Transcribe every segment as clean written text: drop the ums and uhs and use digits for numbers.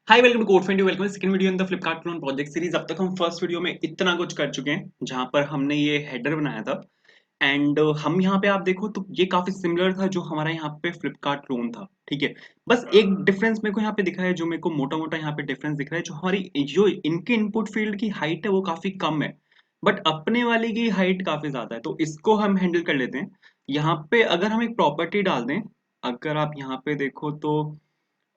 Hi welcome to code friend welcome second video in the Flipkart clone project series. अब तक हम first video में इतना कुछ कर चुके हैं जहां पर हमने ये हेडर बनाया था एंड हम यहाँ पे आप देखो तो ये काफी सिमिलर था जो हमारा यहाँ पे फ्लिपकार्ट क्लोन था। ठीक है, बस एक डिफरेंस मेरे को यहाँ पे दिखा है, जो मेरे को मोटा मोटा यहाँ पे डिफरेंस दिख रहा है। जो हमारी जो इनके इनपुट फील्ड की हाइट है वो काफी कम है, बट अपने वाले की हाइट काफी ज्यादा है, तो इसको हम हैंडल कर लेते हैं। यहाँ पे अगर हम एक प्रॉपर्टी डाल दें, अगर आप यहाँ पे देखो तो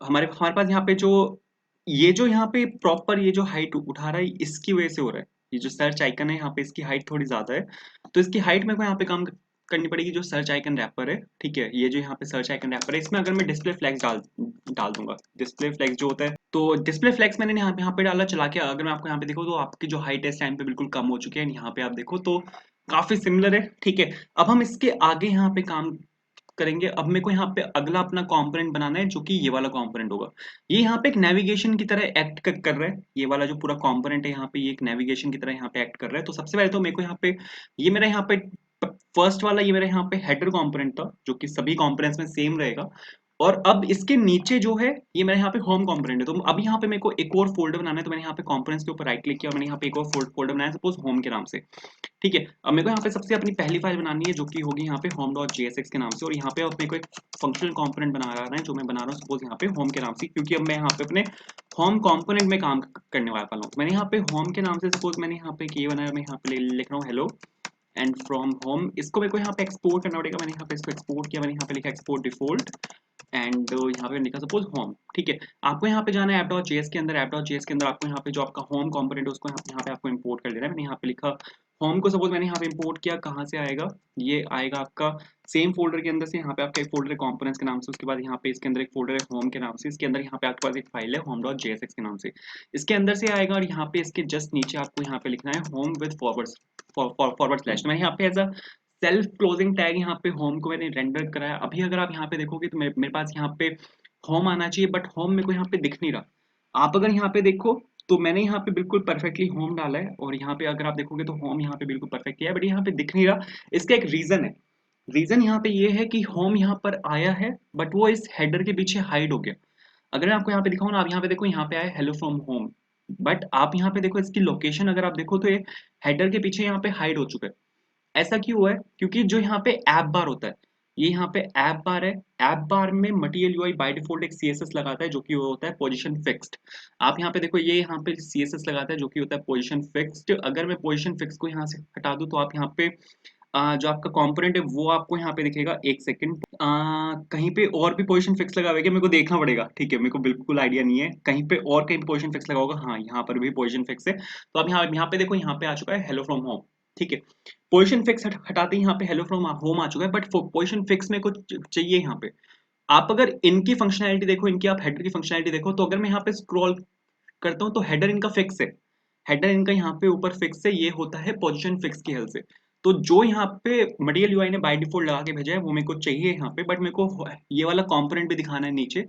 हमारे हमारे पास यहाँ पे जो यहाँ पे प्रॉपर ये जो हाइट उठा रहा है इसकी वजह से हो रहा है। ये जो सर्च आइकन है यहाँ पे इसकी हाइट थोड़ी ज्यादा है, तो इसकी हाइट मेरे को यहाँ पे काम करनी पड़ेगी। जो सर्च आइकन रैपर है, ठीक है, ये जो यहाँ पे सर्च आइकन रैपर है, इसमें अगर मैं डिस्प्ले फ्लैग्स डाल दूंगा, डिस्प्ले फ्लैग्स जो होता है, तो डिस्प्ले फ्लैग्स मैंने यहाँ पे डाला चला के। अगर मैं आपको यहाँ पे देखो तो आपकी जो हाइट है इस टाइम पे बिल्कुल कम हो चुकी है। यहाँ पे आप देखो तो काफी सिमिलर है। ठीक है, अब हम इसके आगे यहाँ पे काम करेंगे। अब मेरे को यहाँ पे अगला अपना कंपोनेंट बनाना है, जो कि ये वाला कंपोनेंट होगा। ये यहाँ पे एक नेविगेशन की तरह एक्ट कर रहा है। ये वाला जो पूरा कंपोनेंट है यहाँ पे, ये एक नेविगेशन की तरह यहाँ पे एक्ट कर रहा है। तो सबसे पहले तो मेरे को यहाँ पे ये मेरा यहाँ पे फर्स्ट वाला ये मेरा यहाँ पे हेडर कंपोनेंट था, जो कि सभी कंपोनेंट्स में सेम रहेगा। और अब इसके नीचे जो है ये मेरे यहाँ पे होम कंपोनेंट है। तो अब यहाँ पे मेरे को एक और फोल्डर बनाना है, तो मैंने यहाँ पे कंपोनेंट्स के ऊपर राइट क्लिक किया, मैंने यहाँ पे एक और फोल्डर बनाया, सपोज होम के नाम से। ठीक है, अब मेरे को यहाँ पे सबसे अपनी पहली फाइल बनानी है, जो कि होगी यहाँ पे home.jsx के नाम से। और यहाँ पे अब मेरे को एक फंक्शनल कंपोनेंट बना रहा है, जो मैं बना रहा हूँ सपोज यहाँ पे होम के नाम से, क्योंकि अब मैं यहाँ पे अपने होम कंपोनेंट में काम करने वाला हूँ। तो मैंने यहाँ पे होम के नाम से सपोज मैंने यहाँ पे ये बनाया, मैं यहाँ पे लिख रहा हूँ हेलो एंड फ्रॉम होम। इसको मेरे को यहाँ पे एक्सपोर्ट करना पड़ेगा। मैंने यहाँ पे इसको एक्सपोर्ट किया, मैंने यहाँ पे लिखा एक्सपोर्ट डिफॉल्ट एंड यहाँ पे लिखा सपोज होम। ठीक है, आपको यहाँ पे जाना है app.js के अंदर। app.js के अंदर आपको यहाँ पे जो आपका होम कंपोनेंट है उसको यहाँ पे आपको इंपोर्ट कर देना है। मैंने यहाँ पे लिखा होम को, सपोज मैंने यहाँ पे इंपोर्ट किया। कहाँ से आएगा? ये आएगा आपका सेम फोल्डर के अंदर से। यहाँ पे आपका एक फोल्डर है कंपोनेंट्स के नाम से, उसके बाद यहाँ पे इसके अंदर एक फोल्डर है होम के नाम से, इसके अंदर यहाँ पे आपके पास एक फाइल है home.jsx के नाम से, इसके अंदर से आएगा। और यहाँ पे इसके जस्ट नीचे आपको यहाँ पे लिखना है होम विद फॉरवर्ड स्लैश। मैंने यहाँ पे as a self closing tag यहाँ पे होम को मैंने रेंडर कराया। अभी अगर आप यहाँ पे देखोगे तो मेरे पास यहाँ पे होम आना चाहिए, बट होम मेरे को यहाँ पे दिख नहीं रहा। आप अगर यहाँ पे देखो तो मैंने यहाँ पे बिल्कुल परफेक्टली होम डाला है, और यहाँ पे अगर आप देखोगे तो होम यहाँ पे बिल्कुल परफेक्ट है, बट यहाँ पे दिख नहीं रहा। इसका एक रीजन है। रीजन यहाँ पे ये है कि होम यहाँ पर आया है, बट वो इस हेडर के पीछे हाइड हो गया। अगर मैं आपको यहाँ पे दिखाऊँ ना, आप यहाँ पे देखो, यहाँ पे आया हेलो फ्रॉम होम, बट आप यहाँ पे देखो इसकी लोकेशन अगर आप देखो तो ये हेडर के पीछे यहाँ पे हाइड हो चुका है। ऐसा क्यों हुआ है? क्योंकि जो यहाँ पे ऐप बार होता है, ये यहाँ पे ऐप बार है। ऐप बार में मटीरियल यूआई बाय डिफॉल्ट एक सीएसएस लगाता है, जो कि वो होता है पोजीशन फिक्स्ड। आप यहाँ पे देखो, ये यहाँ पे सीएसएस लगाता है जो कि होता है पोजीशन फिक्स्ड। अगर मैं पोजीशन फिक्स को यहाँ से हटा दूं तो आप यहाँ पे जो आपका कंपोनेंट है वो आपको यहाँ पे दिखेगा। एक सेकंड, कहीं पे और भी पोजीशन फिक्स लगा हुआ है क्या? मेरे को देखना पड़ेगा। ठीक है, मेरे को बिल्कुल आइडिया नहीं है कहीं पे और कहीं पोजीशन फिक्स लगा होगा। हाँ, यहाँ पर भी पोजीशन फिक्स है। तो अब यहाँ पे देखो, यहाँ पे आ चुका है हेलो फ्रॉम होम। ठीक है, पोजीशन फिक्स हटाते ही यहाँ पे हेलो फ्रॉम होम आ चुका है, बट पोजीशन फिक्स में कुछ चाहिए यहाँ पे। आप अगर इनकी फंक्शनैलिटी देखो, इनकी आप हेडर की फंक्शनैलिटी देखो, तो अगर मैं यहाँ पे स्क्रॉल करता हूँ तो हेडर इनका फिक्स है। हेडर इनका यहाँ पे ऊपर फिक्स है, ये होता है पोजीशन फिक्स की हेल्प से। तो जो यहाँ पे मटेरियल यूआई ने बाय डिफॉल्ट लगा के भेजा है वो मेरे को चाहिए यहाँ पे, बट मेरे को ये वाला कंपोनेंट भी दिखाना है नीचे।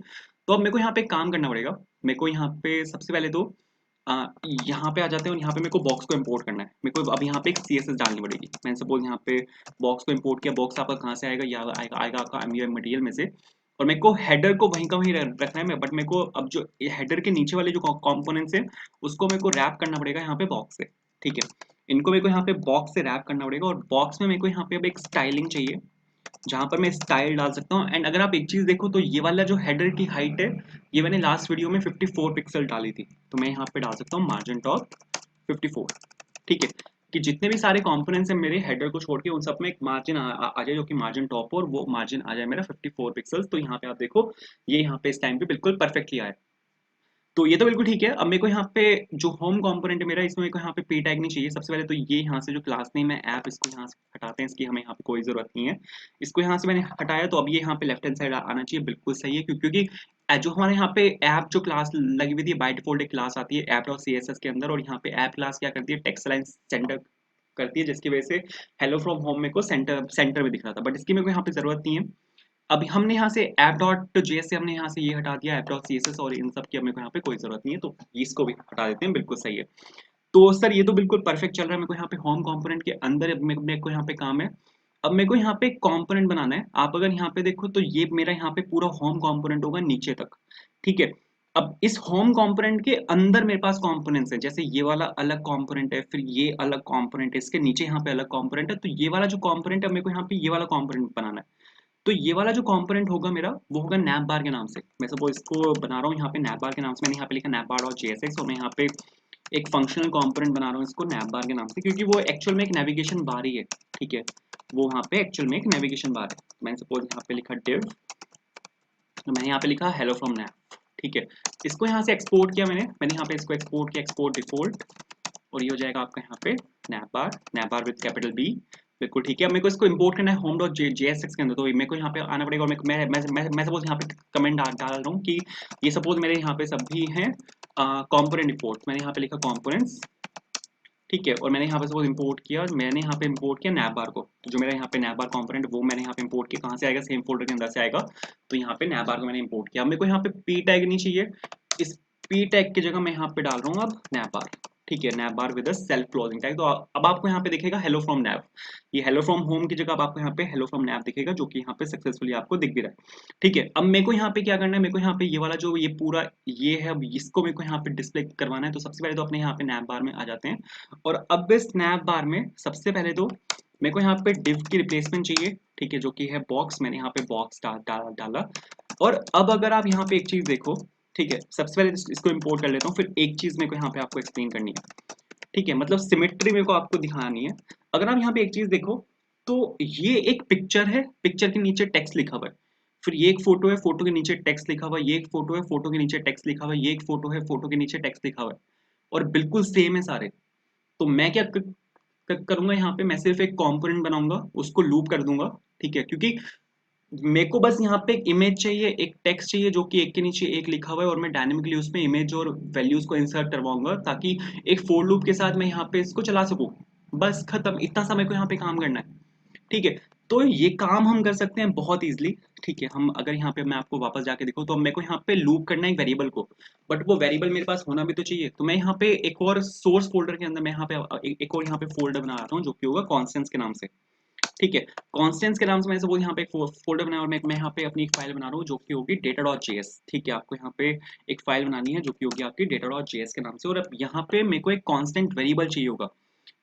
तो अब मेरे को यहाँ पे काम करना पड़ेगा। मेरे को यहाँ पे सबसे पहले तो आ, यहाँ पे आ जाते हैं, और यहाँ पे मेरे को बॉक्स को इंपोर्ट करना है। मेरे को अब यहाँ पे एक सीएसएस डालनी पड़ेगी। मैंने सपोज यहाँ पे बॉक्स को इंपोर्ट किया। बॉक्स आपका कहाँ से आएगा? यहाँ आएगा आपका एमयूआई मटेरियल में से। और मेरे को हेडर को वहीं का वहीं रखना है। बट मेरे को अब जो हेडर के नीचे वाले जो कंपोनेंट्स है उसको मेरे को रैप करना पड़ेगा यहाँ पे बॉक्स से। ठीक है, इनको मेरे को यहाँ पे बॉक्स से रैप करना पड़ेगा, और बॉक्स में मेरे को यहाँ पे अब एक स्टाइलिंग चाहिए जहां पर मैं स्टाइल डाल सकता हूँ। एंड अगर आप एक चीज देखो तो ये वाला जो हेडर की हाइट है, ये मैंने लास्ट वीडियो में 54 पिक्सल डाली थी, तो मैं यहाँ पे डाल सकता हूँ मार्जिन टॉप 54। ठीक है, कि जितने भी सारे कंपोनेंट्स हैं मेरे हेडर को छोड़ के उन सब में एक मार्जिन आ जाए, जो कि मार्जिन टॉप, और वो मार्जिन आ जाए मेरा 54 पिक्सल्स। तो यहाँ पे आप देखो, ये यहाँ पे इस टाइम पे बिल्कुल परफेक्टली आया। तो ये तो बिल्कुल ठीक है। अब मेरे को यहाँ पे जो होम कंपोनेंट है मेरा, इसमें मेरे को यहाँ पे पी टैग नहीं चाहिए। सबसे पहले तो ये यहाँ से जो क्लास नेम है ऐप, इसको यहाँ से हटाते हैं, इसकी हमें यहाँ पे कोई जरूरत नहीं है। इसको यहाँ से मैंने हटाया, तो अब ये यहाँ पे लेफ्ट हैंड साइड आना चाहिए। बिल्कुल सही है, क्योंकि जो हमारे यहाँ पे ऐप जो क्लास लगी हुई थी, बाय डिफॉल्ट एक क्लास आती है app dot C S S के अंदर, और यहाँ पे ऐप क्लास क्या करती है, टेक्स्ट लाइन सेंटर करती है, जिसकी वजह से हेलो फ्रॉम होम मेरे को सेंटर सेंटर में दिख रहा था, बट इसकी मेरे को यहाँ पे जरूरत नहीं है। अभी हमने यहाँ से app.js से हमने यहाँ से ये हटा दिया app.css, और इन सब की अब मेरे को यहाँ पे कोई जरूरत नहीं है, तो इसको भी हटा देते हैं। बिल्कुल सही है। तो सर ये तो बिल्कुल परफेक्ट चल रहा है। मेरे को यहाँ पे होम कंपोनेंट के अंदर अब मेरे को यहाँ पे काम है। अब मेरे को यहाँ पे कंपोनेंट बनाना है। आप अगर यहाँ पे देखो तो ये मेरा यहाँ पे पूरा होम कंपोनेंट होगा नीचे तक। ठीक है, अब इस होम कंपोनेंट के अंदर मेरे पास कंपोनेंट्स हैं, जैसे ये वाला अलग कंपोनेंट है, फिर ये अलग कंपोनेंट है, इसके नीचे यहाँ पे अलग कंपोनेंट है। तो ये वाला जो कंपोनेंट है मेरे को यहाँ पे ये वाला कंपोनेंट बनाना है। तो ये वाला जो कंपोनेंट होगा मेरा, वो होगा नैप बार के नाम से। मैं सपोज इसको बना रहा हूँ यहाँ पे नैप बार के नाम से। मैंने यहाँ पे लिखा नैप बार डॉट जेएसएक्स, और मैं यहाँ पे एक फंक्शनल कंपोनेंट बना रहा हूँ इसको नैप बार के नाम से, क्योंकि वो एक्चुअल में एक नेविगेशन बार ही है। ठीक है, वो वहाँ पे एक्चुअल में एक नेविगेशन बार है। मैंने सपोज यहाँ पे लिखा div, तो मैंने यहाँ पे लिखा हेलो फ्रॉम नैप। ठीक है, इसको यहाँ से एक्सपोर्ट किया मैंने यहाँ पे इसको एक्सपोर्ट किया, एक्सपोर्ट डिफॉल्ट, और ये हो जाएगा आपका यहाँ पे nav bar with capital B. बिल्कुल ठीक है। अब मेरे को इसको इंपोर्ट करना है होम डॉट जेएसएक्स के अंदर, तो मेरे को यहाँ पे आना पड़ेगा। और मैं सपोज यहाँ पे कमेंट डाल रहा हूँ कि ये सपोज मेरे यहाँ पे सभी हैं कंपोनेंट इंपोर्ट। मैंने यहाँ पे लिखा कंपोनेंट्स, ठीक है, और मैंने यहाँ पे सपोज इंपोर्ट किया, मैंने यहाँ पे इंपोर्ट किया नैप बार को। जो मेरा यहाँ पे नैप बार कंपोनेंट, वो मैंने यहाँ पे इंपोर्ट किया। कहाँ से आएगा? सेम फोल्डर के अंदर से आएगा। तो यहाँ पे नैप बार को मैंने इंपोर्ट किया। मेरे को यहाँ पे पी टैग नहीं चाहिए, इस पी टैग की जगह मैं यहाँ पे डाल रहा हूँ अब नैप बार। ठीक है, nap bar with self closing tag. तो अब आपको यहाँ पे दिखेगा हेलो फ्रॉम नैप। ये हेलो फ्रॉम होम की जगह अब आपको यहाँ पे हेलो फ्रॉम नैप दिखेगा, जो कि यहाँ पे सक्सेसफुली आपको दिख भी रहा है। ठीक है, अब मेरे को यहाँ पे क्या करना है, मेरे को यहाँ पे ये वाला जो ये पूरा ये है, अब इसको मेरे को यहाँ पे डिस्प्ले करवाना है। तो सबसे पहले तो अपने यहाँ पे नैप बार में आ जाते हैं, और अब इस स्नैप बार में सबसे पहले तो मेरे को यहाँ पे div की रिप्लेसमेंट चाहिए। ठीक है, जो कि है बॉक्स। मैंने यहाँ पे बॉक्स डाला। और अब अगर आप यहाँ पे एक चीज देखो, ठीक है, सबसे पहले इसको इंपोर्ट कर लेता हूँ, फिर एक चीज मेरे को यहाँ पे आपको एक्सप्लेन करनी है। ठीक है, मतलब सिमेट्री मेरे को आपको दिखानी है। अगर आप यहाँ पे एक चीज देखो, तो ये एक पिक्चर है, पिक्चर के नीचे टेक्स्ट लिखा हुआ है। फिर ये एक फोटो है, फोटो के नीचे टेक्स्ट लिखा हुआ है। ये एक फोटो है, फोटो के नीचे टेक्स्ट लिखा हुआ है। ये एक फोटो है, फोटो के नीचे टेक्स्ट लिखा हुआ है, और बिल्कुल सेम है सारे। तो मैं क्या करूंगा, यहाँ पे मैं सिर्फ एक कंपोनेंट बनाऊंगा, उसको लूप कर दूंगा। ठीक है, क्योंकि मेरे को बस यहाँ पे एक इमेज चाहिए, एक टेक्स्ट चाहिए, जो कि एक के नीचे एक लिखा हुआ है, और मैं डायनेमिकली उसमें इमेज और वैल्यूज को इंसर्ट करवाऊंगा, ताकि एक फोर लूप के साथ मैं यहाँ पे इसको चला सकूं। बस खत्म, इतना सा मेरे को यहाँ पे काम करना है। ठीक है, तो ये काम हम कर सकते हैं बहुत इजीली। ठीक है, हम अगर यहाँ पे मैं आपको वापस जाके देखूँ, तो मेरे को यहाँ पे लूप करना है एक वेरिएबल को, बट वो वेरिएबल मेरे पास होना भी तो चाहिए। तो मैं यहाँ पे एक और सोर्स फोल्डर के अंदर मैं यहाँ पे एक और यहाँ पे फोल्डर बना रहा हूँ, जो कि होगा कॉन्स्टेंट्स के नाम से। ठीक है, कॉन्स्टेंट्स के नाम से मैं सपोज यहाँ पे एक फोल्डर बनाया, और मैं यहाँ पे अपनी एक फाइल बना रहा हूँ, जो कि होगी डेटा डॉट जेएस। ठीक है, आपको यहाँ पे एक फाइल बनानी है, जो कि होगी आपकी डेटा डॉट जेएस के नाम से। और अब यहाँ पे मेरे को एक कॉन्स्टेंट वेरिएबल चाहिए होगा।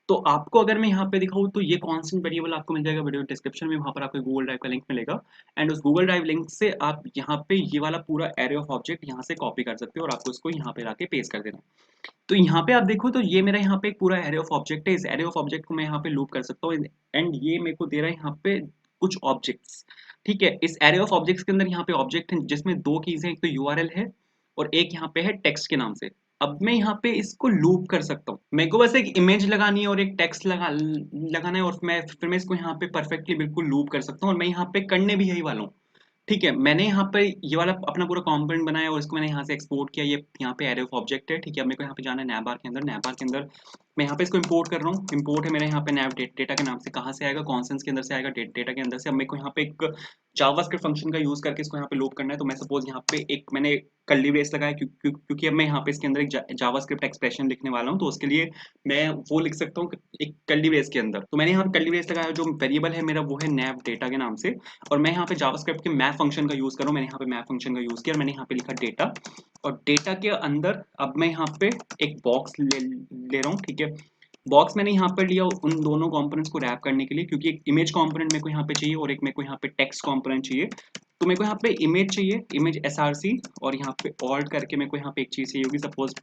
तो आपको अगर मैं यहाँ पे दिखाऊँ, तो ये कांस्टेंट वेरिएबल आपको मिल जाएगा वीडियो डिस्क्रिप्शन में, वहां पर आपको गूगल ड्राइव का लिंक मिलेगा। एंड उस गूगल ड्राइव लिंक से आप यहाँ पे ये वाला पूरा एरे ऑफ ऑब्जेक्ट यहाँ से कॉपी कर सकते हो, और आपको इसको यहाँ पे लाके पेस्ट कर देना है। तो यहाँ पे आप देखो, तो ये मेरा यहाँ पे एक पूरा एरे ऑफ ऑब्जेक्ट है। इस एरे ऑफ ऑब्जेक्ट को मैं यहाँ पे लूप कर सकता हूँ, एंड ये मेरे को दे रहा है यहाँ पे कुछ ऑब्जेक्ट्स। ठीक है, इस एरे ऑफ ऑब्जेक्ट्स के अंदर यहाँ पे ऑब्जेक्ट है, जिसमें दो कीज हैं, एक तो यूआरएल है, और एक यहाँ पे है टेक्स्ट के नाम से। अब मैं यहाँ पे इसको लूप कर सकता हूँ। मेरे को बस एक इमेज लगानी है और एक टेक्स्ट लगाना है, और फिर मैं इसको यहाँ पे परफेक्टली बिल्कुल लूप कर सकता हूँ, और मैं यहाँ पे करने भी यही वाला हूँ। ठीक है, मैंने यहाँ पे ये वाला अपना पूरा कंपोनेंट बनाया, और इसको मैंने यहाँ से एक्सपोर्ट किया। ये यहाँ पे एरे ऑफ ऑब्जेक्ट है। ठीक है, अब मेरे को यहाँ पे जाना है नैप बार के अंदर। नैप बार के अंदर मैं यहाँ पे इसको इंपोर्ट कर रहा हूँ। इंपोर्ट है मेरे यहाँ पे नैप डेटा के नाम से। कहाँ से आएगा? कॉन्स्टेंट्स के अंदर से आएगा, डेटा के अंदर से। अब मेरे को यहाँ पे एक जावास्क्रिप्ट फंक्शन का यूज करके इसको यहाँ पे लूप करना है। तो मैं सपोज यहाँ पे एक मैंने कर्ली ब्रेस लगाया, क्योंकि अब मैं यहाँ पे इसके अंदर एक जावास्क्रिप्ट एक्सप्रेशन लिखने वाला हूँ, तो उसके लिए मैं वो लिख सकता हूँ एक कर्ली ब्रेस के अंदर। तो मैंने यहाँ पे कर्ली ब्रेस लगाया, जो वेरिएबल है मेरा वो है नैप डेटा के नाम से, और मैं यहाँ पे जावास्क्रिप्ट के मैप फंक्शन का यूज कर रहा हूँ। मैंने यहाँ पे मैप फंक्शन का यूज किया, और मैंने यहाँ पे लिखा डेटा, और डेटा के अंदर अब मैं यहाँ पे एक बॉक्स ले रहा हूँ। ठीक है, बॉक्स मैंने यहाँ पर लिया उन दोनों कंपोनेंट्स को रैप करने के लिए, क्योंकि एक इमेज कंपोनेंट मेरे को यहाँ पे चाहिए, और एक मेरे को यहाँ पे टेक्स्ट कंपोनेंट चाहिए। तो मेरे को यहाँ पे इमेज चाहिए, इमेज एसआरसी, और यहाँ पे ऑल्ट करके मेरे को यहाँ पे एक चीज चाहिए होगी। सपोज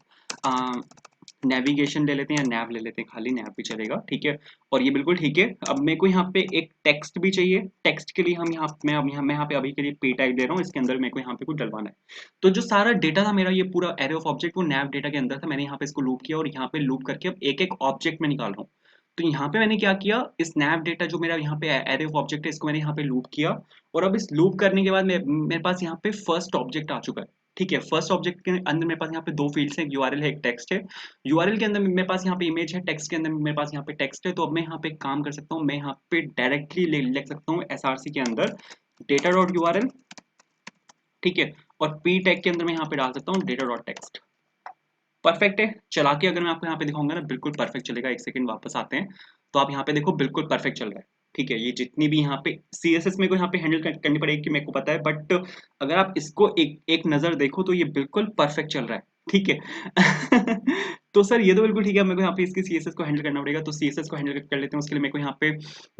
नेविगेशन ले लेते हैं, या नैव ले लेते हैं, खाली नैव भी चलेगा। ठीक है, और ये बिल्कुल ठीक है। अब मेरे को यहाँ पे एक टेक्स्ट भी चाहिए। टेक्स्ट के लिए हम मैं यहाँ पे अभी के लिए पे टाइप दे रहा हूँ, इसके अंदर मेरे को यहाँ पे कुछ डलवाना है। तो जो सारा डेटा था मेरा, ये पूरा एरे ऑफ ऑब्जेक्ट वो नैव डेटा के अंदर था। मैंने यहाँ पे इसको लूप किया, और यहाँ पे लूप करके अब एक एक ऑब्जेक्ट में निकाल रहा हूँ। तो यहाँ पे मैंने क्या किया, इस नैव डेटा जो मेरा यहाँ पे एरे ऑफ ऑब्जेक्ट है, इसको मैंने यहाँ पे लूप किया, और अब इस लूप करने के बाद मेरे पास यहाँ पे फर्स्ट ऑब्जेक्ट आ चुका है। ठीक है, फर्स्ट ऑब्जेक्ट के अंदर मेरे पास यहाँ पे दो फील्ड्स हैं, एक यूआरएल है, एक टेक्स्ट है। यूआरएल के अंदर मेरे पास यहाँ पे इमेज है, टेक्स्ट के अंदर मेरे पास यहाँ पे टेक्स्ट है। तो अब मैं यहाँ पे एक काम कर सकता हूँ, मैं यहाँ पे डायरेक्टली लिख सकता हूँ एसआरसी के अंदर डेटा डॉट यूआरएल। ठीक है, और पी टैग के अंदर मैं यहाँ पे डाल सकता हूँ डेटा डॉट टेक्स्ट। परफेक्ट है। चला के अगर मैं आपको यहाँ पे दिखाऊंगा ना, बिल्कुल परफेक्ट चलेगा। एक सेकंड वापस आते हैं, तो आप यहाँ पे देखो बिल्कुल परफेक्ट चल रहा है। ठीक है, ये जितनी भी यहाँ पे सीएसएस मेरे को यहाँ पे हैंडल करनी पड़ेगी मेरे को पता है, बट अगर आप इसको एक एक नज़र देखो तो ये बिल्कुल परफेक्ट चल रहा है, ठीक है। तो सर ये तो बिल्कुल ठीक है, मेरे को यहाँ पे इसकी सीएसएस को हैंडल करना पड़ेगा, तो सीएसएस को हैंडल कर लेते हैं। उसके लिए मेरे को यहाँ पे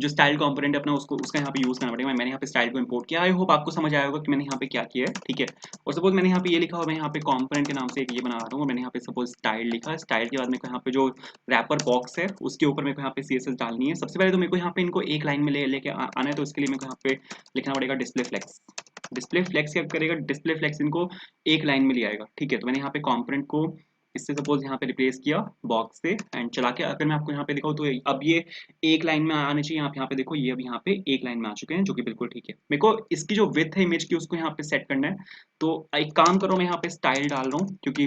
जो स्टाइल कंपोनेंट है अपना उसको उसका यहाँ पे यूज़ करना पड़ेगा। मैंने यहाँ पे स्टाइल को इंपोर्ट किया। आई होप आपको समझ आया होगा कि मैंने यहाँ पे क्या किया है, ठीक है। और सपोज मैंने यहाँ पे ये लिखा और मैं यहाँ पे कंपोनेंट के नाम से एक ये बना रहा हूँ, मैंने यहाँ पे सपोज स्टाइल लिखा। स्टाइल के बाद मेरे को यहाँ पे जो रैपर बॉक्स है उसके ऊपर मेरे को यहाँ पे सीएसएस डालनी है। सबसे पहले तो मेरे को यहाँ पे इनको एक लाइन में लेके आना है, तो इसके लिए मेरे को यहाँ पे लिखना पड़ेगा डिस्प्ले फ्लेक्स। डिस्प्ले फ्लेक्स क्या करेगा, डिस्प्ले फ्लेक्स इनको एक लाइन में ले आएगा, ठीक है। तो मैंने यहाँ पे कंपोनेंट को इससे सपोज यहाँ पे रिप्लेस किया बॉक्स से, एंड चला के अगर मैं आपको यहाँ पे दिखाऊँ तो अब ये एक लाइन में आने चाहिए। आप यहाँ पे देखो ये अब यहाँ पे एक लाइन में आ चुके हैं, जो कि बिल्कुल ठीक है। मेरे को इसकी जो विड्थ है इमेज की उसको यहाँ पे सेट करना है, तो एक काम करो, मैं यहाँ पे स्टाइल डाल रहा हूँ क्योंकि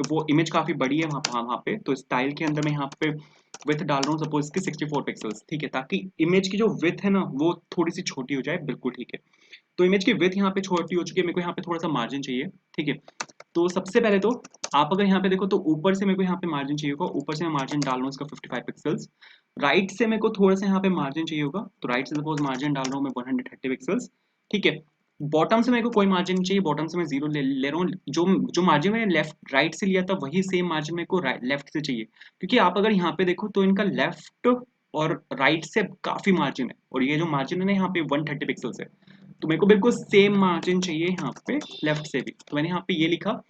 वो इमेज काफी बड़ी है वहाँ पे, तो स्टाइल के अंदर मैं यहाँ पे विड्थ डाल रहा हूँ सपोज इसकी 64 पिक्सल्स, ठीक है, ताकि इमेज की जो विड्थ है ना वो थोड़ी सी छोटी हो जाए, बिल्कुल ठीक है। तो इमेज की विड्थ यहाँ पे छोटी हो चुकी है, मेरे को यहाँ पे थोड़ा सा मार्जिन चाहिए, ठीक है। तो सबसे पहले तो आप अगर यहाँ पे देखो तो ऊपर से मेरे को यहाँ पे मार्जिन चाहिए होगा, ऊपर से मैं मार्जिन डाल रहा हूँ इसका 55 पिक्सल्स। राइट से मेरे को थोड़ा सा यहाँ पे मार्जिन चाहिए होगा, तो राइट से सपोज मार्जिन डाल रहा हूँ मैं 130 पिक्सल्स, ठीक है। बॉटम से मेरे को कोई मार्जिन नहीं चाहिए, बॉटम से मैं जीरो ले रहा हूँ। जो जो मार्जिन मैंने लेफ्ट राइट से लिया था वही सेम मार्जिन मेरे को लेफ्ट से चाहिए, क्योंकि आप अगर यहाँ पे देखो तो इनका लेफ्ट और राइट से काफी मार्जिन है, और ये जो मार्जिन है ना यहाँ पे 130 पिक्सल्स है, तो मेरे को बिल्कुल सेम मार्जिन चाहिए यहाँ पे लेफ्ट से भी। तो मैंने यहाँ पे ये लिखा,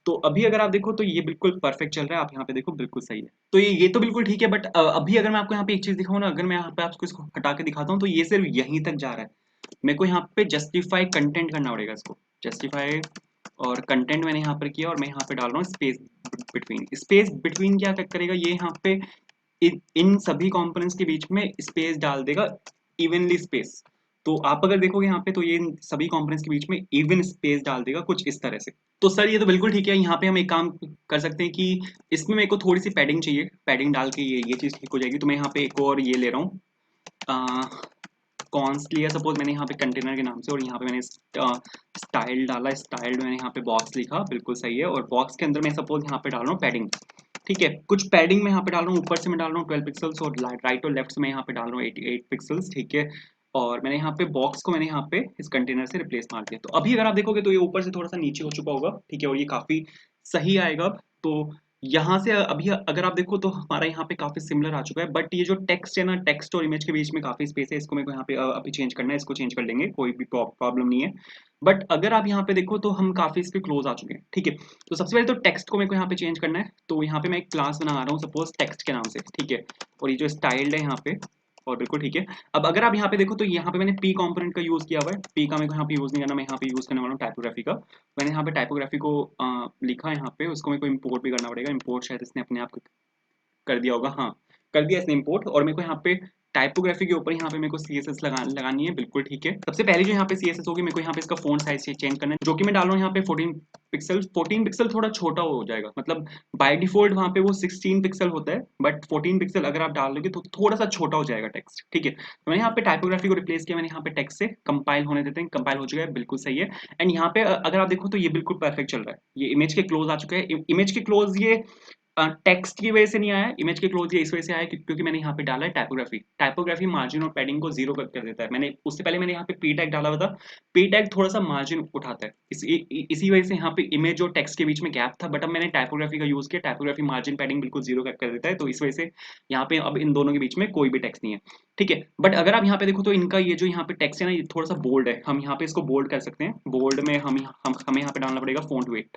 तो अभी अगर आप देखो तो ये बिल्कुल परफेक्ट चल रहा है, आप यहाँ पे देखो बिल्कुल सही है। तो ये तो बिल्कुल ठीक है, बट अभी अगर मैं आपको यहाँ पे एक चीज दिखाऊँ ना, अगर मैं यहाँ पे आपको इसको हटा के दिखाता हूँ तो ये सिर्फ यहीं तक जा रहा है। मेरे को यहाँ पे जस्टिफाई कंटेंट करना पड़ेगा इसको, जस्टिफाई और कंटेंट मैंने यहाँ पर किया, और मैं यहाँ पे डाल रहा हूँ स्पेस बिटवीन। स्पेस बिटवीन क्या करेगा, ये यहाँ पे इन सभी कंपोनेंट्स के बीच में स्पेस डाल देगा, इवनली स्पेस। तो आप अगर देखोगे यहाँ पे तो ये इन सभी कंपोनेंट्स के बीच में इवन स्पेस डाल देगा कुछ इस तरह से। तो सर ये तो बिल्कुल ठीक है, यहाँ पे हम एक काम कर सकते हैं कि इसमें मेरे को थोड़ी सी पैडिंग चाहिए, पैडिंग डाल के ये चीज़ ठीक हो जाएगी। तो मैं यहाँ पे एक और ये ले रहा हूँ, कॉन्स लिया सपोज मैंने यहाँ पे कंटेनर के नाम से, और यहाँ पे मैंने स्टाइल डाला, स्टाइल मैंने यहाँ पे बॉक्स लिखा, बिल्कुल सही है। और बॉक्स के अंदर मैं सपोज यहाँ पे डाल रहा हूँ पैडिंग, ठीक है। कुछ पैडिंग मैं यहाँ पे डाल रहा हूँ, ऊपर से मैं डाल रहा हूँ 12 पिक्सल्स, और राइट और लेफ्ट से मैं यहाँ पे डाल रहा हूँ 88 पिक्सल्स, ठीक है। और मैंने यहाँ पे बॉक्स को मैंने यहाँ पे इस कंटेनर से रिप्लेस मार दिया। तो अभी अगर आप देखोगे तो ये ऊपर से थोड़ा सा नीचे हो चुका होगा, ठीक है, और ये काफी सही आएगा। तो यहाँ से अभी अगर आप देखो तो हमारा यहाँ पे काफी सिमिलर आ चुका है, बट ये जो टेक्स्ट है ना, टेक्स्ट और इमेज के बीच में काफी स्पेस है, इसको मेरे को यहाँ पे अभी चेंज करना है, इसको चेंज कर लेंगे, कोई भी प्रॉब्लम नहीं है। बट अगर आप यहाँ पे देखो तो हम काफी इसके क्लोज आ चुके हैं, ठीक है। तो सबसे पहले तो टेक्स्ट को मेरे को यहाँ पे चेंज करना है, तो यहाँ पे मैं एक क्लास बना रहा हूँ सपोज टेक्स्ट के नाम से, ठीक है। और ये जो स्टाइल्ड है यहाँ पे, और बिल्कुल ठीक है। अब अगर आप यहाँ पे देखो तो यहाँ पे मैंने पी कंपोनेंट का यूज किया हुआ है, पी का मेरे को यहाँ पे यूज नहीं करना, मैं यहाँ पे यूज करने वाला हूँ टाइपोग्राफी का। मैंने यहाँ पे टाइपोग्राफी को लिखा है यहाँ पे, उसको मेरे को इम्पोर्ट भी करना पड़ेगा। इम्पोर्ट शायद इसने अपने आप कर दिया होगा, हाँ कर दिया इसने इम्पोर्ट। और मेरे को यहाँ पे टाइपोग्राफी के ऊपर यहाँ पे मेरे को सीएसएस लगानी है, बिल्कुल ठीक है। सबसे पहले जो यहाँ पे सीएसएस होगी, मेरे को यहाँ पे इसका फोंट साइज चेंज करना है, जो कि मैं डाल रहा हूँ यहाँ पे 14 पिक्सल। 14 पिक्सल थोड़ा छोटा हो जाएगा, मतलब बाय डिफॉल्ट वहाँ पे वो 16 पिक्सल होता है, बट 14 पिक्सल अगर आप डाल दोगे तो थोड़ा सा छोटा हो जाएगा टेक्स्ट, ठीक है। तो मैंने यहाँ पे टाइपोग्राफी को रिप्लेस किया, मैंने यहाँ पे टेक्स्ट से कंपाइल होने देते हैं, कंपाइल हो चुका है, बिल्कुल सही है। एंड यहाँ पे अगर आप देखो तो ये बिल्कुल परफेक्ट चल रहा है, ये इमेज के क्लोज आ चुका है। इमेज के क्लोज ये टेक्स्ट की वजह से नहीं आया, इमेज के क्लोज ये इस वजह से आया क्योंकि मैंने यहाँ पे डाला है टाइपोग्राफी। टाइपोग्राफी मार्जिन और पैडिंग को जीरो कर देता है। मैंने उससे पहले मैंने यहाँ पे पी टैग डाला हुआ था, पी टैग थोड़ा सा मार्जिन उठाता है, इसी वजह से यहाँ पे इमेज और टेक्स्ट के बीच में गैप था, बट अब मैंने टाइपोग्राफी का यूज किया, टाइपोग्राफी मार्जिन पैडिंग बिल्कुल जीरो कर देता है, तो इस वजह से यहाँ पे अब इन दोनों के बीच में कोई भी टेक्स्ट नहीं है, ठीक है। बट अगर आप यहाँ पे देखो तो इनका ये जो यहाँ पे टेक्स्ट है ना, ये थोड़ा सा बोल्ड है, हम यहाँ पे इसको बोल्ड कर सकते हैं। बोल्ड में हमें यहाँ पे डालना पड़ेगा फॉन्ट वेट,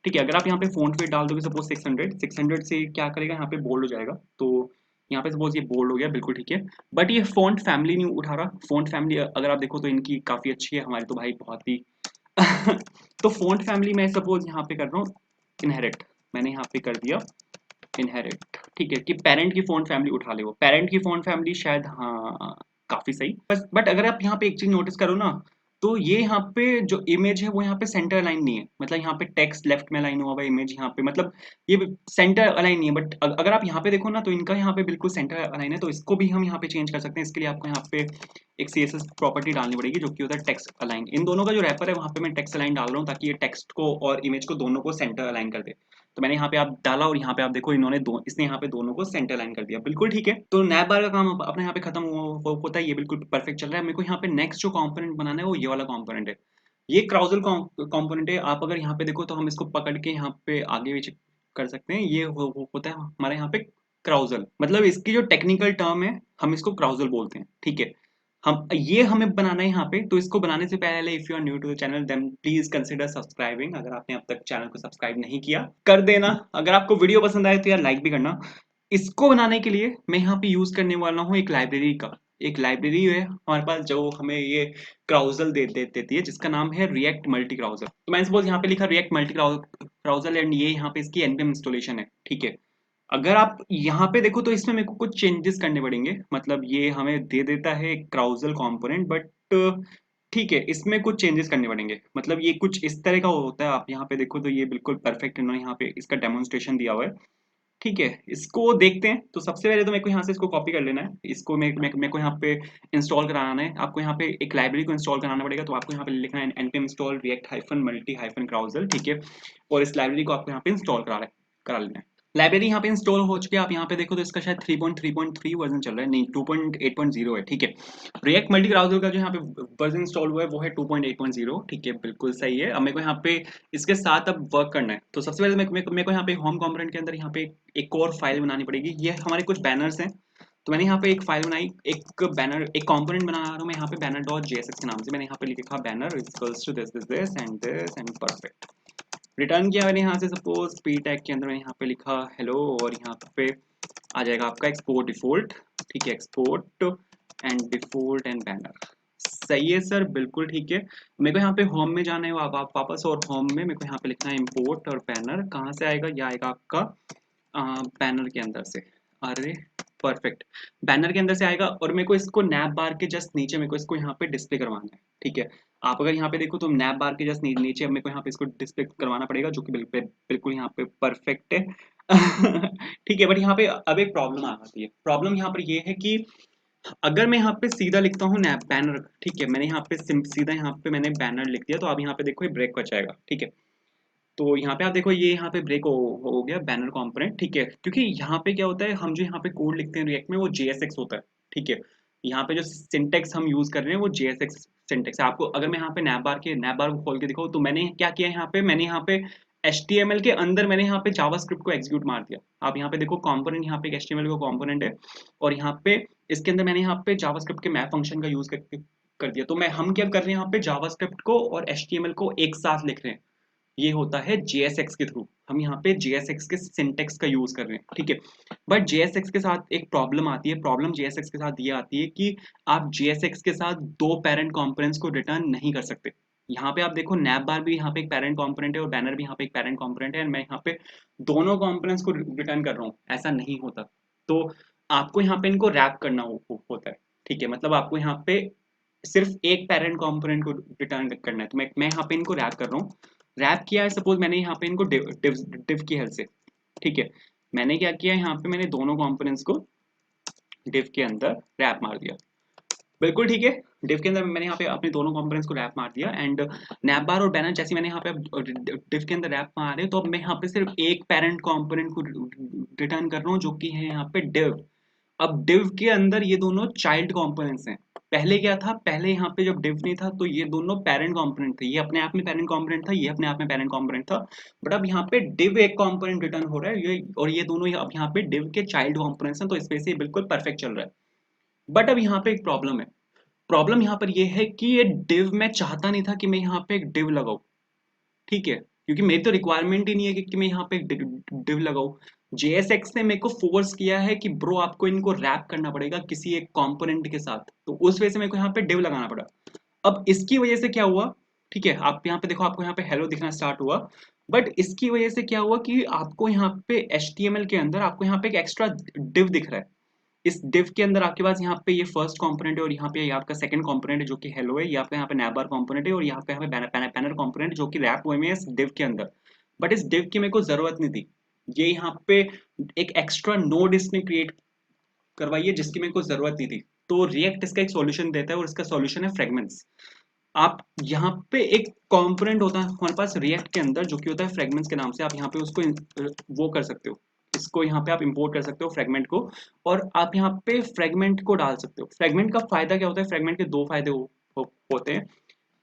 ठीक है। अगर आप यहाँ पे फॉन्ट वेट डाल दोगे सपोज 600 से क्या करेगा, यहाँ पे बोल्ड हो जाएगा। तो यहाँ पे सपोज ये बोल्ड हो गया, बिल्कुल ठीक है। बट ये फॉन्ट फैमिली नहीं उठा रहा। फॉन्ट फैमिली अगर आप देखो तो इनकी काफी अच्छी है, हमारी तो भाई बहुत ही तो फॉन्ट फैमिली मैं सपोज यहाँ पे कर रहा हूँ इनहेरिट, मैंने यहाँ पे कर दिया इनहेरिट, ठीक है, कि पेरेंट की फॉन्ट फैमिली उठा ले। वो पेरेंट की फॉन्ट फैमिली शायद, हाँ काफी सही। बस बट अगर आप यहाँ पे एक चीज नोटिस करो ना, तो ये यहाँ पे जो इमेज है वो यहाँ पे सेंटर अलाइन नहीं है, मतलब यहाँ पे टेक्स्ट लेफ्ट में अलाइन हुआ हुआ इमेज यहाँ पे, मतलब ये सेंटर अलाइन नहीं है। बट अगर आप यहाँ पे देखो ना तो इनका यहाँ पे बिल्कुल सेंटर अलाइन है, तो इसको भी हम यहाँ पे चेंज कर सकते हैं। इसके लिए आपको यहाँ पे एक सीएसएस प्रॉपर्टी डालनी पड़ेगी, जो कि होता है टेक्स्ट अलाइन। इन दोनों का जो रैपर है वहाँ पे मैं टेक्स्ट अलाइन डाल रहा हूँ, ताकि ये टेक्स्ट को और इमेज को दोनों को सेंटर अलाइन कर दे। तो मैंने यहाँ पे आप डाला और यहाँ पे आप देखो इसने यहाँ पे दोनों को सेंटर लाइन कर दिया। बिल्कुल ठीक है, तो नैप बार का काम अपना यहाँ पे खत्म होता है। ये बिल्कुल परफेक्ट चल रहा है। मेरे को यहाँ पे नेक्स्ट जो कंपोनेंट बनाना है वो ये वाला कंपोनेंट है। ये क्राउजल कंपोनेंट है। आप अगर यहाँ पे देखो तो हम इसको पकड़ के यहाँ पे आगे भी check कर सकते हैं। ये होता है हमारे यहाँ पे क्राउजल, मतलब इसकी जो टेक्निकल टर्म है हम इसको क्राउजल बोलते हैं। ठीक है, हमें बनाना है यहाँ पे। तो इसको बनाने से पहले if you are new to the channel then please consider subscribing. अगर आपने अब तक चैनल को सब्सक्राइब नहीं किया कर देना। अगर आपको वीडियो पसंद आए तो यार लाइक भी करना। इसको बनाने के लिए मैं यहाँ पे यूज करने वाला हूँ एक लाइब्रेरी है हमारे पास जो हमें ये क्राउजल देती है, जिसका नाम है रिएक्ट मल्टी क्राउजल। तो मैंने सपोज यहाँ पे लिखा रिएक्ट मल्टी क्राउजल एंड ये यहाँ पे इसकी npm इंस्टॉलेशन है। ठीक है, अगर आप यहाँ पे देखो तो इसमें मेरे को कुछ चेंजेस करने पड़ेंगे। मतलब ये हमें दे देता है क्राउजल कंपोनेंट, बट ठीक है इसमें कुछ चेंजेस करने पड़ेंगे। मतलब ये कुछ इस तरह का होता है। आप यहाँ पे देखो तो ये बिल्कुल परफेक्ट इन्होंने यहाँ पे इसका डेमोन्स्ट्रेशन दिया हुआ है। ठीक है, इसको देखते हैं। तो सबसे पहले तो मेरे को यहाँ से इसको कॉपी कर लेना है। इसको मेरे को यहाँ पे इंस्टॉल कराना है। आपको यहाँ पे एक लाइब्रेरी को इंस्टॉल कराना पड़ेगा। तो आपको यहाँ पे लिखना है npm install react hyphen multi hyphen carousel। ठीक है, और इस लाइब्रेरी को आपको यहाँ पे इंस्टॉल करा लेना है। लाइब्रेरी यहाँ पे इंस्टॉल हो चुकी है। आप यहाँ पे देखो तो इसका शायद 3.3.3 वर्जन चल रहा है, नहीं 2.8.0 है। ठीक है, रिएक्ट मल्टी ब्राउजर का जो यहाँ पे वर्जन इंस्टॉल हुआ है वो है 2.8.0। ठीक है, बिल्कुल सही है। अब मेरे को यहाँ पे इसके साथ अब वर्क करना है। तो सबसे पहले मेरे को यहाँ पे होम कंपोनेंट के अंदर यहाँ पे एक और फाइल बनानी पड़ेगी। ये हमारे कुछ बैनर्स हैं। तो मैंने यहाँ पे एक फाइल बनाई, एक कंपोनेंट बना रहा हूँ मैं यहाँ पे बैनर डॉट जेएसएक्स के नाम से। मैंने यहाँ पे लिखा banner equals to this and perfect. Return किया मैंने यहाँ से सपोज पी टैग के अंदर मैंने यहाँ पे लिखा हेलो, और यहाँ पे आ जाएगा आपका एक्सपोर्ट डिफॉल्ट। ठीक है, एक्सपोर्ट एंड बैनर। सही है सर, बिल्कुल ठीक है। मेरे को यहाँ पे होम में जाना है आप वापस, और होम में मेरे को यहाँ पे लिखना है इंपोर्ट और बैनर। कहाँ से आएगा? ये आएगा आपका बैनर के अंदर से। अरे परफेक्ट, बैनर के अंदर से आएगा। और मेरे को इसको नैप बार के जस्ट नीचे मेरे को इसको यहाँ पे डिस्प्ले करवाना है। ठीक है, आप अगर यहाँ पे देखो तो नैप बार के जस्ट नीचे अब मेरे को यहाँ पे इसको डिस्प्ले करवाना पड़ेगा, जो कि बिल्कुल यहाँ पे परफेक्ट है। ठीक है, बट यहाँ पे अब एक प्रॉब्लम आ जाती है। प्रॉब्लम यहाँ पर ये है कि अगर मैं यहाँ पे सीधा लिखता हूँ नैप बैनर, ठीक है, मैंने यहाँ पे सीधा यहाँ पे मैंने बैनर लिख दिया, तो आप यहाँ पे देखो ये ब्रेक हो जाएगा। ठीक है, तो यहाँ पे आप देखो ये यहाँ पे ब्रेक हो गया बैनर कंपोनेंट। ठीक है, क्योंकि यहाँ पे क्या होता है, हम जो यहाँ पे कोड लिखते हैं रिएक्ट में वो JSX होता है। ठीक है, यहाँ पे जो सिंटेक्स हम यूज कर रहे हैं वो JSX सिंटेक्स है। आपको अगर मैं यहाँ पे नैप बार को खोल के दिखाऊँ तो मैंने क्या किया यहाँ पे, मैंने यहाँ पे HTML के अंदर मैंने यहाँ पे जावास्क्रिप्ट को एग्जीक्यूट मार दिया। आप यहाँ पे देखो कंपोनेंट, यहाँ पे एक HTML का कंपोनेंट है, और यहाँ पे इसके अंदर मैंने यहाँ पे जावास्क्रिप्ट के मैप फंक्शन का यूज कर दिया। तो हम क्या कर रहे हैं, यहाँ पे जावास्क्रिप्ट को और HTML को एक साथ लिख रहे हैं। ये होता है JSX के थ्रू। हम यहाँ पे JSX के सिंटेक्स का यूज कर रहे हैं। ठीक है, बट JSX के साथ एक प्रॉब्लम आती है। प्रॉब्लम JSX के साथ ये आती है कि आप JSX के साथ दो पेरेंट कंपोनेंट्स को रिटर्न नहीं कर सकते। यहाँ पे आप देखो नैप बार भी यहाँ पे एक पेरेंट कंपोनेंट है और बैनर भी यहाँ पे एक पेरेंट कंपोनेंट है, और मैं यहाँ पे दोनों कंपोनेंट्स को रिटर्न कर रहा हूँ, ऐसा नहीं होता। तो आपको यहाँ पे इनको रैप करना होता है। ठीक है, मतलब आपको यहाँ पे सिर्फ एक पेरेंट कंपोनेंट को रिटर्न करना है। तो मैं यहाँ पे इनको रैप कर रहा हूँ। रैप किया है सपोज मैंने यहाँ पे इनको डिव की हेल्प से। ठीक है, मैंने क्या किया यहाँ पे, मैंने दोनों कंपोनेंट्स को डिव के अंदर रैप मार दिया। बिल्कुल ठीक है, डिव के अंदर मैंने यहाँ पे अपने दोनों कंपोनेंट्स को रैप मार दिया। एंड नैप बार और बैनर जैसे मैंने यहाँ पे डिव के अंदर रैप मारे, तो अब मैं यहाँ पे सिर्फ एक पेरेंट कंपोनेंट को रिटर्न कर रहा हूँ, जो कि है यहाँ पे डिव। अब डिव के अंदर ये दोनों चाइल्ड कंपोनेंट्स हैं। पहले क्या था, पहले यहाँ पे जब डिव नहीं था तो ये दोनों पेरेंट कंपोनेंट थे। ये अपने आप में पेरेंट कंपोनेंट था, ये अपने आप में पेरेंट कंपोनेंट था। बट अब यहाँ पे डिव एक कंपोनेंट रिटर्न हो रहा है, ये और ये दोनों अब यहाँ पे डिव के चाइल्ड कंपोनेंट्स हैं। तो इस वजह से बिल्कुल परफेक्ट चल रहा है। बट अब यहाँ पे एक प्रॉब्लम है। प्रॉब्लम यहाँ पर ये है कि ये डिव मैं चाहता नहीं था कि मैं यहाँ पे एक डिव लगाऊं। ठीक है, क्योंकि मेरी तो रिक्वायरमेंट ही नहीं है कि मैं यहाँ पे डिव लगाऊं। JSX ने मेरे को फोर्स किया है कि ब्रो आपको इनको रैप करना पड़ेगा किसी एक कंपोनेंट के साथ, तो उस वजह से मेरे को यहाँ पे डिव लगाना पड़ा। अब इसकी वजह से क्या हुआ, ठीक है, आप यहाँ पे देखो आपको यहाँ पे हेलो दिखना स्टार्ट हुआ। बट इसकी वजह से क्या हुआ कि आपको यहाँ पे HTML के अंदर आपको यहाँ पे एक एक्स्ट्रा डिव दिख रहा है। इस div के अंदर आपके पास यहाँ पे ये फर्स्ट कंपोनेंट है, और यहाँ पे ये आपका सेकंड कंपोनेंट है जो कि हेलो है। ये आपका यहाँ पे नैपबार कंपोनेंट है, और यहाँ पे बैनर कंपोनेंट जो कि रैप हुए में है इस div के अंदर। बट इस div की मेरे को जरूरत नहीं थी। ये यहाँ पे एक एक्स्ट्रा नोड इसने क्रिएट करवाई है जिसकी मेरे को जरूरत नहीं थी। तो रिएक्ट इसका एक सॉल्यूशन देता है, और इसका सॉल्यूशन है फ्रेगमेंट्स। आप यहाँ पे एक कंपोनेंट होता है हमारे पास रिएक्ट के अंदर जो कि होता है फ्रेगमेंट्स के नाम से। आप यहाँ पे उसको वो कर सकते हो, इसको यहाँ पे आप इंपोर्ट कर सकते हो फ्रेगमेंट को, और आप यहाँ पे फ्रेगमेंट को डाल सकते हो। फ्रेगमेंट का फायदा क्या होता है, फ्रेगमेंट के दो फायदे होते हैं।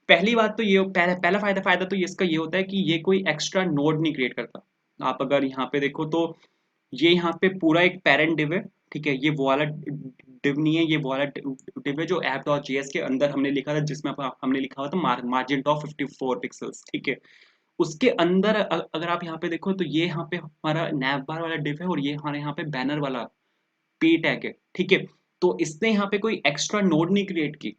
पहली बात तो ये पहला फायदा फायदा तो इसका ये होता है कि ये कोई एक्स्ट्रा नोड नहीं क्रिएट करता। आप अगर यहाँ पे देखो तो ये यहाँ पे पूरा एक पेरेंट डिव है, ठीक है। ये वो वाला डिव नहीं है, ये वो वाला डिव है जो app.js के अंदर हमने लिखा था, जिसमें हमने लिखा हुआ था मार्जिन ऑफ 54 पिक्सल्स, ठीक है। उसके अंदर अगर आप यहाँ पे देखो तो ये यहाँ पे हमारा नैव बार वाला डिव है, और ये हमारे यहाँ पे बैनर वाला पी टैग है, ठीक है। तो इसने यहाँ पे कोई एक्स्ट्रा नोड नहीं क्रिएट की।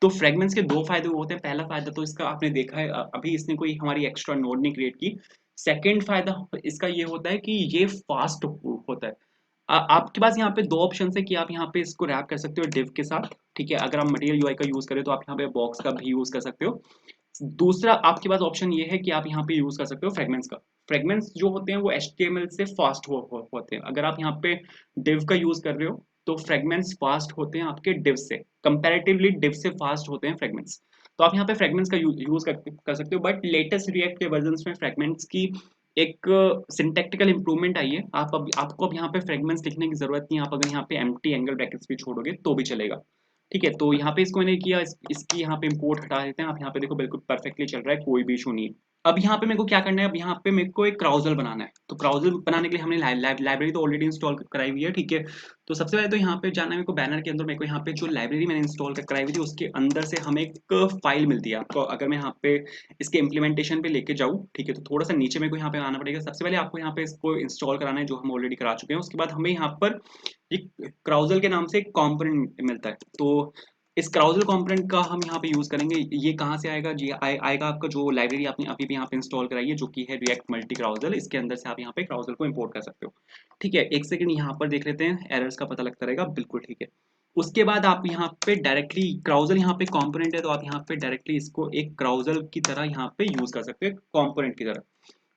तो फ्रेगमेंट्स के दो फायदे होते हैं। पहला फायदा तो इसका आपने देखा है, अभी इसने कोई हमारी एक्स्ट्रा नोड नहीं क्रिएट की। सेकंड फायदा इसका ये होता है कि ये फास्ट होता है। आपके पास यहाँ पे दो ऑप्शन है कि आप यहाँ पे इसको रैप कर सकते हो डिव के साथ, ठीक है। अगर आप मटेरियल यूआई का यूज करें तो आप यहाँ पे बॉक्स का भी यूज कर सकते हो। दूसरा आपके पास ऑप्शन ये है कि आप यहाँ पे यूज कर सकते हो फ्रेगमेंट्स का। फ्रेगमेंट्स जो होते हैं वो HTML से फास्ट होते हैं। अगर आप यहाँ पे डिव का यूज कर रहे हो तो फ्रेगमेंट्स फास्ट होते हैं आपके डिव से, कंपैरेटिवली डिव से फास्ट होते हैं फ्रेगमेंट्स। तो आप यहाँ पे फ्रेगमेंट्स का यूज कर सकते हो। बट लेटेस्ट रिएक्ट के वर्जन में फ्रेगमेंट्स की एक सिंटैक्टिकल इंप्रूवमेंट आई है। आपको अब यहाँ पे फ्रेगमेंट्स लिखने की जरूरत नहीं है। आप अगर यहाँ पे एम्प्टी एंगल ब्रैकेट्स भी छोड़ोगे तो भी चलेगा, ठीक है। तो यहाँ पे इसको मैंने किया, इसकी यहाँ पे इंपोर्ट हटा देते हैं। आप यहाँ पे देखो बिल्कुल परफेक्टली चल रहा है, कोई भी इशू नहीं है। अब यहाँ पे मेरे को क्या करना है, अब यहाँ पे मेरे को एक क्राउजल बनाना है। तो क्राउजल बनाने के लिए हमने लाइब्रेरी तो ऑलरेडी इंस्टॉल कराई हुई है, ठीक है। तो सबसे पहले तो यहाँ पे जाना है मेरे को बैनर के अंदर। मेरे को यहाँ पे जो लाइब्रेरी मैंने इंस्टॉल कराई हुई थी उसके अंदर से हमें एक फाइल मिलती है। आपको अगर मैं यहाँ पे इसके इम्प्लीमेंटेशन पे लेके जाऊँ, ठीक है, तो थोड़ा सा नीचे मेरे को यहाँ पे आना पड़ेगा। सबसे पहले आपको यहाँ पे इसको इंस्टॉल कराना है जो हम ऑलरेडी करा चुके हैं। उसके बाद हमें यहाँ पर एक क्राउजल के नाम से एक कॉम्पोनेंट मिलता है। तो इस क्राउजल कंपोनेंट का हम यहाँ पे यूज करेंगे। ये कहाँ से आएगा जी, आएगा आपका जो लाइब्रेरी आपने अभी भी यहाँ पे इंस्टॉल कराई है जो कि है रिएक्ट मल्टी क्राउजल। इसके अंदर से आप यहाँ पे क्राउजल को इंपोर्ट कर सकते हो, ठीक है। एक सेकंड यहाँ पर देख लेते हैं, एरर्स का पता लगता रहेगा, बिल्कुल ठीक है। उसके बाद आप यहाँ पे डायरेक्टली क्राउजल यहाँ पे कंपोनेंट है तो आप यहाँ पे डायरेक्टली इसको एक क्राउजल की तरह यहाँ पे यूज कर सकते हैं, कंपोनेंट की तरह,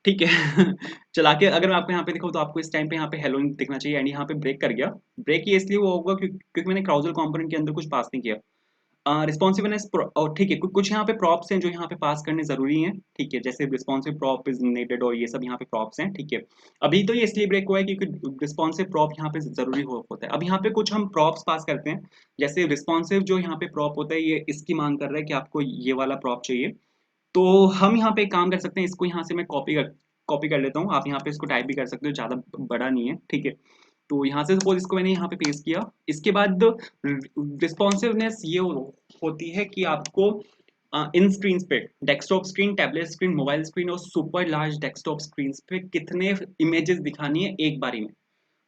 ठीक है। चला के अगर मैं आपको यहाँ पे दिखाऊँ तो आपको इस टाइम पे यहाँ पे हेलो दिखना चाहिए, एंड यहाँ पे ब्रेक कर गया। ब्रेक ये इसलिए वो होगा क्योंकि मैंने क्राउजल कंपोनेंट के अंदर कुछ पास नहीं किया। रिस्पॉन्सिवनेस और ठीक है, कुछ यहाँ पे प्रॉप्स हैं जो यहाँ पे पास करने जरूरी हैं, ठीक है। जैसे रिस्पॉन्सिव प्रॉप इज नेडेड और ये सब यहाँ पे प्रॉप्स हैं, ठीक है। अभी तो ये इसलिए ब्रेक हुआ है क्योंकि रिस्पॉन्सिव प्रॉप यहाँ पे जरूरी होता है। अब यहाँ पे कुछ हम प्रॉप्स पास करते हैं। जैसे रिस्पॉन्सिव जो यहाँ पे प्रॉप होता है ये इसकी मांग कर रहा है कि आपको ये वाला प्रॉप चाहिए। तो हम यहाँ पे एक काम कर सकते हैं, इसको यहाँ से मैं कॉपी कर लेता हूँ। आप यहाँ पे इसको टाइप भी कर सकते हो, ज़्यादा बड़ा नहीं है, ठीक है। तो यहाँ से सपोज इसको मैंने यहाँ पे पेस्ट किया। इसके बाद रिस्पॉन्सिवनेस ये होती है कि आपको इन स्क्रीन पे, desktop screen, tablet screen, mobile screen और सुपर लार्ज डेस्कटॉप स्क्रीन पे कितने इमेजेस दिखानी है एक बारी में।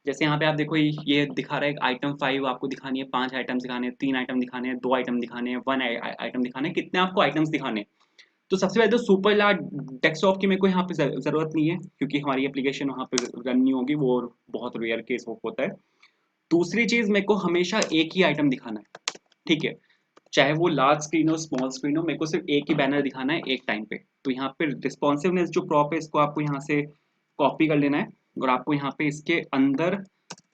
जैसे यहाँ पे आप देखो ये दिखा रहा है आइटम 5 आपको दिखानी है, 5 आइटम्स दिखाने हैं, 3 आइटम दिखाने हैं, 2 आइटम दिखाने हैं, 1 आइटम दिखाने हैं, कितने आपको आइटम्स दिखाने हैं। तो सबसे पहले तो सुपर लार्ज डेस्कटॉप की मेरे को यहाँ पे जरूरत नहीं है क्योंकि हमारी एप्लीकेशन वहाँ पे रन नहीं होगी, वो बहुत रेयर केस होता है। दूसरी चीज, मेरे को हमेशा एक ही आइटम दिखाना है, ठीक है। चाहे वो लार्ज स्क्रीन हो स्मॉल स्क्रीन हो, मेरे को सिर्फ एक ही बैनर दिखाना है एक टाइम पे। तो यहाँ पे रिस्पॉन्सिवनेस जो प्रॉप है इसको आपको यहाँ से कॉपी कर लेना है और आपको यहाँ पे इसके अंदर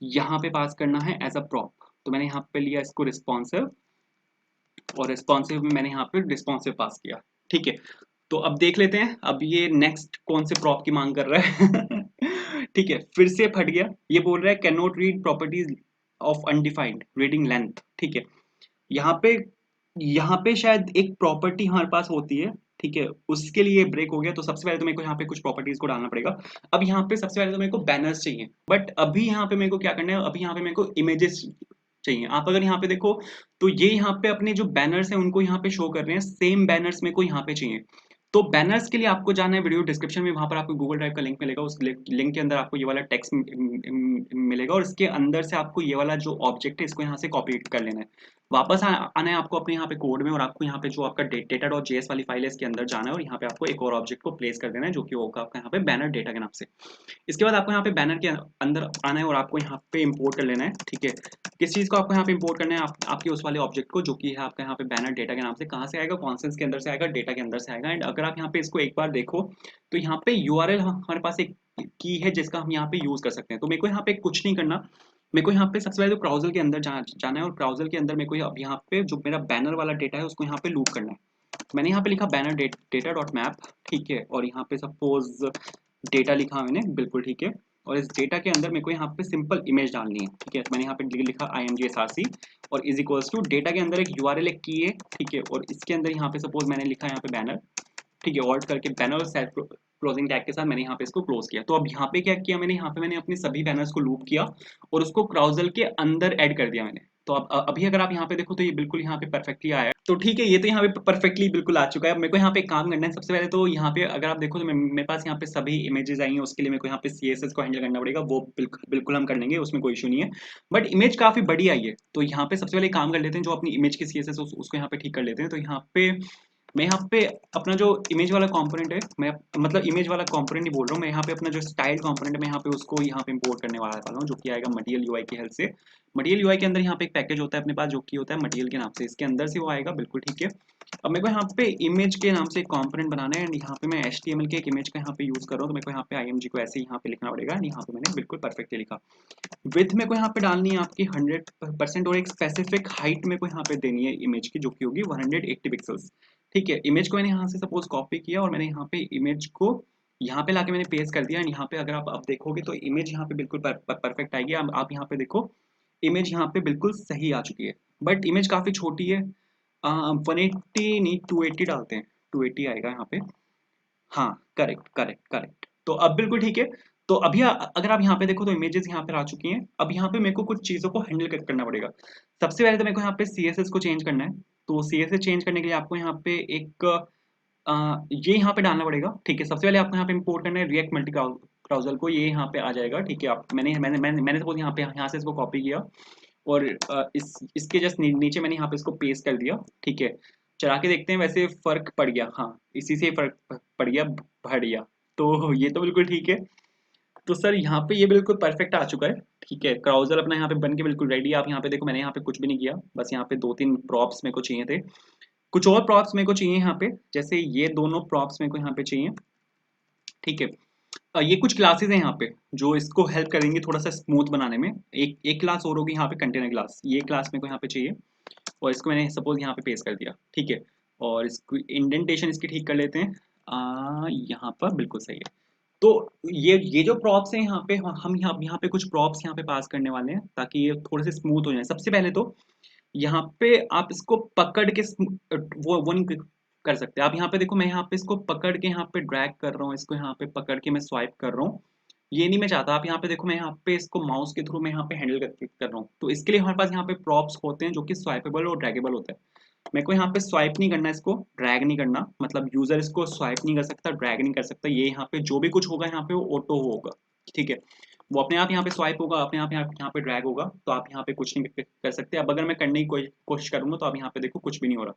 यहाँ पे पास करना है एज अ प्रॉप। तो मैंने यहाँ पे लिया इसको रिस्पॉन्सिव, और रिस्पॉन्सिव में मैंने यहाँ पे रिस्पॉन्सिव पास किया, ठीक है। तो अब देख लेते हैं अब ये नेक्स्ट कौन से प्रॉप की मांग कर रहा है। ठीक है, फिर से फट गया। ये बोल रहा है can not read properties of undefined reading length, ठीक है। यहाँ पे शायद एक प्रॉपर्टी हमारे पास होती है, ठीक है, उसके लिए ब्रेक हो गया। तो सबसे पहले तो मेरे को यहाँ पे कुछ प्रॉपर्टीज को डालना पड़ेगा। अब यहाँ पे सबसे पहले तो मेरे को बैनर्स चाहिए, बट अभी यहाँ पे मेरे को क्या करना है, अभी यहाँ पे मेरे को इमेजेस चाहिए। आप अगर यहाँ पे देखो तो ये यहाँ पे अपने जो बैनर्स हैं उनको यहाँ पे शो कर रहे हैं, सेम बैनर्स मेरे को यहाँ पे चाहिए। तो बैनर्स के लिए आपको जाना है वीडियो डिस्क्रिप्शन में, वहां पर आपको गूगल ड्राइव का लिंक मिलेगा। उस लिंक के अंदर आपको ये वाला टेक्स्ट मिलेगा और इसके अंदर से आपको ये वाला जो ऑब्जेक्ट है इसको यहाँ से कॉपी कर लेना है। वापस आना है आपको अपने यहाँ पे कोड में, और आपको यहाँ पे जो आपका डेटा डॉट जेएस वाली फाइल है इसके अंदर जाना है और यहाँ पे आपको एक और ऑब्जेक्ट को प्लेस कर देना है जो कि होगा आपका यहाँ पे बैनर डेटा के नाम से। इसके बाद आपको यहाँ पे बैनर के अंदर आना है और आपको यहाँ पे इंपोर्ट कर लेना है, ठीक है। किस चीज़ को आपको यहाँ पे इंपोर्ट करना है, आपके उस वाले ऑब्जेक्ट को जो कि है आपका यहाँ पे बैनर डेटा के नाम से। कहाँ से आएगा, कॉन्स्टेंट्स के अंदर से आएगा, डेटा के अंदर से आएगा। एंड अगर आप यहाँ पे इसको एक बार देखो तो यहाँ पे यूआरएल हमारे पास एक की है जिसका हम यहाँ पे यूज कर सकते हैं। तो मेरे को यहाँ पे कुछ नहीं करना, मेरे को यहाँ पे सबसे पहले तो ब्राउजर के अंदर जाना है और ब्राउजर के अंदर मेरे को अब यहाँ पे जो मेरा बैनर वाला डेटा है उसको यहाँ पे लूप करना है। मैंने यहाँ पे लिखा बैनर डेटा डॉट मैप, ठीक है, और यहाँ पे सपोज डेटा लिखा मैंने, बिल्कुल ठीक है, और इस डेटा के अंदर मेरे को यहाँ पे सिंपल इमेज डालनी है, ठीक है। तो मैंने यहाँ पे लिखा imgsrc और इज इक्वल्स टू डेटा के अंदर एक URL एक की है, ठीक है, और इसके अंदर यहाँ पे सपोज मैंने लिखा यहाँ पे बैनर, ठीक है, ऑल्ट करके बैनर और सेल्फ क्लोजिंग टैग के साथ मैंने यहाँ पे इसको क्लोज किया। तो अब यहाँ पे क्या किया मैंने, यहाँ पे मैंने अपने सभी बैनर्स को लूप किया और उसको क्राउजल के अंदर ऐड कर दिया मैंने। तो अब अभी अगर आप यहाँ पे देखो तो ये बिल्कुल यहाँ पे परफेक्टली आया है। तो ठीक है, ये तो यहाँ पे परफेक्टली बिल्कुल आ चुका है। अब मेरे को यहाँ पे एक काम करना है। सबसे पहले तो यहाँ पे अगर आप देखो तो मेरे पास यहाँ पे सभी इमेजेस आई हैं, उसके लिए मेरे को यहाँ पे CSS को हैंडल करना पड़ेगा। वो बिल्कुल हम कर लेंगे, उसमें कोई इशू नहीं है। बट इमेज काफी बड़ी आई है, तो यहाँ पे सबसे पहले काम कर लेते हैं, जो अपनी इमेज की CSS उसको यहाँ पे ठीक कर लेते हैं। तो यहाँ पे मैं यहाँ पे अपना जो इमेज वाला कंपोनेंट है, मैं मतलब इमेज वाला कंपोनेंट नहीं बोल रहा हूँ मैं, यहाँ पे अपना जो स्टाइल कंपोनेंट है मैं यहाँ पे उसको यहाँ पे इंपोर्ट करने वाला हूँ, जो कि आएगा मटेरियल UI की हेल्प से। मटेरियल UI के अंदर यहाँ पे एक पैकेज होता है अपने पास, जो कि होता है मटेरियल के नाम से, इसके अंदर से वो आएगा, बिल्कुल ठीक है। अब मेरे को यहाँ पे इमेज के नाम से एक कंपोनेंट बनाना है, एंड यहाँ पे मैं HTML के एक इमेज का यहाँ पे यूज कर रहा हूँ, तो मेरे को यहाँ पे IMG को ऐसे यहाँ पे लिखना पड़ेगा। यहाँ पे मैंने बिल्कुल परफेक्टली लिखा। विड्थ मेरे को यहाँ पे डालनी है आपकी 100% और एक स्पेसिफिक हाइट मेरे को यहाँ पे देनी है इमेज की, जो कि होगी 180 पिक्सल्स, ठीक है। इमेज को मैंने यहाँ से सपोज कॉपी किया और मैंने यहाँ पे इमेज को यहाँ पे लाके मैंने पेस्ट कर दिया। यहाँ पे अगर आप अब देखोगे तो इमेज यहाँ पे बिल्कुल परफेक्ट आएगी। आप यहाँ पे देखो इमेज यहाँ पे बिल्कुल सही आ चुकी है, बट इमेज काफी छोटी है। 180 नहीं 280 डालते हैं, 280 आएगा यहाँ पे। हाँ, करेक्ट करेक्ट करेक्ट। तो अब बिल्कुल ठीक है। तो अभी अगर आप यहाँ पे देखो तो इमेजेस यहाँ पे आ चुकी हैं। अब यहाँ पे मेरे को कुछ चीज़ों को हैंडल करना पड़ेगा। सबसे पहले तो मेरे को यहाँ पे CSS को चेंज करना है। तो CSS चेंज करने के लिए आपको यहाँ पे एक ये यहाँ पे डालना पड़ेगा, ठीक है। सबसे पहले आपको यहाँ पे इंपोर्ट करना है रिएक्ट मल्टी क्राउजल को, ये यहाँ पे आ जाएगा, ठीक है। आप मैंने सपोज यहाँ पे यहाँ से इसको कॉपी किया और इसके जस्ट नीचे मैंने यहाँ पे इसको पेस्ट कर दिया, ठीक है। चला के देखते हैं, वैसे फर्क पड़ गया, हाँ इसी से फर्क पड़ गया, बढ़िया। तो ये तो बिल्कुल ठीक है। तो सर यहाँ पे ये बिल्कुल परफेक्ट आ चुका है, ठीक है। क्राउजल अपना यहाँ पे बन के बिल्कुल रेडी है। आप यहाँ पे देखो मैंने यहाँ पे कुछ भी नहीं किया, बस यहाँ पे 2-3 प्रॉप्स मेरे को चाहिए थे, कुछ और प्रॉप्स मेरे को चाहिए यहाँ पे, जैसे ये दोनों प्रॉप्स मेरे को यहाँ पे चाहिए, ठीक है। ये कुछ क्लासेस हैं यहाँ पे जो इसको हेल्प करेंगे थोड़ा सा स्मूथ बनाने में। एक क्लास और होगी यहाँ पे कंटेनर क्लास, ये क्लास मेरे को यहाँ पे चाहिए और इसको मैंने सपोज यहाँ पे पेस्ट कर दिया, ठीक है। और इसको इंडेंटेशन इसकी ठीक कर लेते हैं, यहाँ पर बिल्कुल सही है। तो ये जो प्रॉप्स हैं यहाँ पे, हम यहाँ पे कुछ प्रॉप्स यहाँ पे पास करने वाले हैं ताकि ये थोड़े से स्मूथ हो जाए। सबसे पहले तो यहाँ पे आप इसको पकड़ के वो नहीं कर सकते। आप यहाँ पे देखो मैं यहाँ पे इसको पकड़ के यहाँ पे ड्रैग कर रहा हूँ, इसको यहाँ पे पकड़ के मैं स्वाइप कर रहा हूँ, ये नहीं मैं चाहता। आप यहाँ पे देखो मैं यहाँ पे इसको माउस के थ्रू मैं यहाँ पे हैंडल कर रहा हूँ। तो इसके लिए हमारे पास यहाँ पे प्रॉप्स होते हैं जो कि स्वाइपेबल और ड्रैगेबल होता है। मेरे को यहाँ पे स्वाइप नहीं करना, इसको ड्रैग नहीं करना, मतलब यूजर इसको स्वाइप नहीं कर सकता, ड्रैग नहीं कर सकता। ये यहाँ पे जो भी कुछ होगा यहाँ पे वो ऑटो होगा, ठीक है। वो अपने आप यहाँ पे स्वाइप होगा, अपने आप यहाँ पे ड्रैग होगा, तो आप यहाँ पे कुछ नहीं कर सकते। अब अगर मैं करने की कोशिश करूंगा तो आप यहाँ पे देखो कुछ भी नहीं हो रहा।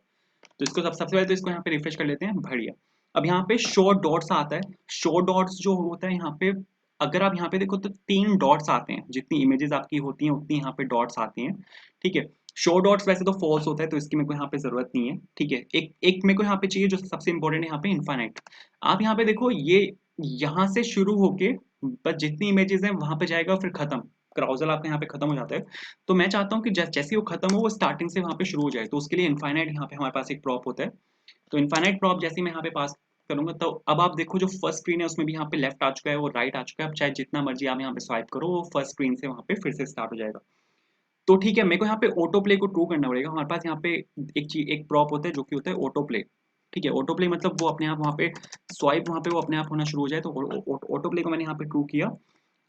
तो इसको सबसे पहले तो इसको यहाँ पे रिफ्रेश कर लेते हैं, बढ़िया। अब यहाँ पे शो डॉट्स आता है। शो डॉट्स जो होता है यहाँ पे, अगर आप यहाँ पे देखो तो 3 डॉट्स आते हैं, जितनी इमेजेस आपकी होती हैं उतनी यहाँ पे डॉट्स आती हैं, ठीक है। शो डॉट्स वैसे तो फॉल्स होता है, तो इसकी मेरे को यहाँ पे जरूरत नहीं है, ठीक है। एक एक मेरे को यहाँ पे चाहिए जो सबसे इंपॉर्टेंट है यहाँ पे, इनफाइनाइट। आप यहाँ पे देखो ये यहाँ से शुरू होके बस जितनी इमेजेस हैं वहां पे जाएगा, फिर खत्म। क्राउजल आपका यहाँ पे खत्म हो जाता है। तो मैं चाहता हूँ कि जैसे वो खत्म हो वो स्टार्टिंग से वहां पे शुरू हो जाए। तो उसके लिए इनफाइनाइट यहाँ पे हमारे पास एक प्रॉप होता है। तो इनफाइनाइट प्रॉप जैसे मैं यहाँ पे पास करूंगा, तो अब आप देखो जो फर्स्ट स्क्रीन है उसमें भी यहाँ पे लेफ्ट आ चुका है, वो राइट आ चुका है। अब चाहे जितना मर्जी आप यहाँ पे स्वाइप करो, वो फर्स्ट स्क्रीन से वहाँ पे फिर से स्टार्ट हो जाएगा। तो ठीक है, मेरे को यहाँ पे ऑटो प्ले को ट्रू करना पड़ेगा। हमारे पास यहाँ पे एक प्रॉप होता है जो कि होता है ऑटो प्ले, ठीक है। ऑटो प्ले मतलब वो अपने आप वहाँ पे स्वाइप वहाँ पे वो अपने आप होना शुरू हो जाए। तो ऑटो प्ले को मैंने यहाँ पे ट्रू किया।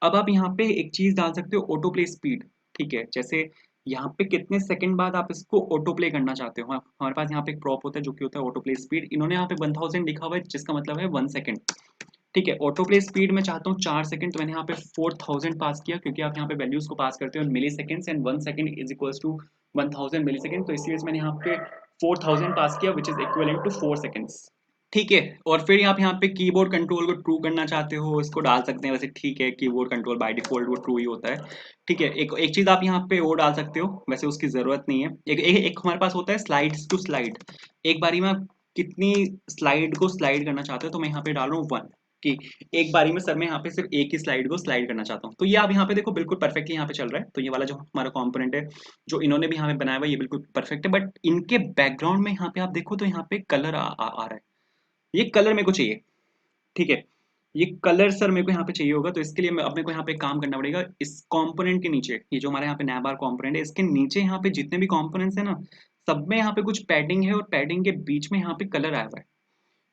अब आप यहाँ पे एक चीज डाल सकते हो, ऑटो प्ले स्पीड, ठीक है। जैसे यहाँ पे कितने सेकंड बाद आप इसको ऑटो प्ले करना चाहते हो। हमारे पास यहाँ पे एक प्रॉप होता है जो कि होता है ऑटो प्ले स्पीड। इन्होंने यहाँ पे 1000 लिखा हुआ है, जिसका मतलब है 1 सेकंड, ठीक है। ऑटो प्ले स्पीड मैं चाहता हूँ 4 सेकंड, तो मैंने यहाँ पे 4000 पास किया, क्योंकि आप यहाँ पे वैल्यूज को पास करते हो milliseconds, and 1 second is equals to 1000 millisecond. तो इसलिए मैंने यहाँ पे 4000 पास किया, which is equivalent to 4 seconds, ठीक है। और फिर आप यहाँ पे कीबोर्ड कंट्रोल को ट्रू करना चाहते हो, इसको डाल सकते हैं वैसे, ठीक है। कीबोर्ड कंट्रोल बाय डिफॉल्ट वो ट्रू ही होता है, ठीक है। एक चीज आप यहाँ पे और डाल सकते हो, वैसे उसकी जरूरत नहीं है। एक हमारे पास होता है स्लाइड्स टू स्लाइड। एक बारी में आप कितनी स्लाइड को स्लाइड करना चाहते हो, तो मैं यहाँ पे डाल रहा हूँ 1, कि एक बारी में सर मैं यहाँ पे सिर्फ एक ही स्लाइड को स्लाइड करना चाहता हूँ। तो ये आप यहाँ पे देखो बिल्कुल परफेक्टली यहाँ पे चल रहा है। तो ये वाला जो हमारा कंपोनेंट है जो इन्होंने भी यहाँ पे बनाया हुआ है ये बिल्कुल परफेक्ट है, बट इनके बैकग्राउंड में यहाँ पे आप देखो तो यहाँ पे कलर आ रहा है। ये कलर मेरे को चाहिए, ठीक है। ये कलर सर मेरे को यहाँ पे चाहिए होगा, तो इसके लिए मैं अपने को यहाँ पे एक काम करना पड़ेगा। इस कंपोनेंट के नीचे, ये जो हमारे यहाँ पे नैबार कंपोनेंट है, इसके नीचे यहाँ पे जितने भी कंपोनेंट्स है ना, सब में यहाँ पे कुछ पैडिंग है और पैडिंग के बीच में यहाँ पे कलर आया हुआ है।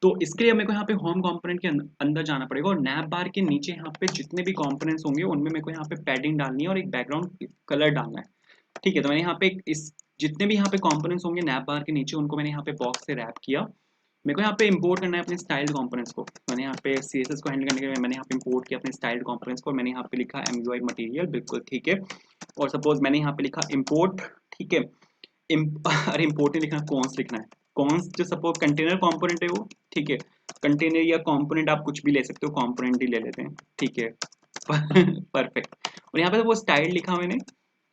तो इसके लिए मेरे को यहाँ पे होम कंपोनेंट के अंदर जाना पड़ेगा और नैप बार के नीचे यहाँ पे जितने भी कंपोनेंट्स होंगे उनमें मेरे को यहाँ पे पैडिंग डालनी है और एक बैकग्राउंड कलर डालना है, ठीक है। तो मैंने यहाँ पे इस जितने भी यहाँ पे कंपोनेंट्स होंगे नैप बार के नीचे उनको मैंने यहाँ पे बॉक्स से रैप किया। मेरे को यहाँ पे इंपोर्ट करना है अपने स्टाइल्ड कंपोनेंट्स को। मैंने यहाँ पे CSS को हैंडल करने के लिए मैंने यहाँ पे इंपोर्ट किया अपने स्टाइल्ड कंपोनेंट्स को। मैंने यहाँ पे लिखा MUI मटेरियल, बिल्कुल ठीक है। और सपोज मैंने यहाँ पे लिखा इंपोर्ट, ठीक है। अरे इंपोर्ट नहीं लिखना, कॉन्स लिखना है। कॉन्स जो सपोज कंटेनर कंपोनेंट है वो, ठीक है। कंटेनर या कंपोनेंट आप कुछ भी ले सकते हो, कंपोनेंट ही ले लेते हैं, ठीक है। परफेक्ट। और यहाँ पे वो स्टाइल लिखा मैंने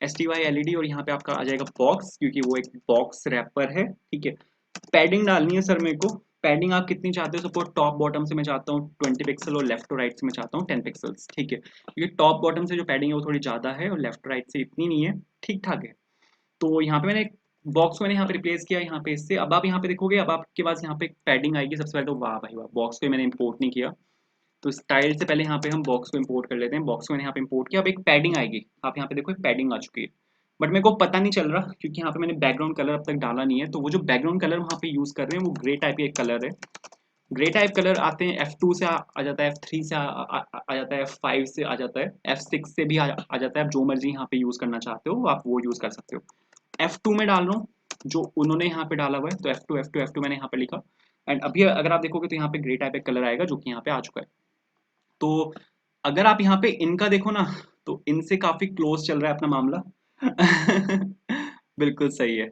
STYLED और यहाँ पे आपका आ जाएगा बॉक्स, क्योंकि वो एक बॉक्स रैपर है, ठीक है। पैडिंग डालनी है सर मेरे को। पैडिंग आप कितनी चाहते हो? सपोज टॉप बॉटम से मैं चाहता हूँ 20 पिक्सल और लेफ्ट टू राइट से मैं चाहता हूँ 10 पिक्सल्स, ठीक है। क्योंकि टॉप बॉटम से जो पैडिंग है वो थोड़ी ज़्यादा है और लेफ्ट राइट से इतनी नहीं है, ठीक ठाक है। तो यहाँ पे मैंने बॉक्स को मैंने यहाँ पे रिप्लेस किया यहाँ पे इससे। अब आप यहाँ पे देखोगे, अब आपके पास यहाँ पे पैडिंग आएगी सबसे पहले। तो वाह भाई वाह, बॉक्स को मैंने इंपोर्ट नहीं किया, तो स्टाइल से पहले यहाँ पे हम बॉक्स को इंपोर्ट कर लेते हैं। बॉक्स को मैंने यहाँ पे इंपोर्ट किया। अब एक पैडिंग आएगी, आप यहाँ पे देखो एक पैडिंग आ चुकी है, बट मेरे को पता नहीं चल रहा क्योंकि यहाँ पे मैंने बैकग्राउंड कलर अब तक डाला नहीं है। तो वो जो बैकग्राउंड कलर वहाँ पे यूज कर रहे हैं वो ग्रे टाइप का एक कलर है। ग्रे टाइप कलर आते हैं F2 से आ जाता है, F3 से आ जाता है, F5 से आ जाता है, F6 से भी आ जाता है। आप जो मर्जी यहाँ पे यूज करना चाहते हो आप वो यूज कर सकते हो। F2 में डाल रहा हूँ जो उन्होंने यहाँ पे डाला हुआ है, तो F2 मैंने यहाँ पे लिखा। एंड अभी अगर आप देखोगे तो यहाँ पे ग्रे टाइप का कलर आएगा जो कि यहाँ पे आ चुका है। तो अगर आप यहाँ पे इनका देखो ना, तो इनसे काफी क्लोज चल रहा है अपना मामला। बिल्कुल सही है।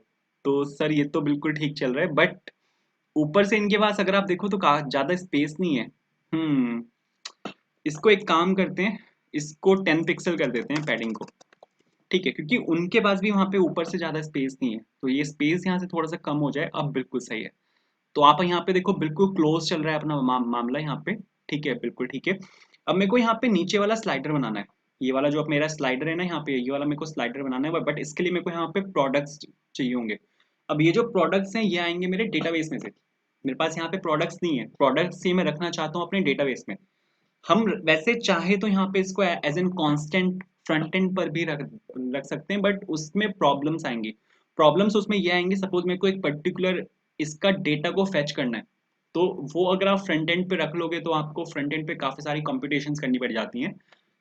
तो सर ये तो बिल्कुल ठीक चल रहा है, बट ऊपर से इनके पास अगर आप देखो तो ज्यादा स्पेस नहीं है। इसको एक काम करते हैं, इसको 10 पिक्सल कर देते हैं पैडिंग को, ठीक है। क्योंकि उनके पास भी वहां पे ऊपर से ज्यादा स्पेस नहीं है, तो ये स्पेस यहाँ से थोड़ा सा कम हो जाए, अब बिल्कुल सही है। तो आप यहाँ पे देखो बिल्कुल क्लोज चल रहा है अपना मामला यहाँ पे, ठीक है, बिल्कुल ठीक है। अब मेरे को यहाँ पे नीचे वाला स्लाइडर बनाना है। ये वाला जो अब मेरा स्लाइडर है ना यहाँ पे, ये वाला मेरे को स्लाइडर बनाना है, बट इसके लिए मेरे को यहाँ पे प्रोडक्ट्स चाहिए होंगे। अब ये जो प्रोडक्ट्स हैं ये आएंगे मेरे डेटाबेस में से। मेरे पास यहाँ पे प्रोडक्ट्स नहीं है, प्रोडक्ट्स ये मैं रखना चाहता हूँ अपने डेटाबेस में। हम वैसे चाहे तो यहाँ पे इसको as an constant front end पर भी रख सकते हैं, बट उसमें प्रॉब्लम्स आएंगी। प्रॉब्लम्स उसमें ये आएंगे, सपोज मेरे को एक पर्टिकुलर इसका डेटा को फेच करना है, तो वो अगर आप फ्रंट एंड पे रख लोगे तो आपको फ्रंट एंड पे काफी सारी कंप्यूटेशंस करनी पड़ जाती हैं।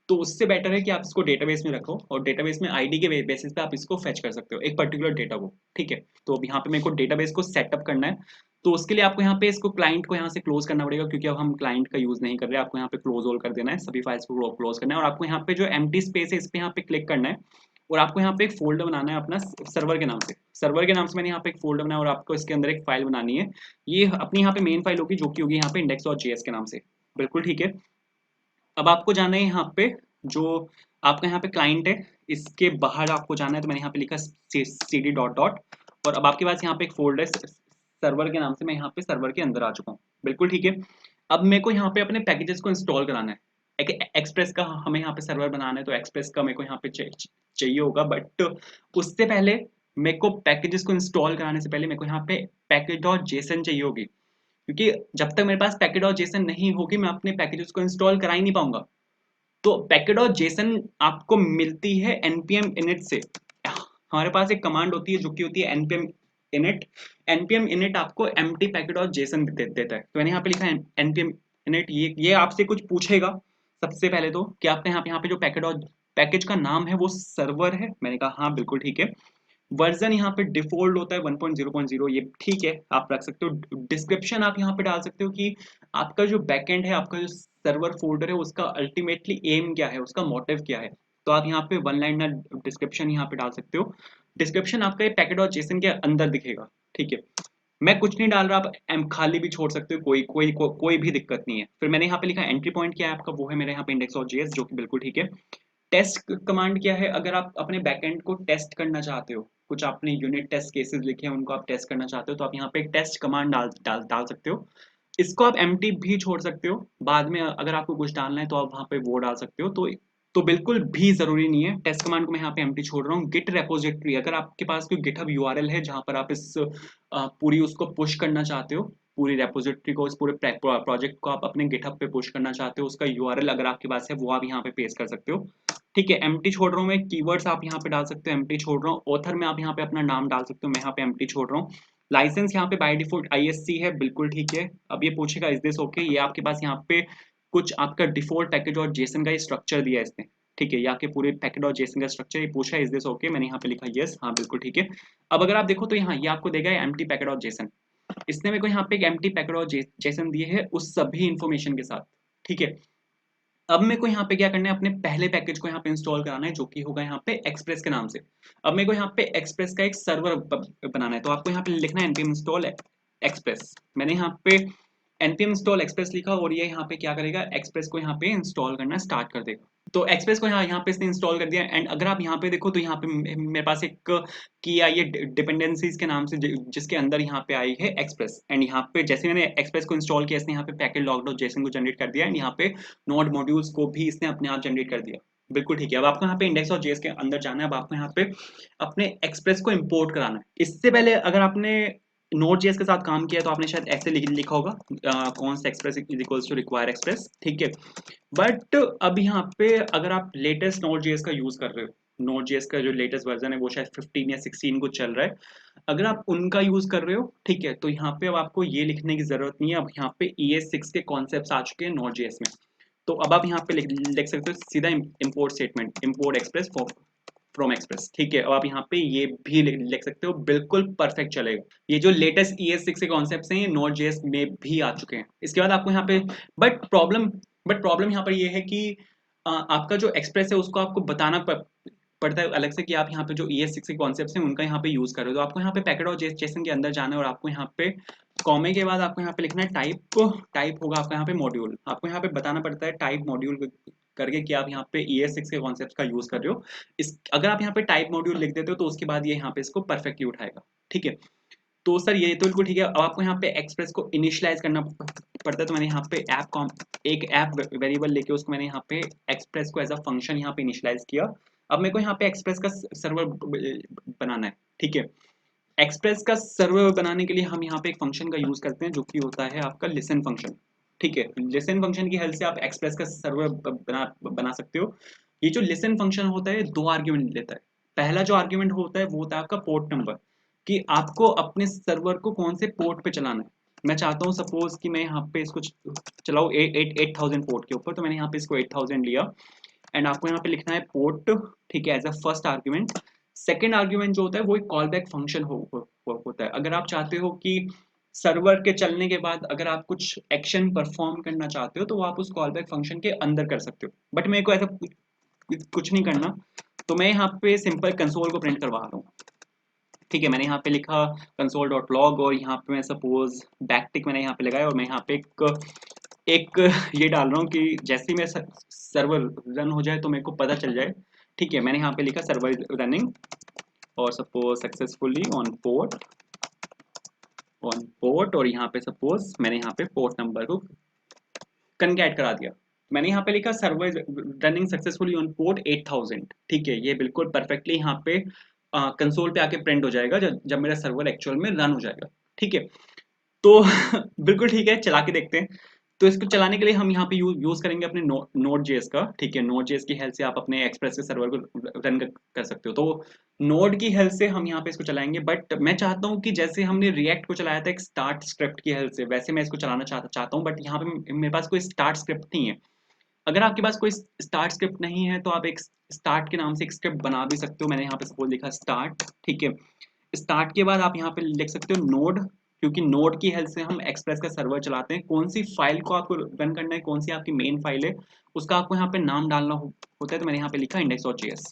तो उससे बेटर है कि आप इसको डेटाबेस में रखो और डेटाबेस में आईडी के बेसिस पे आप इसको फेच कर सकते हो एक पर्टिकुलर डेटा को, ठीक है। तो अब यहाँ पे मेरे को डेटाबेस को सेटअप करना है, तो उसके लिए आपको यहाँ पे इसको क्लाइंट को यहाँ से क्लोज करना पड़ेगा, क्योंकि अब हम क्लाइंट का यूज नहीं कर रहे हैं। आपको यहाँ पे क्लोज ऑल कर देना है, सभी फाइल्स को क्लोज करना है और आपको यहाँ पे जो एम्प्टी स्पेस है इस पे यहाँ पे क्लिक करना है और आपको यहाँ पे एक फोल्डर बनाना है अपना सर्वर के नाम से। सर्वर के नाम से मैंने यहाँ पे एक फोल्डर बनाया और आपको इसके अंदर एक फाइल बनानी है। ये अपनी यहाँ पे मेन फाइल होगी जो कि होगी यहाँ पे index.js के नाम से, बिल्कुल ठीक है। अब आपको जाना है यहाँ पे जो आपका यहाँ पे क्लाइंट है इसके बाहर आपको जाना है, तो मैंने यहाँ पे लिखा cd डॉट डॉट और अब आपके पास यहाँ पे एक फोल्डर सर्वर के नाम से, मैं यहाँ पे सर्वर के अंदर आ चुका हूँ, बिल्कुल ठीक है। अब मेरे को यहाँ पे अपने पैकेजेस को इंस्टॉल कराना है। एक्सप्रेस का हमें यहाँ पे सर्वर बनाना है, तो एक्सप्रेस का मेरे को यहाँ पे चाहिए होगा, बट उससे पहले मेरे को पैकेजेस को इंस्टॉल कराने से पहले मेरे को यहाँ पे पैकेज डॉट जेसन चाहिए होगी, क्योंकि जब तक मेरे पास पैकेट और जेसन नहीं होगी मैं अपने पैकेजेस को इंस्टॉल करा ही नहीं पाऊंगा। तो पैकेट और जेसन आपको मिलती है npm init से। हमारे पास एक कमांड होती है जो कि होती है npm init। npm init आपको empty पैकेट और जेसन देता है। तो मैंने यहाँ पे लिखा है npm init। ये आपसे कुछ पूछेगा सबसे पहले तो कि आपका यहाँ पे जो पैकेट और पैकेज का नाम है वो सर्वर है। मैंने कहा हाँ बिल्कुल ठीक है। वर्जन यहाँ पे डिफॉल्ट होता है 1.0.0, ये ठीक है आप रख सकते हो। डिस्क्रिप्शन आप यहाँ पे डाल सकते हो कि आपका जो बैकएंड है, आपका जो सर्वर फोल्डर है उसका अल्टीमेटली एम क्या है, उसका मोटिव क्या है। तो आप यहाँ पे वन लाइनर डिस्क्रिप्शन यहाँ पे डाल सकते हो। डिस्क्रिप्शन आपका ये पैकेट और जेसन के अंदर दिखेगा, ठीक है। मैं कुछ नहीं डाल रहा, आप एम खाली भी छोड़ सकते हो, कोई भी दिक्कत नहीं है। फिर मैंने यहाँ पे लिखा एंट्री पॉइंट क्या है आपका, वो है मेरे यहाँ पे index.js जो कि बिल्कुल ठीक है। टेस्ट कमांड क्या है, अगर आप अपने बैकएंड को टेस्ट करना चाहते हो, कुछ आपने यूनिट टेस्ट केसेस लिखे हैं उनको आप टेस्ट करना चाहते हो, तो आप यहाँ पे एक टेस्ट कमांड डाल सकते हो। इसको आप एम्प्टी भी छोड़ सकते हो, बाद में अगर आपको कुछ डालना है तो आप वहाँ पे वो डाल सकते हो। तो बिल्कुल भी ज़रूरी नहीं है। टेस्ट कमांड को मैं यहाँ पे एम्प्टी छोड़ रहा हूँ। गिट रेपोजिटरी, अगर आपके पास कोई गिटहब यूआरएल है जहाँ पर आप इस पूरी उसको पुश करना चाहते हो, पूरी रेपोजिटरी को, इस पूरे प्रोजेक्ट को आप अपने गिटहब पे पुश करना चाहते हो, उसका यूआरएल अगर आपके पास है वो आप यहाँ पे पेस्ट कर सकते हो। ठीक है, एम्प्टी छोड़ रहा हूँ मैं। कीवर्ड्स आप यहाँ पे डाल सकते हो, एम्प्टी छोड़ रहा हूँ। ऑथर में आप यहाँ पे अपना नाम डाल सकते हो, मैं यहाँ पे एम्प्टी छोड़ रहा हूँ। लाइसेंस यहाँ पे बाय डिफॉल्ट आईएससी है, बिल्कुल ठीक है। अब ये पूछेगा इज दिस ओके, ये आपके पास यहाँ पे कुछ आपका डिफॉल्ट पैकेज और जेसन का स्ट्रक्चर दिया है इसने। ठीक है, ये आपके पूरे पैकेट और जेसन का स्ट्रक्चर, ये पूछा है इज दिस ओके, मैंने यहाँ पे लिखा यस, हाँ बिल्कुल ठीक है। अब अगर आप देखो तो यहाँ ये आपको देगा एम्प्टी पैकेट और जेसन। इसने मेरे को यहाँ पे एक एम्प्टी पैकेट और जेसन दिए है उस सभी इंफॉर्मेशन के साथ। ठीक है, अब मेरे को यहाँ पे क्या करना है, अपने पहले पैकेज को यहाँ पे इंस्टॉल कराना है, जो कि होगा यहाँ पे एक्सप्रेस के नाम से। अब मेरे को यहाँ पे एक्सप्रेस का एक सर्वर बनाना है, तो आपको यहाँ पे लिखना है npm इंस्टॉल एक्सप्रेस। मैंने यहाँ पे npm इंस्टॉल एक्सप्रेस लिखा और ये यहाँ पे क्या करेगा, एक्सप्रेस को यहाँ पे इंस्टॉल करना स्टार्ट कर देगा। तो एक्सप्रेस को यहाँ पे इसने इंस्टॉल कर दिया। एंड अगर आप यहाँ पे देखो तो यहाँ पे मेरे पास एक की आई है डिपेंडेंसीज के नाम से, जिसके अंदर यहाँ पे आई है एक्सप्रेस। एंड यहाँ पे जैसे मैंने एक्सप्रेस को इंस्टॉल किया, इसने यहाँ पे पैकेट लॉग डॉट जेसन को जनरेट कर दिया। एंड यहाँ पे नोड मॉड्यूल्स को भी इसने अपने आप जनरेट कर दिया। बिल्कुल ठीक है। अब आपको यहाँ पे इंडेक्स और जेएस के अंदर जाना है। अब आपको यहाँ पे अपने एक्सप्रेस को इंपोर्ट कराना है। इससे पहले अगर आपने नोड जेएस के साथ काम किया तो आपने शायद ऐसे लिखा होगा, const express is equals to require express. ठीक है, बट अब यहाँ पे अगर आप लेटेस्ट नोड जेएस का यूज कर रहे हो, नोड जेएस का जो लेटेस्ट वर्जन है वो शायद 15 या 16 को चल रहा है, अगर आप उनका यूज कर रहे हो, ठीक है, तो यहाँ पे अब आपको ये लिखने की जरूरत नहीं है। अब यहाँ पे ES6 के कॉन्सेप्ट्स आ चुके हैं नोड जेएस में। तो अब आप यहाँ पे लिख सकते हो सीधा import statement, import express from express. ठीक है, अब आप यहाँ पे ये भी लिख सकते हो, बिल्कुल परफेक्ट चलेगा। ये जो लेटेस्ट ES6 के कॉन्सेप्ट्स हैं ये नोड जेएस में भी आ चुके हैं। इसके बाद आपको यहाँ पे बट प्रॉब्लम यहाँ पर ये है कि आपका जो एक्सप्रेस है उसको आपको बताना पड़ता है अलग से कि आप यहाँ पे जो ES6 के कॉन्सेप्ट्स हैं उनका यहाँ पे यूज कर रहे हो। तो आपको यहाँ पे पैकेट और जेसन के अंदर जाना है और आपको यहाँ पे कॉमे के बाद आपको यहाँ पे लिखना है टाइप होगा आपका यहाँ पे मॉड्यूल। आपको यहाँ पे बताना पड़ता है टाइप मॉड्यूल करके कि आप यहाँ पे ES6 के कॉन्सेप्ट का यूज कर रहे हो। इस अगर आप यहाँ पे टाइप मॉड्यूल लिख देते हो तो उसके बाद ये यहाँ पे इसको परफेक्टली उठाएगा। ठीक है, तो सर ये तो बिल्कुल ठीक है। अब आपको यहाँ पे एक्सप्रेस को इनिशियलाइज करना पड़ता है, तो मैंने यहाँ पे एक ऐप वेरिएबल लेके उसको मैंने यहाँ पे एक्सप्रेस को एज अ फंक्शन यहाँ पे इनिशियलाइज किया। अब मेरे को यहाँ पे एक्सप्रेस का सर्वर बनाना है। ठीक है, एक्सप्रेस का सर्वर बनाने के लिए हम यहाँ पे एक फंक्शन का यूज करते हैं जो कि होता है आपका लिसन फंक्शन। ठीक है, लिसन फंक्शन की हेल्प से आप एक्सप्रेस का सर्वर बना सकते हो। ये जो लिसन फंक्शन होता है दो आर्ग्यूमेंट लेता है। पहला जो आर्ग्यूमेंट होता है वो होता है आपका पोर्ट नंबर, कि आपको अपने सर्वर को कौन से पोर्ट पे चलाना है। मैं चाहता हूँ सपोज कि मैं यहाँ पे इसको चलाऊँ 8000 पोर्ट के ऊपर, तो मैंने यहाँ पे इसको 8000 लिया। एंड आपको यहाँ पे लिखना है पोर्ट, ठीक है, as a first argument. Second argument जो होता है वो एक कॉल बैक फंक्शन होता है। अगर आप चाहते हो कि सर्वर के चलने के बाद अगर आप कुछ एक्शन परफॉर्म करना चाहते हो तो वो आप उस कॉल बैक फंक्शन के अंदर कर सकते हो, बट मेरे को ऐसा कुछ नहीं करना, तो मैं यहाँ पे सिंपल कंसोल को प्रिंट करवा रहा हूँ। ठीक है, मैंने यहाँ पे लिखा console.log और यहाँ पे मैं सपोज बैकटिक मैंने यहाँ पे लगाया और मैं यहाँ पे एक ये डाल रहा हूँ कि जैसे ही मैं सर्वर रन हो जाए तो मेरे को पता चल जाए। ठीक है, मैंने यहाँ पे लिखा सर्वर रनिंग और सपोज सक्सेसफुली ऑन पोर्ट और यहाँ पे सपोज मैंने यहाँ पे पोर्ट नंबर को कनकैट करा दिया। मैंने यहाँ पे लिखा server running successfully on port 8000। ठीक है, ये बिल्कुल परफेक्टली यहाँ पे कंसोल पे आके प्रिंट हो जाएगा जब मेरा सर्वर एक्चुअल में रन हो जाएगा। ठीक है, तो बिल्कुल ठीक है, चला के देखते हैं। तो इसको चलाने के लिए हम यहाँ पे यूज करेंगे अपने नोड जेएस का। ठीक है, नोड जेएस की हेल्प से आप अपने एक्सप्रेस के सर्वर को रन कर सकते हो। तो नोड की हेल्प से हम यहाँ पे इसको चलाएंगे, बट मैं चाहता हूँ कि जैसे हमने रिएक्ट को चलाया था एक स्टार्ट स्क्रिप्ट की हेल्प से, वैसे मैं इसको चलाना चाहता हूँ। बट यहाँ पे मेरे पास कोई स्टार्ट स्क्रिप्ट नहीं है। अगर आपके पास कोई स्टार्ट स्क्रिप्ट नहीं है तो आप एक स्टार्ट के नाम से एक स्क्रिप्ट बना भी सकते हो। मैंने यहाँ पे सपोज लिखा स्टार्ट। ठीक है, स्टार्ट के बाद आप यहाँ पे लिख सकते हो नोड, क्योंकि नोड की हेल्प से हम एक्सप्रेस का सर्वर चलाते हैं। कौन सी फाइल को आपको रन करना है, कौन सी आपकी मेन फाइल है, उसका आपको यहाँ पे नाम डालना होता है। तो मैंने यहाँ पे लिखा index.js।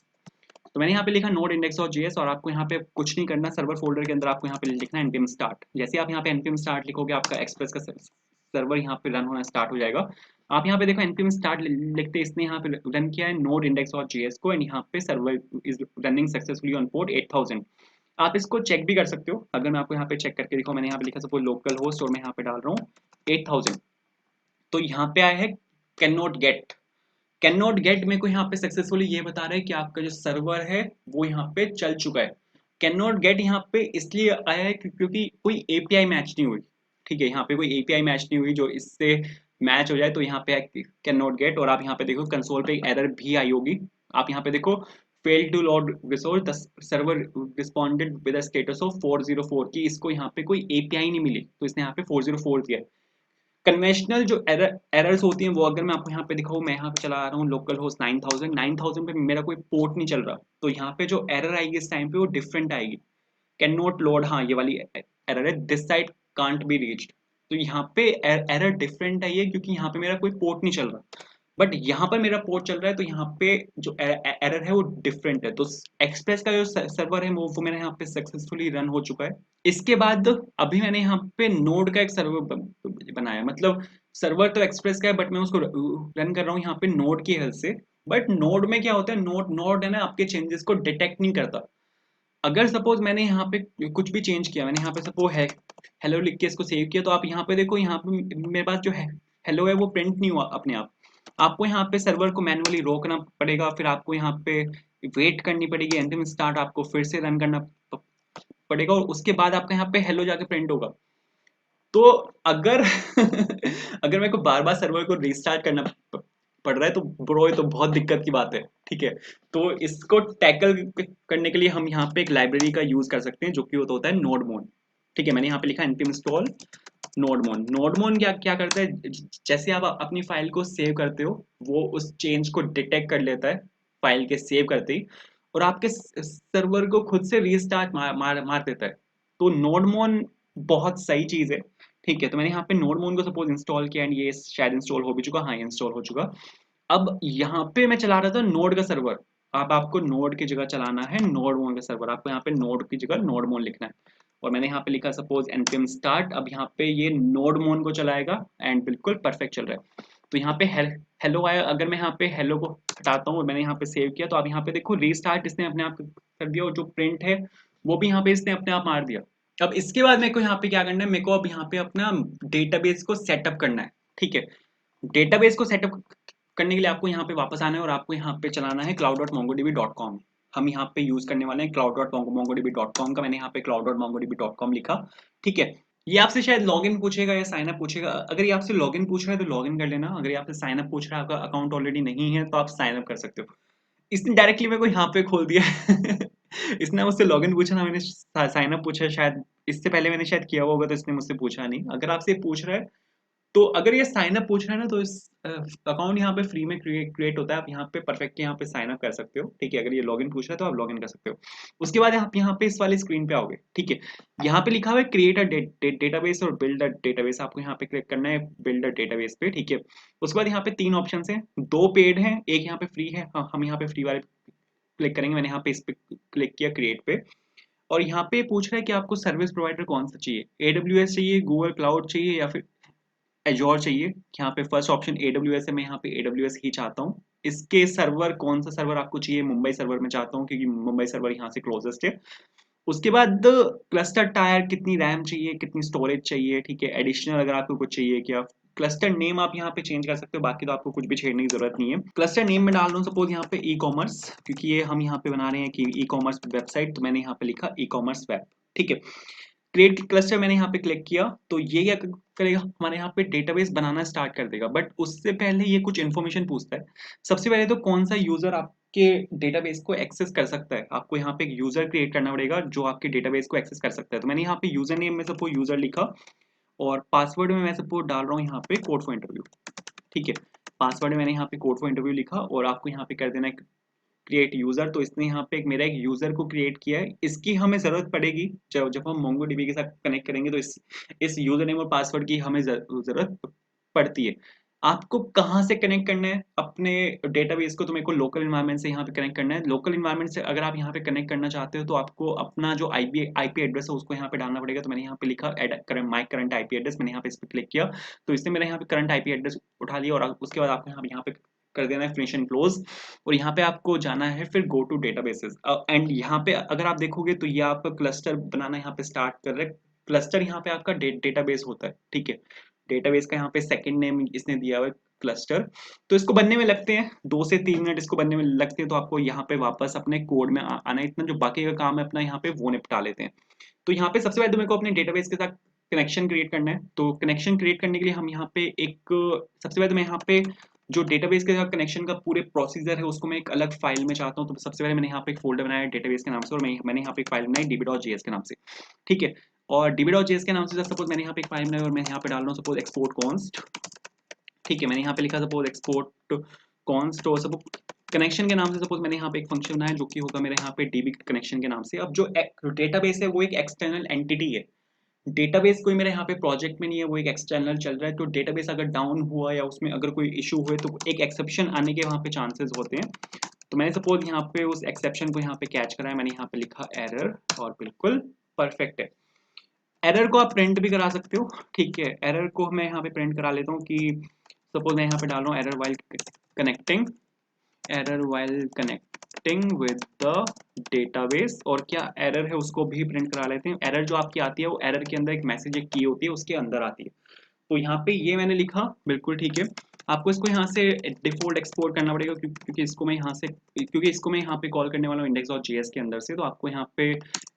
तो मैंने यहाँ पे लिखा नोड index.js और आपको यहाँ पे कुछ नहीं करना, सर्वर फोल्डर के अंदर आपको यहाँ पे लिखना है npm start। जैसे आप यहाँ पे npm start लिखोगे आपका एक्सप्रेस का सर्वर यहाँ पे रन होना स्टार्ट हो जाएगा। आप यहाँ पे देखो npm start लिखते इसने यहाँ पे रन किया है नोड index.js को, एंड यहाँ पे server is running successfully on port 8000। आप इसको चेक भी कर सकते हो। अगर मैं आपको यहाँ पे चेक करके दिखाऊं, मैंने यहाँ पे लिखा सपोज लोकल होस्ट और मैं यहाँ पे डाल रहा हूँ 8000। तो यहाँ पे आया है can not gate. Can not gate मेरे को यहाँ पे सक्सेसफुली ये बता रहा है कि आपका जो सर्वर है वो यहाँ पे चल चुका है। कैन नॉट गेट यहाँ पे इसलिए आया है क्योंकि कोई एपीआई मैच नहीं हुई। ठीक है, यहाँ पे कोई एपीआई मैच नहीं हुई जो इससे मैच हो जाए, तो यहाँ पे कैन नॉट गेट। और आप यहाँ पे देखो कंसोल पे एरर भी आई होगी। आप यहाँ पे देखो fail to load resource, the server responded with a status of 404 की इसको यहाँ पे कोई एपीआई नहीं मिली, तो इसने यहाँ पे 404 दिया है। कन्वेंशनल जो एरर्स होती हैं वो अगर मैं आपको यहाँ पे दिखाऊँ, मैं यहाँ पे चला आ रहा हूँ लोकल होस्ट 9000 पे मेरा कोई पोर्ट नहीं चल रहा, तो यहाँ पे जो एरर आएगी इस टाइम पे वो डिफरेंट आएगी। कैन नॉट लोड, हाँ ये वाली एरर है, this site can't be reached. तो यहाँ पे एरर डिफरेंट आई है क्योंकि यहाँ पे मेरा कोई पोर्ट नहीं चल रहा, बट यहाँ पर मेरा पोर्ट चल रहा है, तो यहाँ पे जो एरर है वो डिफरेंट है। तो एक्सप्रेस का जो सर्वर है वो मेरा यहाँ पे सक्सेसफुली रन हो चुका है। इसके बाद अभी मैंने यहाँ पे नोड का एक सर्वर बनाया, मतलब सर्वर तो एक्सप्रेस का है बट मैं उसको रन कर रहा हूँ यहाँ पे नोड की हेल्प से। बट नोड में क्या होता है, नोड नोड है ना आपके चेंजेस को डिटेक्ट नहीं करता। अगर सपोज मैंने यहाँ पे कुछ भी चेंज किया, मैंने यहाँ पे सपोज है हेलो लिख के इसको सेव किया, तो आप यहाँ पे देखो यहाँ पे मेरे पास जो है हेलो है वो प्रिंट नहीं हुआ अपने आप। आपको यहाँ पे सर्वर को मैनुअली रोकना पड़ेगा, फिर आपको यहाँ पे वेट करनी पड़ेगी, एंथम स्टार्ट आपको फिर से रन करना पड़ेगा, और उसके बाद आपका यहाँ पे हेलो जाके प्रिंट होगा। तो अगर अगर मेरे को बार बार सर्वर को रिस्टार्ट करना पड़ रहा है तो ब्रो ये तो बहुत दिक्कत की बात है। ठीक है, तो इसको टैकल करने के लिए हम यहाँ पे एक लाइब्रेरी का यूज कर सकते हैं जो कि होता है नोडमोन। ठीक है, मैंने यहाँ पे लिखा npm install नोडमोन। नोडमोन क्या क्या करता है, जैसे आप अपनी फाइल को सेव करते हो वो उस चेंज को डिटेक्ट कर लेता है फाइल के सेव करते ही, और आपके सर्वर को खुद से रीस्टार्ट मार देता है। तो नोडमोन बहुत सही चीज है। ठीक है, तो मैंने यहाँ पे नोडमोन को सपोज इंस्टॉल किया एंड ये शायद इंस्टॉल हो भी चुका, हाँ इंस्टॉल हो चुका। अब यहाँ पे मैं चला रहा था नोड का सर्वर। अब आपको नोड की जगह चलाना है नोडमोन का सर्वर, आपको यहाँ पे नोड की जगह नोडमोन लिखना है। और मैंने यहाँ पे लिखा सपोज npm start। अब यहाँ पे ये नोडमोन को चलाएगा एंड बिल्कुल परफेक्ट चल रहा है। तो यहाँ पे हेलो आया, अगर मैं यहाँ पे हेलो को हटाता हूँ और मैंने यहाँ पे सेव किया, तो आप यहाँ पे देखो रीस्टार्ट इसने अपने आप कर दिया, और जो प्रिंट है वो भी यहाँ पे इसने अपने आप मार दिया। अब इसके बाद मेरे को यहाँ पे क्या करना है, मेरे को अब यहाँ पे अपना डेटाबेस को सेटअप करना है। ठीक है, डेटाबेस को सेटअप करने के लिए आपको यहाँ पे वापस आना है और आपको यहाँ पे चलाना है cloud.mongodb.com। हम यहाँ पे यूज करने वाले हैं cloud.mongodb.com का। मैंने यहाँ पे cloud.mongodb.com लिखा। ठीक है, ये आपसे शायद लॉगिन पूछेगा या साइन अप पूछेगा। अगर ये आपसे लॉगिन पूछ रहा है तो लॉगिन कर लेना, अगर ये आपसे साइन अप पूछ रहा है, आपका अकाउंट ऑलरेडी नहीं है, तो आप साइन अप कर सकते हो। इसने डायरेक्टली मेरे को यहाँ पे खोल दिया इसने मुझसे लॉगिन पूछा ना, मैंने साइन अप पूछा। शायद इससे पहले मैंने शायद किया हुआ होगा तो इसने मुझसे पूछा नहीं। अगर आपसे पूछ रहा है, तो अगर ये साइन अप पूछ रहा है ना, तो इस अकाउंट यहाँ पे फ्री में क्रिएट होता है, आप यहाँ पे परफेक्टली यहाँ पे साइन अप कर सकते हो। ठीक है, अगर ये लॉगिन पूछ रहा है तो आप लॉगिन कर सकते हो। उसके बाद आप यहाँ पे इस वाली स्क्रीन पे आओगे। ठीक है, यहाँ पे लिखा हुआ है क्रिएट अ डेटाबेस और बिल्ड अ डेटाबेस, आपको यहाँ पे क्लिक करना है बिल्ड अ डेटाबेस पे। ठीक है, उसके बाद यहाँ पे 3 ऑप्शन है, 2 पेड है, एक यहाँ पे फ्री है। हम यहाँ पे फ्री वाले क्लिक करेंगे। मैंने यहाँ पे इस पे क्लिक किया क्रिएट पे, और यहाँ पे पूछ रहा है कि आपको सर्विस प्रोवाइडर कौन सा चाहिए, AWS चाहिए, गूगल क्लाउड चाहिए, या फिर एजोर चाहिए। यहाँ पे फर्स्ट ऑप्शन AWS है, मैं यहाँ पे AWS ही चाहता हूँ। इसके सर्वर कौन सा सर्वर आपको चाहिए, मुंबई सर्वर में चाहता हूँ क्योंकि मुंबई सर्वर यहाँ से क्लोजेस्ट है। उसके बाद क्लस्टर टायर, कितनी रैम चाहिए, कितनी स्टोरेज चाहिए। ठीक है, एडिशनल अगर आपको कुछ चाहिए क्या। क्लस्टर नेम आप यहाँ पे चेंज कर सकते हो, बाकी तो आपको कुछ भी छेड़ने की जरूरत नहीं है। क्लस्टर नेम में डाल दूँ सपोज यहाँ पे ई कॉमर्स, क्योंकि ये हम यहाँ पे बना रहे हैं कि ई कॉमर्स वेबसाइट, तो मैंने यहाँ पे लिखा ई कॉमर्स वेब। ठीक है, क्रिएट क्लस्टर मैंने यहाँ पे क्लिक किया, तो ये क्या करेगा, हमारे यहाँ पे डेटाबेस बनाना स्टार्ट कर देगा। बट उससे पहले ये कुछ इन्फॉर्मेशन पूछता है। सबसे पहले तो कौन सा यूजर आपके डेटाबेस को एक्सेस कर सकता है, आपको यहाँ पे एक यूजर क्रिएट करना पड़ेगा जो आपके डेटाबेस को एक्सेस कर सकता है। तो मैंने यहाँ पे यूजर नेम में सपोज यूजर लिखा, और पासवर्ड में मैं सपोज डाल रहा हूँ यहाँ पे कोड फॉर इंटरव्यू। ठीक है, पासवर्ड में मैंने यहाँ पे कोड फॉर इंटरव्यू लिखा, और आपको यहाँ पे कर देना है क्रिएट यूजर। तो इसने यहाँ पे मेरा एक यूजर को क्रिएट किया है। इसकी हमें जरूरत पड़ेगी जब जब हम मोंगोडीबी के साथ कनेक्ट करेंगे, तो इस यूजर नेम और पासवर्ड की हमें जरूरत पड़ती है। आपको कहाँ से कनेक्ट करना है अपने डेटाबेस को, तो मेरे को लोकल इन्वायरमेंट से यहाँ पे कनेक्ट करना है। लोकल इन्वायरमेंट से अगर आप यहाँ पे कनेक्ट करना चाहते हो तो आपको अपना जो आईपी एड्रेस है उसको यहाँ पे डालना पड़ेगा। तो मैंने यहाँ पे लिखा माई करंट आईपी एड्रेस, मैंने यहाँ पे इस पे क्लिक किया, तो इससे मेरा यहाँ पे करंट आईपी एड्रेस उठा लिया। और उसके बाद आपको यहाँ पे कर देना है फिनिश एंड क्लोज, और यहाँ पे आपको जाना है फिर गो टू डेटाबेसेस। एंड यहाँ पे अगर आप देखोगे तो ये आपका क्लस्टर बनाना यहाँ पे स्टार्ट कर रहे हैं। क्लस्टर यहाँ पे आपका डेटाबेस होता है। ठीक है, डेटाबेस का यहाँ पे सेकंड नेम इसने दिया हुआ है क्लस्टर। तो इसको बनने में लगते हैं 2 से 3 मिनट, इसको बनने में लगते हैं। तो आपको यहाँ पे वापस अपने कोड में आना है, इतना जो बाकी का काम है अपना यहाँ पे वो निपटा लेते हैं। तो यहाँ पे सबसे पहले तो मेरे को अपने डेटाबेस के साथ कनेक्शन क्रिएट करना है। तो कनेक्शन क्रिएट करने के लिए हम यहाँ पे एक सबसे पहले तो मैं यहाँ पे जो डेटाबेस के साथ कनेक्शन का पूरे प्रोसीजर है उसको मैं एक अलग फाइल में चाहता हूँ। तो सबसे पहले मैंने यहाँ पे एक फोल्डर बनाया है डेटाबेस के नाम से, और मैंने यहाँ पे एक फाइल बनाई db.js के नाम से, ठीक है। और db.js के नाम से सपोज मैंने यहाँ पे एक फाइल बनाई और मैं यहाँ पे डाल रहा हूँ सपोज एक्सपोर्ट कॉन्स्ट, ठीक है। मैंने यहाँ पे लिखा सपोज एक्सपोर्ट कॉन्स्ट, और सपोज कनेक्शन के नाम से सपोज मैंने यहाँ पे एक फंक्शन बनाया जो कि होगा मेरे यहाँ पे डीबी कनेक्शन के नाम से। अब जो डेटाबेस है वो एक एक्सटर्नल एंटिटी है, डेटाबेस कोई मेरे यहाँ पे प्रोजेक्ट में नहीं है, वो एक एक्सटर्नल चल रहा है। तो डेटाबेस अगर डाउन हुआ या उसमें अगर कोई इशू हुए तो एक एक्सेप्शन आने के वहाँ पे चांसेस होते हैं। तो मैंने सपोज यहाँ पे उस एक्सेप्शन को यहाँ पे कैच करा है, मैंने यहाँ पे लिखा एरर, और बिल्कुल परफेक्ट है। एरर को आप प्रिंट भी करा सकते हो, ठीक है। एरर को मैं यहाँ पे प्रिंट करा लेता हूँ कि सपोज मैं यहाँ पे डाल रहा हूँ error while connecting with the database, और क्या एरर है उसको भी प्रिंट करा लेते हैं। एरर जो आपकी आती है वो एरर के अंदर एक मैसेज एक की होती है उसके अंदर आती है। तो यहाँ पे ये मैंने लिखा, बिल्कुल ठीक है। आपको इसको यहाँ से डिफॉल्ट एक्सपोर्ट करना पड़ेगा क्योंकि इसको मैं यहाँ से कॉल करने वाला हूँ index.js के अंदर से। तो आपको यहाँ पे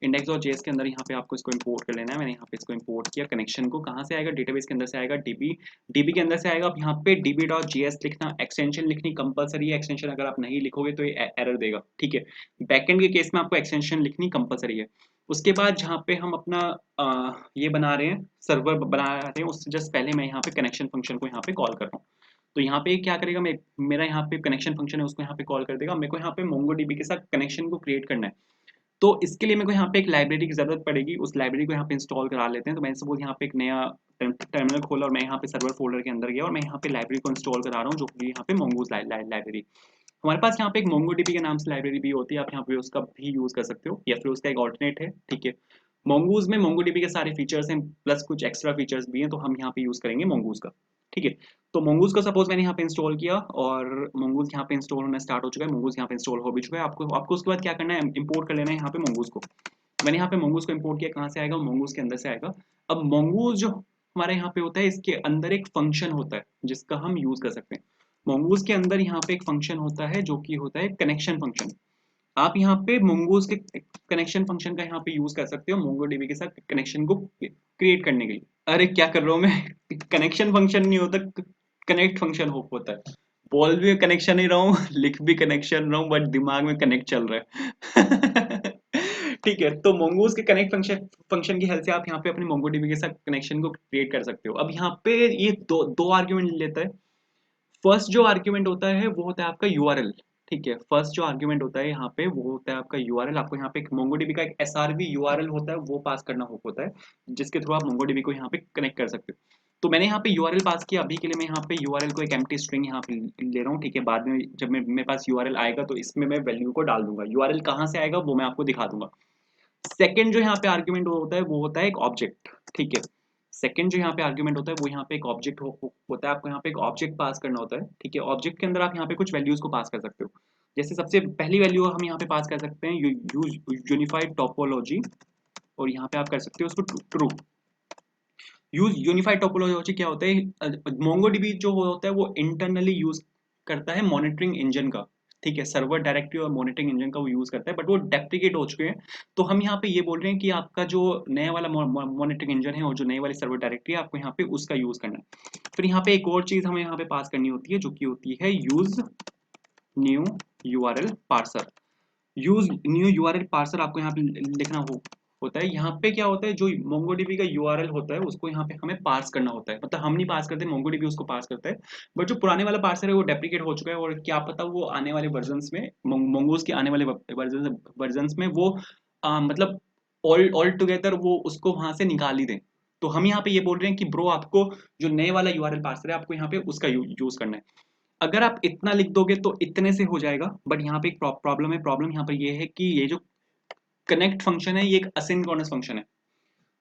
index.js के अंदर यहाँ पे आपको इसको इंपोर्ट कर लेना है। मैंने यहाँ पे इसको इंपोर्ट किया। कनेक्शन को कहाँ से आएगा, डेटाबेस के अंदर से आएगा, डीबी के अंदर से आएगा। अब यहाँ पे db.js लिखना, एक्सटेंशन लिखनी कंपलसरी है। एक्सटेंशन अगर आप नहीं लिखोगे तो ये एरर देगा, ठीक है। बैकएंड के केस में आपको एक्सटेंशन लिखनी कंपलसरी है। उसके बाद जहाँ पे हम अपना ये बना रहे हैं, सर्वर बना रहे हैं, उससे जस्ट पहले मैं यहाँ पे कनेक्शन फंक्शन को यहाँ पे कॉल कर रहा हूँ। तो यहाँ पे क्या करेगा, मेरा यहाँ पे कनेक्शन फंक्शन है उसको यहाँ पे कॉल कर देगा। मेरे को यहाँ पे MongoDB के साथ कनेक्शन को क्रिएट करना है। तो इसके लिए मेरे को यहाँ पे एक लाइब्रेरी की जरूरत पड़ेगी, उस लाइब्रेरी को यहाँ पे इंस्टॉल करा लेते हैं। तो मैंने सपोज यहाँ पे एक नया टर्मिनल खोला और मैं यहाँ पे सर्वर फोल्डर के अंदर गया और मैं यहाँ पे लाइब्रेरी को इंस्टॉल करा रहा हूँ, जो कि यहाँ पे Mongoose लाइब्रेरी। हमारे पास यहाँ पे एक MongoDB के नाम से लाइब्रेरी भी होती है, आप यहाँ पे उसका भी यूज कर सकते हो, या फिर उसका एक ऑल्टरनेट है, ठीक है। Mongoose में MongoDB के सारे फीचर्स हैं प्लस कुछ एक्स्ट्रा फीचर्स भी हैं, तो हम यहाँ पे यूज करेंगे Mongoose का, ठीक है। तो Mongoose का सपोज मैंने यहाँ पे इंस्टॉल किया और Mongoose यहाँ पे इंस्टॉल होना स्टार्ट हो चुका है। Mongoose यहाँ पे इंस्टॉल हो भी चुका है। आपको उसके बाद क्या करना है, इंपोर्ट कर लेना है यहाँ पे Mongoose को। मैंने यहाँ पे Mongoose को इंपोर्ट किया, कहाँ से आएगा, Mongoose के अंदर से आएगा। अब Mongoose जो हमारे यहाँ पे होता है, इसके अंदर एक फंक्शन होता है जिसका हम यूज कर सकते हैं। Mongoose के अंदर यहाँ पे एक फंक्शन होता है जो कि होता है कनेक्शन फंक्शन। आप यहाँ पे Mongoose के कनेक्शन फंक्शन का यहाँ पे यूज कर सकते हो MongoDB के साथ कनेक्शन को क्रिएट करने के लिए। अरे क्या कर रहा हूँ मैं कनेक्शन फंक्शन नहीं होता, कनेक्ट फंक्शन होता है। बोल भी कनेक्शन ही रहा हूँ लिख भी कनेक्शन रहा हूँ, बट दिमाग में कनेक्ट चल रहा है ठीक है। तो Mongoose के कनेक्ट फंक्शन की हेल्प से आप यहाँ पे अपने MongoDB के साथ कनेक्शन को क्रिएट कर सकते हो। अब यहाँ पे ये दो आर्ग्यूमेंट लेता है। फर्स्ट जो आर्ग्यूमेंट होता है वो होता है आपका यूआरएल, ठीक है। फर्स्ट जो आर्ग्यूमेंट होता है यहाँ पे वो होता है आपका यूआरएल। आपको यहाँ पे एक MongoDB का एक एसआरवी यूआरएल होता है, वो पास करना होता है, जिसके थ्रू आप MongoDB को यहाँ पे कनेक्ट कर सकते हो। तो मैंने यहाँ पे यूआरएल पास किया। अभी के लिए मैं यहाँ पे यूआरएल को एक एम्प्टी स्ट्रिंग यहाँ पे ले रहा हूँ, ठीक है। बाद में जब मेरे पास यूआरएल आएगा तो इसमें मैं वैल्यू को डाल दूंगा। यूआरएल कहाँ से आएगा वो मैं आपको दिखा दूंगा। सेकंड जो यहाँ पे आर्ग्यूमेंट होता है वो होता है एक ऑब्जेक्ट, ठीक है। सेकंड जो यहाँ पे आर्ग्यूमेंट होता है वो यहाँ पे एक ऑब्जेक्ट होता है। आपको यहाँ पे एक ऑब्जेक्ट पास करना होता है, ठीक है। ऑब्जेक्ट के अंदर आप यहाँ पे कुछ वैल्यूज को पास कर सकते हो। जैसे सबसे पहली वैल्यू हम यहाँ पे पास कर सकते हैं यूनिफाइड टोपोलॉजी, और यहाँ पे आप कर सकते हो उसको ट्रू। यूज यूनिफाइड टोपोलॉजी क्या होता है, MongoDB जो होता है वो इंटरनली यूज करता है मॉनिटरिंग इंजन का, ठीक है। सर्वर डायरेक्टरी और मॉनिटरिंग इंजन का वो यूज करता है, बट वो डेप्रिकेट हो चुके हैं। तो हम यहाँ पे ये बोल रहे हैं कि आपका जो नया वाला मॉनिटरिंग इंजन है और जो नई वाली सर्वर डायरेक्टरी है आपको यहाँ पे उसका यूज करना है। फिर यहाँ पे एक और चीज हमें यहाँ पे पास करनी होती है जो कि होती है use new URL parser. Use new URL parser आपको यहाँ पे लिखना होता है। यहाँ पे क्या होता है, जो MongoDB का यूआरएल होता है उसको यहाँ पे हमें पास करना होता है। मतलब हम नहीं पास करते, MongoDB उसको पास करता है। बट जो पुराने वाला पार्सर है वो डेप्रिकेट हो चुका है, और क्या पता वो आने वाले वर्जन्स में Mongoose के आने वाले वर्जन्स में वो मतलब ऑल टुगेदर वो उसको वहां से निकाल ही दें। तो हम यहाँ पे ये बोल रहे हैं कि ब्रो आपको जो नए वाला यूआरएल पार्सर है आपको यहाँ पे उसका यूज करना है। अगर आप इतना लिख दोगे तो इतने से हो जाएगा, बट यहाँ पे एक प्रॉब्लम है। प्रॉब्लम यहाँ पर ये है कि ये जो कनेक्ट फंक्शन है ये एक असिंक्रोनस फंक्शन है।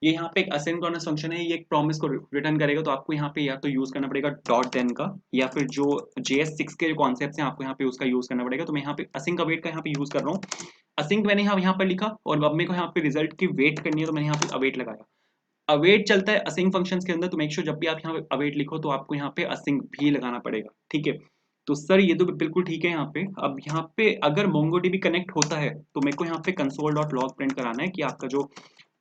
ये यहाँ पे एक असिंक्रोनस फंक्शन है, ये एक प्रॉमिस को रिटर्न करेगा। तो आपको यहाँ पे या तो यूज करना पड़ेगा डॉट देन का, या फिर जो JS6 के जो कॉन्सेप्ट हैं आपको यहाँ पे उसका यूज करना पड़ेगा। तो मैं यहाँ पे असिंक अवेट का यहाँ पे यूज कर रहा हूँ। असिंक मैंने यहाँ पर लिखा और अब मेरे को यहाँ पे रिजल्ट की वेट करनी है, तो मैंने यहाँ पे अवेट लगाया। अवेट चलता है असिंक फंक्शंस के अंदर, तो मेक श्योर जब भी आप यहाँ पे अवेट लिखो तो आपको यहाँ पे असिंक भी लगाना पड़ेगा, ठीक है। तो सर ये तो बिल्कुल ठीक है यहाँ पे। अब यहाँ पे अगर मोंगोडीबी कनेक्ट होता है तो मेरे को यहाँ पे console.log प्रिंट कराना है कि आपका जो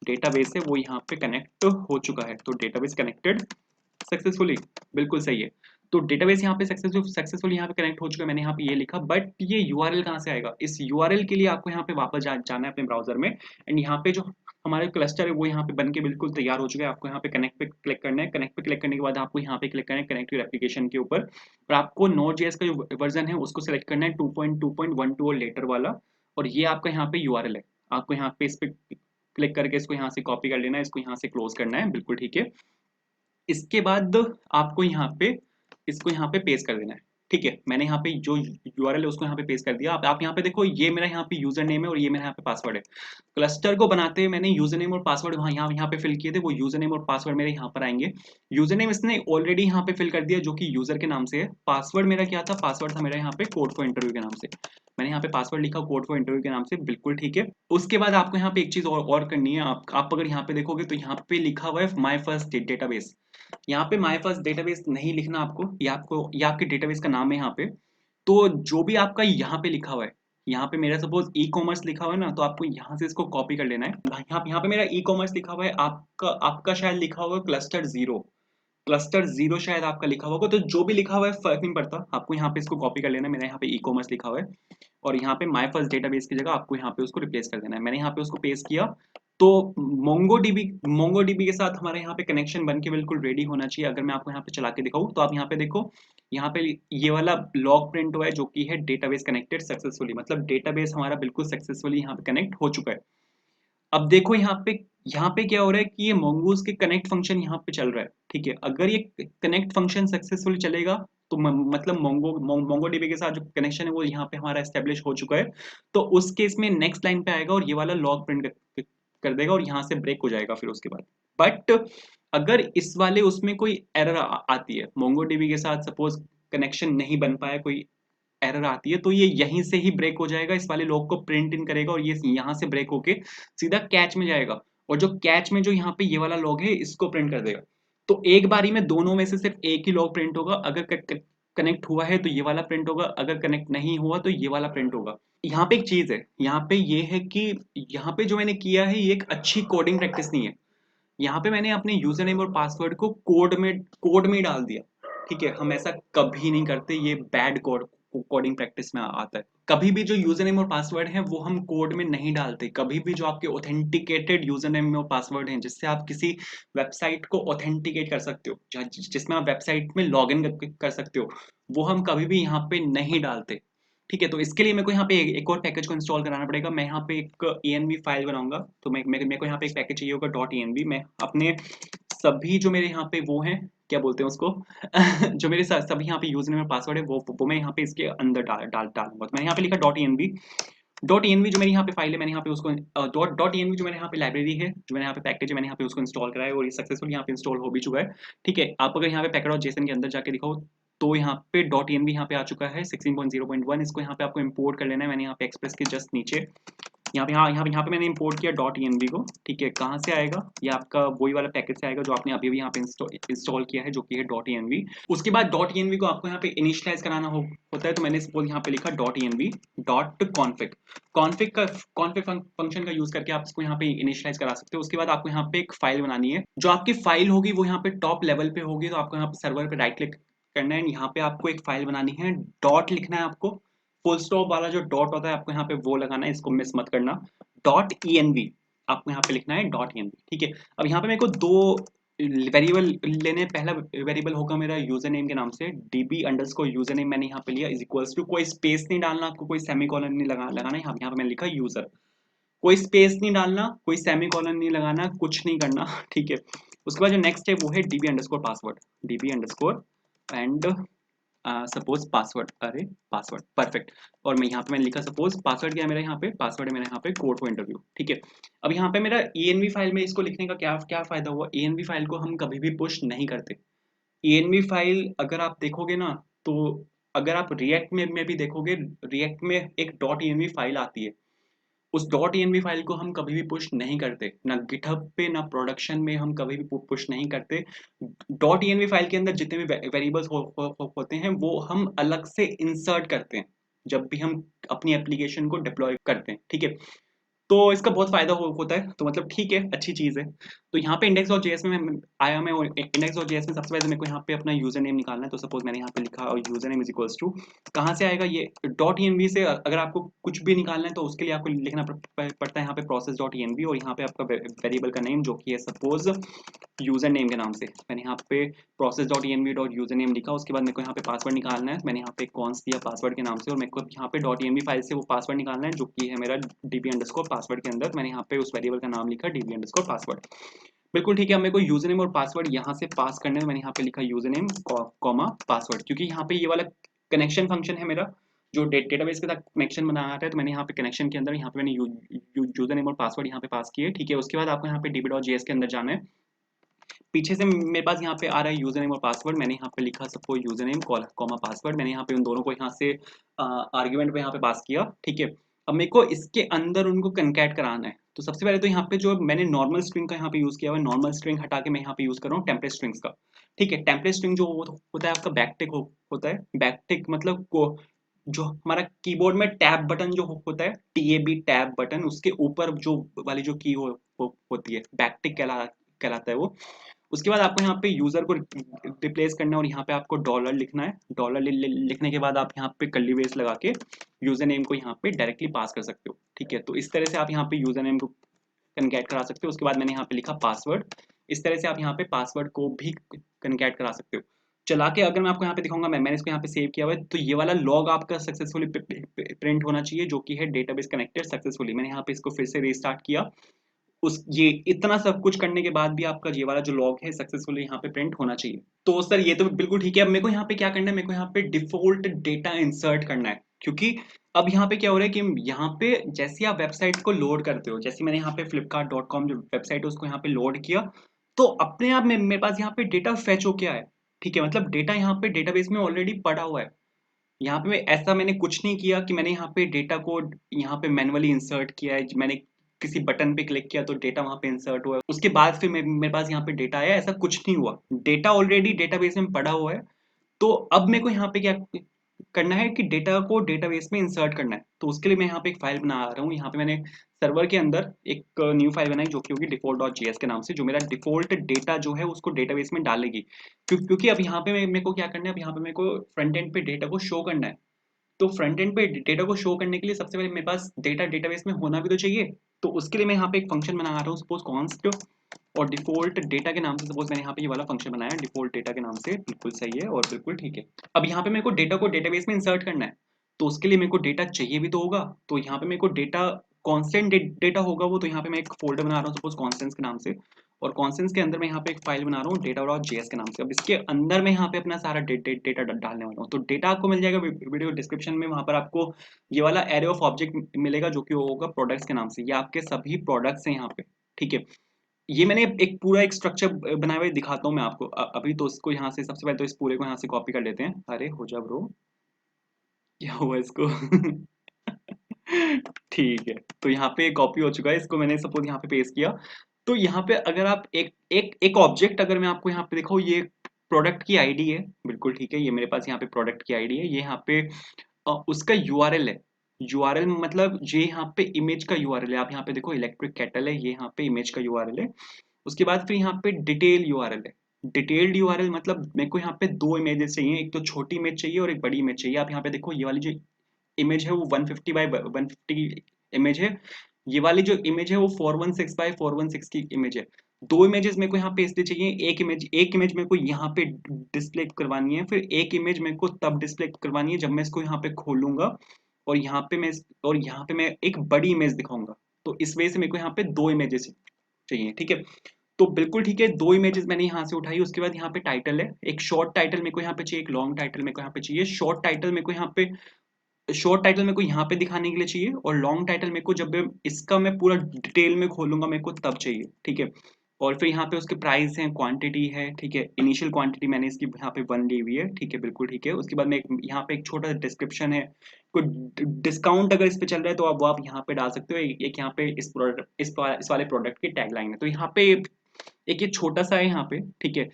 डेटाबेस है वो यहाँ पे कनेक्ट हो चुका है। तो डेटाबेस कनेक्टेड सक्सेसफुली, बिल्कुल सही है। तो डेटाबेस यहाँ पे सक्सेसफुली यहाँ पे कनेक्ट हो चुका है, मैंने यहाँ पे ये लिखा। बट ये यूआरएल कहाँ से आएगा? इस यूआरएल के लिए आपको यहाँ पे वापस जाना है अपने ब्राउजर में, एंड यहाँ पे जो हमारे क्लस्टर है वो यहाँ पे बन के बिल्कुल तैयार हो चुका है। आपको यहाँ पे कनेक्ट पे क्लिक करना है। कनेक्ट पे क्लिक करने के बाद आपको यहाँ पे क्लिक करना है कनेक्ट योर एप्लीकेशन के ऊपर, और आपको Node.js का जो वर्जन है उसको सिलेक्ट करना है 2.2.12 और लेटर वाला, और ये आपका यहाँ पे यूआरएल है। आपको यहाँ पे इस पे क्लिक करके इसको यहाँ से कॉपी कर लेना है, इसको यहाँ से क्लोज करना है, बिल्कुल ठीक है। इसके बाद आपको यहाँ पे इसको यहाँ पे पेस्ट कर देना है, ठीक है। मैंने यहाँ पे जो यूआरएल है उसको यहाँ पे पेस्ट कर दिया। आप यहाँ पे देखो, ये मेरा यहाँ पे यूजर नेम है और ये मेरा यहाँ पे पासवर्ड है। क्लस्टर को बनाते हुए मैंने यूजर नेम और पासवर्ड वहाँ यहाँ पे फिल किए थे, वो यूजर नेम और पासवर्ड मेरे यहाँ पर आएंगे। यूजर नेम इसने ऑलरेडी यहाँ पे फिल कर दिया जो कि यूजर के नाम से है। पासवर्ड मेरा क्या था? पासवर्ड था मेरा यहाँ पे कोड फॉर इंटरव्यू के नाम से। मैंने यहाँ पे पासवर्ड लिखा कोड फॉर इंटरव्यू के नाम से, बिल्कुल ठीक है। उसके बाद आपको यहाँ पे एक चीज और करनी है। आप अगर यहाँ पे देखोगे तो यहाँ पे लिखा हुआ है माई फर्स्ट डेटाबेस। यहाँ पे माय फर्स्ट डेटाबेस नहीं लिखना आपको, ये आपके डेटाबेस का नाम है यहाँ पे। तो जो भी आपका यहाँ पे लिखा हुआ है, यहाँ पे मेरा सपोज ई कॉमर्स लिखा हुआ है ना, तो आपको यहाँ से इसको कॉपी कर लेना है। यहाँ पे मेरा ई कॉमर्स लिखा हुआ है, आपका शायद लिखा हुआ है क्लस्टर जीरो शायद आपका लिखा हुआ होगा। तो जो भी लिखा हुआ है फर्क नहीं पड़ता, आपको यहाँ पे इसको कॉपी कर लेना है। मेरा यहाँ पे ई कॉमर्स लिखा हुआ है, और यहाँ पे माय फर्स्ट डेटाबेस की जगह आपको यहाँ पे उसको रिप्लेस कर देना है। मैंने यहाँ पे उसको पेस्ट किया। तो मोंगोडीबी के साथ हमारे यहाँ पे कनेक्शन बन के बिल्कुल रेडी होना चाहिए। अगर मैं आपको यहाँ पे चला के दिखाऊँ तो आप यहाँ पे देखो, यहाँ पे ये वाला लॉग प्रिंट हुआ है जो कि है डेटाबेस कनेक्टेड सक्सेसफुली, मतलब डेटाबेस हमारा बिल्कुल सक्सेसफुली यहाँ पे कनेक्ट हो चुका है। अब देखो यहाँ पे क्या हो रहा है कि ये mongoose के कनेक्ट फंक्शन यहाँ पे चल रहा है, ठीक है। अगर ये कनेक्ट फंक्शन सक्सेसफुली चलेगा तो मतलब मोंगोडीबी के साथ जो कनेक्शन है वो यहाँ पे हमारा एस्टेब्लिश हो चुका है। तो उस केस में नेक्स्ट लाइन पे आएगा और ये वाला लॉग प्रिंट कर देगा और यहाँ से ब्रेक हो जाएगा फिर उसके बाद। बट अगर इस वाले उसमें कोई एरर आती है, मोंगोडीबी के साथ सपोज कनेक्शन नहीं बन पाया, कोई एरर आती है, तो ये यहीं से ही ब्रेक हो जाएगा, इस वाले लॉग को प्रिंट इन करेगा और ये यहाँ से ब्रेक होके सीधा कैच में जाएगा, और जो कैच में जो यहाँ पे ये वाला लॉग है इसको प्रिंट कर देगा। तो एक बारी में दोनों में से सिर्फ एक ही लॉग प्रिंट होगा। अगर कनेक्ट हुआ है तो ये वाला प्रिंट होगा, अगर कनेक्ट नहीं हुआ तो ये वाला प्रिंट होगा। यहाँ पे एक चीज है, यहाँ पे ये है कि यहाँ पे जो मैंने किया है ये एक अच्छी कोडिंग प्रैक्टिस नहीं है। यहाँ पे मैंने अपने यूजर नेम और पासवर्ड को कोड में डाल दिया, ठीक है। हम ऐसा कभी नहीं करते, ये बैड कोडिंग प्रैक्टिस में आता है। कभी भी जो यूजर नेम और पासवर्ड है वो हम कोड में नहीं डालते। कभी भी जो आपके ऑथेंटिकेटेड यूजर नेम और पासवर्ड हैं जिससे आप किसी वेबसाइट को ऑथेंटिकेट कर सकते हो, जिसमें आप वेबसाइट में लॉग इन कर सकते हो, वो हम कभी भी यहाँ पे नहीं डालते, ठीक है। तो इसके लिए मेरे को यहाँ पे एक और पैकेज को इंस्टॉल कराना पड़ेगा। मैं यहाँ पे एक env फाइल बनाऊंगा। तो मेरे को यहाँ पे एक पैकेज चाहिए होगा .env। मैं अपने सभी जो मेरे यहाँ पे वो हैं, क्या बोलते हैं उसको जो मेरे सभी यहाँ पे यूजर नेम और पासवर्ड है वो मैं यहाँ पे इसके अंदर डालूंगा। तो मैंने यहाँ पे लिखा .env जो मेरी यहाँ पे फाइल है, मैंने यहाँ पे उसको .env जो मैंने यहाँ पे लाइब्रेरी है, जो मैंने यहाँ पे पैकेज है, मैंने यहाँ पे उसको इंस्टॉल कराया और ये सक्सेसफुल यहाँ पे इंस्टॉल हो भी चुका है, ठीक है। आप अगर यहाँ पे पैकेट.json के अंदर जाके दिखाओ तो यहाँ पे .env यहाँ पे आ चुका है 16.0.1। इसको यहाँ पे आपको इंपोर्ट कर लेना है। मैंने यहाँ पे एक्सप्रेस के जस्ट नीचे यहाँ पे मैंने इंपोर्ट किया .env को, ठीक है। कहाँ से आएगा? ये आपका वही वाला पैकेज से आएगा जो आपने अभी भी यहाँ पे इंस्टॉल किया है, जो कि है .env। उसके बाद .env को आपको यहाँ पे इनिशियलाइज कराना होता है। तो मैंने सपोज यहाँ पे लिखा .env.config। कॉन्फिग फंक्शन का यूज करके आप इसको यहाँ पे इनिशियलाइज करा सकते हो। उसके बाद आपको यहाँ पे एक फाइल बनानी है। जो आपकी फाइल होगी वो यहाँ पे टॉप लेवल पे होगी, तो आपको यहाँ पे सर्वर पे राइट क्लिक करना है। यहाँ पे आपको एक फाइल बनानी है, डॉट लिखना है आपको, फुल स्टॉप वाला जो डॉट होता है आपको यहाँ पे वो लगाना है, इसको मिस मत करना। .env आपको यहाँ पे लिखना है .env, ठीक है। अब यहाँ पे मेरे को दो वेरिएबल लेने। पहला वेरिएबल होगा मेरा यूजर नेम के नाम से, db_यूजर नेम मैंने यहाँ पे लिया इज इक्वल्स टू, कोई स्पेस नहीं डालना आपको, कोई सेमीकोलन नहीं लगाना है। यहाँ पे मैंने लिखा यूजर, कोई स्पेस नहीं डालना, कोई सेमीकोलन नहीं लगाना, कुछ नहीं करना, ठीक है। उसके बाद जो नेक्स्ट है वो है db_पासवर्ड, db_ एंड सपोज पासवर्ड, अरे पासवर्ड, परफेक्ट। और मैं यहाँ पे मैंने लिखा सपोज पासवर्ड क्या है मेरा, यहाँ पे पासवर्ड है मेरा यहाँ पे कोड फॉर इंटरव्यू, ठीक है। अब यहाँ पे मेरा env फाइल में इसको लिखने का क्या क्या फायदा हुआ? env फाइल को हम कभी भी पुश नहीं करते। env फाइल अगर आप देखोगे ना, तो अगर आप रिएक्ट में भी देखोगे, रिएक्ट में एक .env फाइल आती है, उस .env फाइल को हम कभी भी पुश नहीं करते, ना गिटहब पे ना प्रोडक्शन में हम कभी भी पुश नहीं करते। .env फाइल के अंदर जितने भी वेरिएबल्स होते हैं वो हम अलग से इंसर्ट करते हैं जब भी हम अपनी एप्लीकेशन को डिप्लॉय करते हैं, ठीक है। तो इसका बहुत फ़ायदा होता है, तो मतलब ठीक है, अच्छी चीज़ है। तो यहाँ पे index.js में मैं आया मैं index.js में सबसे पहले मेरे को यहाँ पे अपना यूज़र नेम निकालना है। तो सपोज़ मैंने यहाँ पे लिखा और user name is equals to कहाँ से आएगा ये .env से। अगर आपको कुछ भी निकालना है तो उसके लिए आपको लिखना पड़ता है यहाँ पे process.env और यहाँ पे आपका वेरिएबल का नेम जो कि है सपोज़ यूज़र नेम के नाम से। मैंने यहाँ पे process.env.username लिखा, उसके बाद मेरे को यहाँ पे पासवर्ड निकालना है। मैंने यहाँ पे कॉन्स दिया पासवर्ड के नाम से और मेरे को यहाँ पे .env फाइल से वो पासवर्ड निकालना है जो कि है मेरा db_password के अंदर। मैंने यहाँ पे उस वेरिएबल का नाम लिखा db_password। बिल्कुल ठीक है। अब मेरे को यूज़र नेम और पासवर्ड यहाँ से पास करने में मैंने यहाँ पे लिखा यूज़र नेम कॉमा पासवर्ड, क्योंकि यहाँ पे ये वाला कनेक्शन फंक्शन है मेरा जो डेटाबेस के साथ कनेक्शन बना रहा है। तो मैंने यहाँ पे कनेक्शन के अंदर यहाँ पे मैंने यूज़र नेम और पासवर्ड यहाँ पे पास किए, ठीक है। उसके बाद आपको यहाँ पे db.js के अंदर जाना है। पीछे से मेरे पास यहाँ पे आ रहा है यूजर नेम और पासवर्ड। मैंने यहाँ पे लिखा suppose user name comma password. मैंने यहाँ पे उन दोनों को यहाँ से आर्ग्यूमेंट पे यहाँ पे पास किया, ठीक है। अब मेरे को इसके अंदर उनको कनकैट कराना है। तो सबसे पहले तो यहाँ पे जो मैंने नॉर्मल स्ट्रिंग का यहाँ पे यूज किया हुआ है, नॉर्मल स्ट्रिंग हटा के मैं यहाँ पे यूज कर रहा हूँ टेम्पलेट स्ट्रिंग्स का, ठीक है। टेम्पलेट स्ट्रिंग जो होता है आपका बैकटिक होता है। बैकटिक मतलब जो हमारा कीबोर्ड में टैब बटन जो होता है, TAB टैब बटन, उसके ऊपर जो वाली जो की होती है बैकटिक कहलाता है वो। उसके बाद आपको यहाँ पे यूजर को रिप्लेस करना है और यहाँ पे आपको डॉलर लिखना है। डॉलर लिखने के बाद आप यहाँ पे कर्ली ब्रेस लगा के यूजर नेम को यहाँ पे डायरेक्टली पास कर सकते हो, ठीक है। तो इस तरह से आप यहाँ पे यूजर नेम को कनकैट करा सकते हो। उसके बाद मैंने यहाँ पे लिखा पासवर्ड। इस तरह से आप यहाँ पे पासवर्ड को भी कनकैट करा सकते हो। चला के अगर मैं आपको यहाँ पे दिखाऊंगा, मैंने इसको यहाँ पे सेव किया हुआ है, तो ये वाला लॉग आपका सक्सेसफुली प्रिंट होना चाहिए जो कि है डेटाबेस कनेक्टेड सक्सेसफुली। मैंने यहाँ पे इसको फिर से रीस्टार्ट किया। उस ये इतना सब कुछ करने के बाद भी आपका ये वाला जो लॉग है सक्सेसफुली यहाँ पे प्रिंट होना चाहिए। तो सर ये तो बिल्कुल ठीक है। अब मेरे को यहाँ पे क्या करना है, मेरे को यहाँ पे डिफॉल्ट डेटा इंसर्ट करना है, क्योंकि अब यहाँ पे क्या हो रहा है कि यहाँ पे जैसे आप वेबसाइट को लोड करते हो, जैसे मैंने यहाँ पे flipkart.com जो वेबसाइट है उसको यहाँ पे लोड किया, तो अपने आप में मेरे पास यहाँ पे डेटा फेच होके आया, ठीक है। मतलब डेटा यहाँ पे डेटाबेस में ऑलरेडी पड़ा हुआ है। यहाँ पे ऐसा मैंने कुछ नहीं किया कि मैंने यहाँ पे डेटा को यहाँ पे मैनुअली इंसर्ट किया है। मैंने किसी बटन पे क्लिक किया तो डेटा वहां पे इंसर्ट हुआ है, उसके बाद फिर मेरे पास यहाँ पे डेटा आया, ऐसा कुछ नहीं हुआ। डेटा ऑलरेडी डेटाबेस में पड़ा हुआ है। तो अब मेरे को यहाँ पे क्या करना है कि डेटा को डेटाबेस में इंसर्ट करना है। तो उसके लिए मैं यहाँ पे एक फाइल बना रहा हूँ। यहाँ पे मैंने सर्वर के अंदर एक न्यू फाइल बनाई जो कि होगी default.js के नाम से, जो मेरा डिफॉल्ट डेटा जो है उसको डेटाबेस में डालेगी। क्योंकि अब यहाँ पे मेरे को क्या करना है, अब यहाँ पे मेरे को फ्रंट एंड पे डेटा को शो करना है। तो फ्रंट एंड पे डेटा को शो करने के लिए सबसे पहले मेरे पास डेटा डेटाबेस में होना भी तो चाहिए। तो उसके लिए मैं यहाँ पे एक फंक्शन बना रहा हूँ, सपोज कॉन्स्ट और डिफॉल्ट डेटा के नाम से। सपोज मैंने यहाँ पे ये वाला फंक्शन बनाया डिफॉल्ट डेटा के नाम से, बिल्कुल सही है और बिल्कुल ठीक है। अब यहाँ पे मेरे को डेटा को डेटाबेस में इंसर्ट करना है, तो उसके लिए मेरे को डेटा चाहिए भी तो होगा। तो यहाँ पे मेरे को डेटा कॉन्स्टेंट डेटा होगा वो, तो यहाँ पे मैं एक फोल्डर बना रहा हूँ सपोज कॉन्स्टेंट्स के नाम से, और कॉन्स्टेंट्स के अंदर मैं यहाँ पे एक फाइल बना रहा हूँ data.js के नाम से। अब इसके अंदर मैं यहाँ पे अपना सारा डेटा डालने वाला हूँ। तो डेटा आपको मिल जाएगा वीडियो डिस्क्रिप्शन में, वहां पर आपको ये वाला एरे ऑफ ऑब्जेक्ट मिलेगा जो कि होगा प्रोडक्ट्स के नाम से। ये आपके सभी प्रोडक्ट्स हैं यहाँ पे, ठीक है। ये मैंने एक पूरा एक स्ट्रक्चर बनाया हुआ है, दिखाता हूँ मैं आपको अभी। तो इसको यहाँ से सबसे पहले तो इस पूरे को यहाँ से कॉपी कर लेते हैं। अरे हो जा ब्रो, क्या हुआ इसको ठीक है। तो यहाँ पे कॉपी हो चुका है, इसको मैंने सपोज यहाँ पे पेस्ट किया। तो यहाँ पे अगर आप एक एक एक ऑब्जेक्ट अगर मैं आपको यहाँ पे दिखाऊँ, ये प्रोडक्ट की आईडी है, बिल्कुल ठीक है। ये मेरे पास यहाँ पे प्रोडक्ट की आईडी है। ये यहाँ पे उसका यूआरएल है। यूआरएल मतलब ये यहाँ पे इमेज का यूआरएल है। आप यहाँ पे देखो इलेक्ट्रिक केटल है, ये यहाँ पे इमेज का यूआरएल है। उसके बाद फिर यहाँ पे डिटेल यूआरएल है। डिटेल्ड यूआरएल मतलब मेरे को यहाँ पे दो इमेजेस चाहिए, एक तो छोटी इमेज चाहिए और एक बड़ी इमेज चाहिए। आप यहाँ पे देखो ये वाली जो इमेज है वो 150 बाय 150 इमेज है। ये वाली जो इमेज है वो 416 बाय 416 की इमेज है। दो इमेजेस मेरे को यहाँ पे इसलिए चाहिए, एक इमेज मेरे को यहाँ पे डिस्प्ले करवानी है, फिर एक इमेज मेरे को तब डिस्प्ले करवानी है जब मैं इसको यहाँ पे खोलूंगा और यहाँ पे मैं एक बड़ी इमेज दिखाऊंगा। तो इस वजह से मेरे को यहाँ पे दो इमेजेस चाहिए, ठीक है। तो बिल्कुल ठीक है, दो इमेजेस मैंने यहाँ से उठाई। उसके बाद यहाँ पे टाइटल है, एक शॉर्ट टाइटल मेरे को यहाँ पे चाहिए, एक लॉन्ग टाइटल मेरे को यहाँ पे चाहिए। शॉर्ट टाइटल मेरे को यहाँ पे दिखाने के लिए चाहिए और लॉन्ग टाइटल मेरे को जब इसका मैं पूरा डिटेल में खोलूंगा मेरे को तब चाहिए, ठीक है। और फिर यहाँ पे उसके प्राइस हैं, क्वांटिटी है, ठीक है। इनिशियल क्वांटिटी मैंने इसकी यहाँ पे 1 ली हुई है, ठीक है, बिल्कुल ठीक है। उसके बाद में यहाँ पे एक छोटा डिस्क्रिप्शन है, कोई डिस्काउंट अगर इस पे चल रहा है तो अब आप यहाँ पे डाल सकते हो। एक यहाँ पे इस प्रोडक्ट इस वाले प्रोडक्ट की टैगलाइन है, तो यहाँ पे एक ये छोटा सा है यहाँ पे, ठीक है।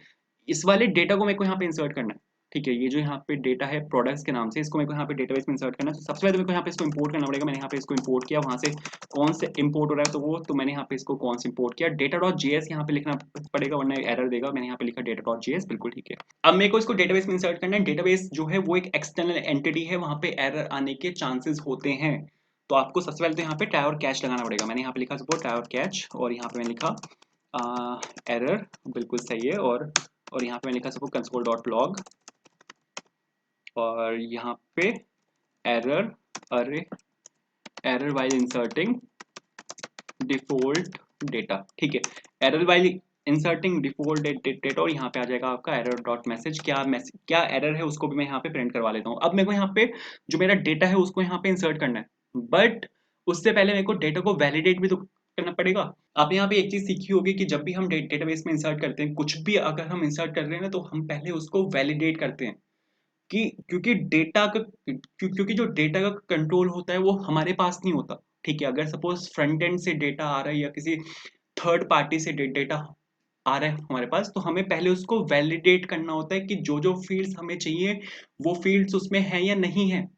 इस वाले डेटा को मेरे को यहाँ पे इंसर्ट करना है, ठीक है। ये जो यहाँ पे डेटा है प्रोडक्ट्स के नाम से, इसको मेरे को यहाँ पे डेटाबेस में इंसर्ट करना है। तो सबसे पहले मेरे को यहाँ पे इसको इंपोर्ट करना पड़ेगा। मैंने यहाँ पे इसको इंपोर्ट किया, वहां से कौन से इंपोर्ट हो रहा है तो वो, तो मैंने यहाँ पे इसको कौन से इंपोर्ट किया, डेटा डॉट जेएस यहाँ पे लिखना पड़ेगा वरना एरर देगा। मैंने यहाँ पे लिखा डेटा डॉट जेएस, बिल्कुल ठीक है। अब मेरे को इसको डेटाबेस में इंसर्ट करना है। डेटाबेस जो है वो एक एक्सटर्नल एंटिटी है, वहां पे एरर आने के चांसेस होते हैं। तो आपको सबसे पहले तो यहाँ पे टाई और कैच लगाना पड़ेगा। मैंने यहाँ पे लिखा सपोर्ट टाई और कैच, और यहाँ पे मैंने लिखा एरर, बिल्कुल सही है। और यहाँ पे मैंने लिखा सपोर्ट कंसोल डॉट लॉग, और यहाँ पे एरर, अरे error while inserting default data, ठीक है। Error while inserting default data, और यहाँ पे आ जाएगा आपका एरर डॉट मैसेज। क्या एरर है उसको भी मैं यहाँ पे प्रिंट करवा लेता हूँ। अब मेरे को यहाँ पे जो मेरा डेटा है उसको यहाँ पे इंसर्ट करना है, बट उससे पहले मेरे को डेटा को वैलिडेट भी तो करना पड़ेगा। आप यहाँ पे एक चीज सीखी होगी कि जब भी हम डेटाबेस में इंसर्ट करते हैं, कुछ भी अगर हम इंसर्ट कर रहे हैं ना, तो हम पहले उसको वैलिडेट करते हैं कि क्योंकि जो डेटा का कंट्रोल होता है वो हमारे पास नहीं होता, ठीक है। अगर सपोज फ्रंट एंड से डेटा आ रहा है या किसी थर्ड पार्टी से डेटा आ रहा है हमारे पास, तो हमें पहले उसको वैलिडेट करना होता है कि जो जो फील्ड्स हमें चाहिए वो फील्ड्स उसमें है या नहीं है,